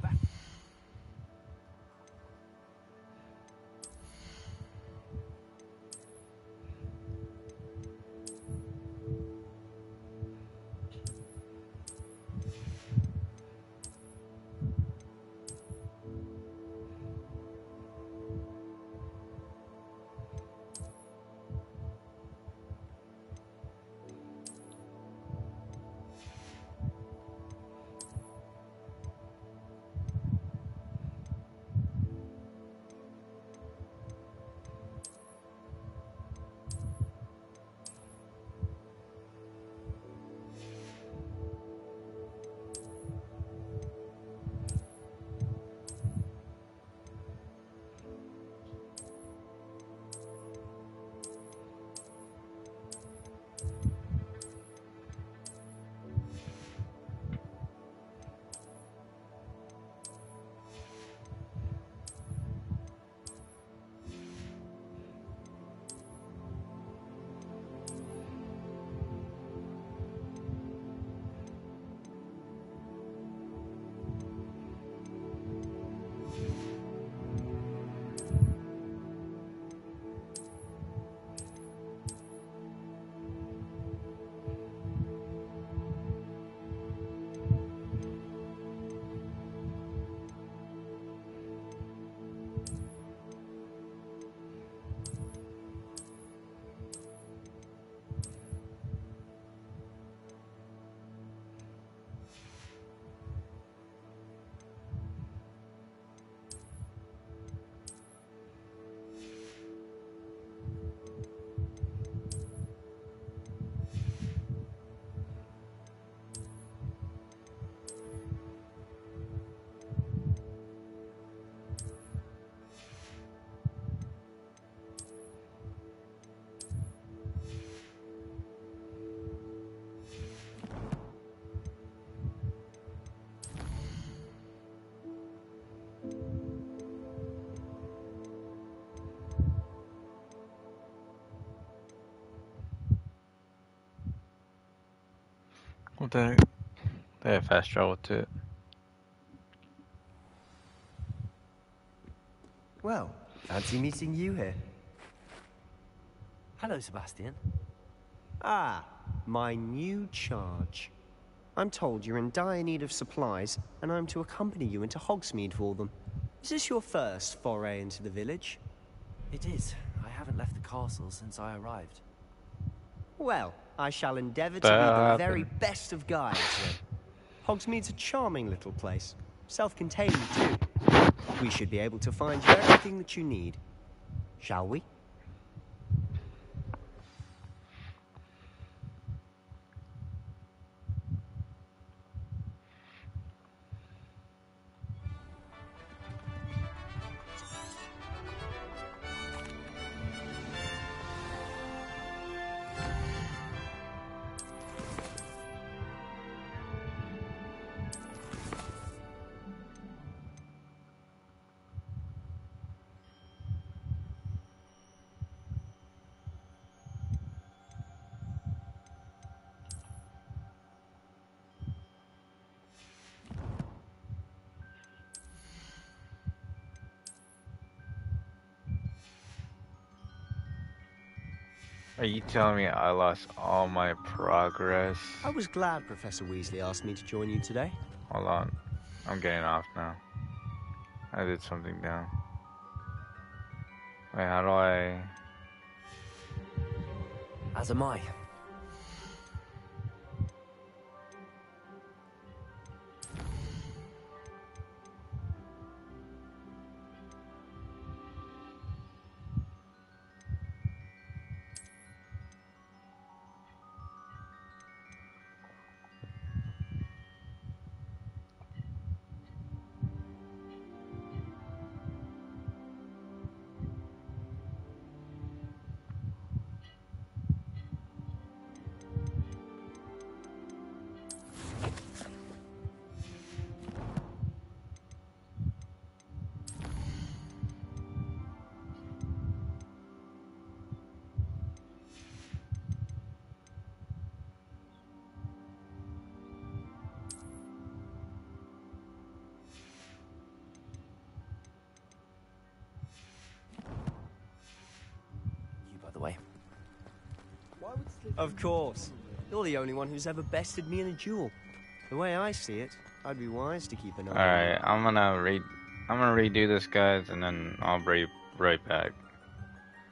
What the heck? They have fast travel to it. Well, fancy meeting you here. Hello, Sebastian. Ah, my new charge. I'm told you're in dire need of supplies, and I'm to accompany you into Hogsmeade for them. Is this your first foray into the village? It is. I haven't left the castle since I arrived. Well, I shall endeavour to be the very best of guides, then. Hogsmeade's a charming little place. Self-contained, too. We should be able to find you everything that you need. Shall we? Are you telling me I lost all my progress? I was glad Professor Weasley asked me to join you today. Hold on. I'm getting off now. I did something down. Wait, how do I... As am I. Of course. You're the only one who's ever bested me in a duel. The way I see it, I'd be wise to keep an eye on you. Alright, I'm gonna redo this, guys, and then I'll be right back.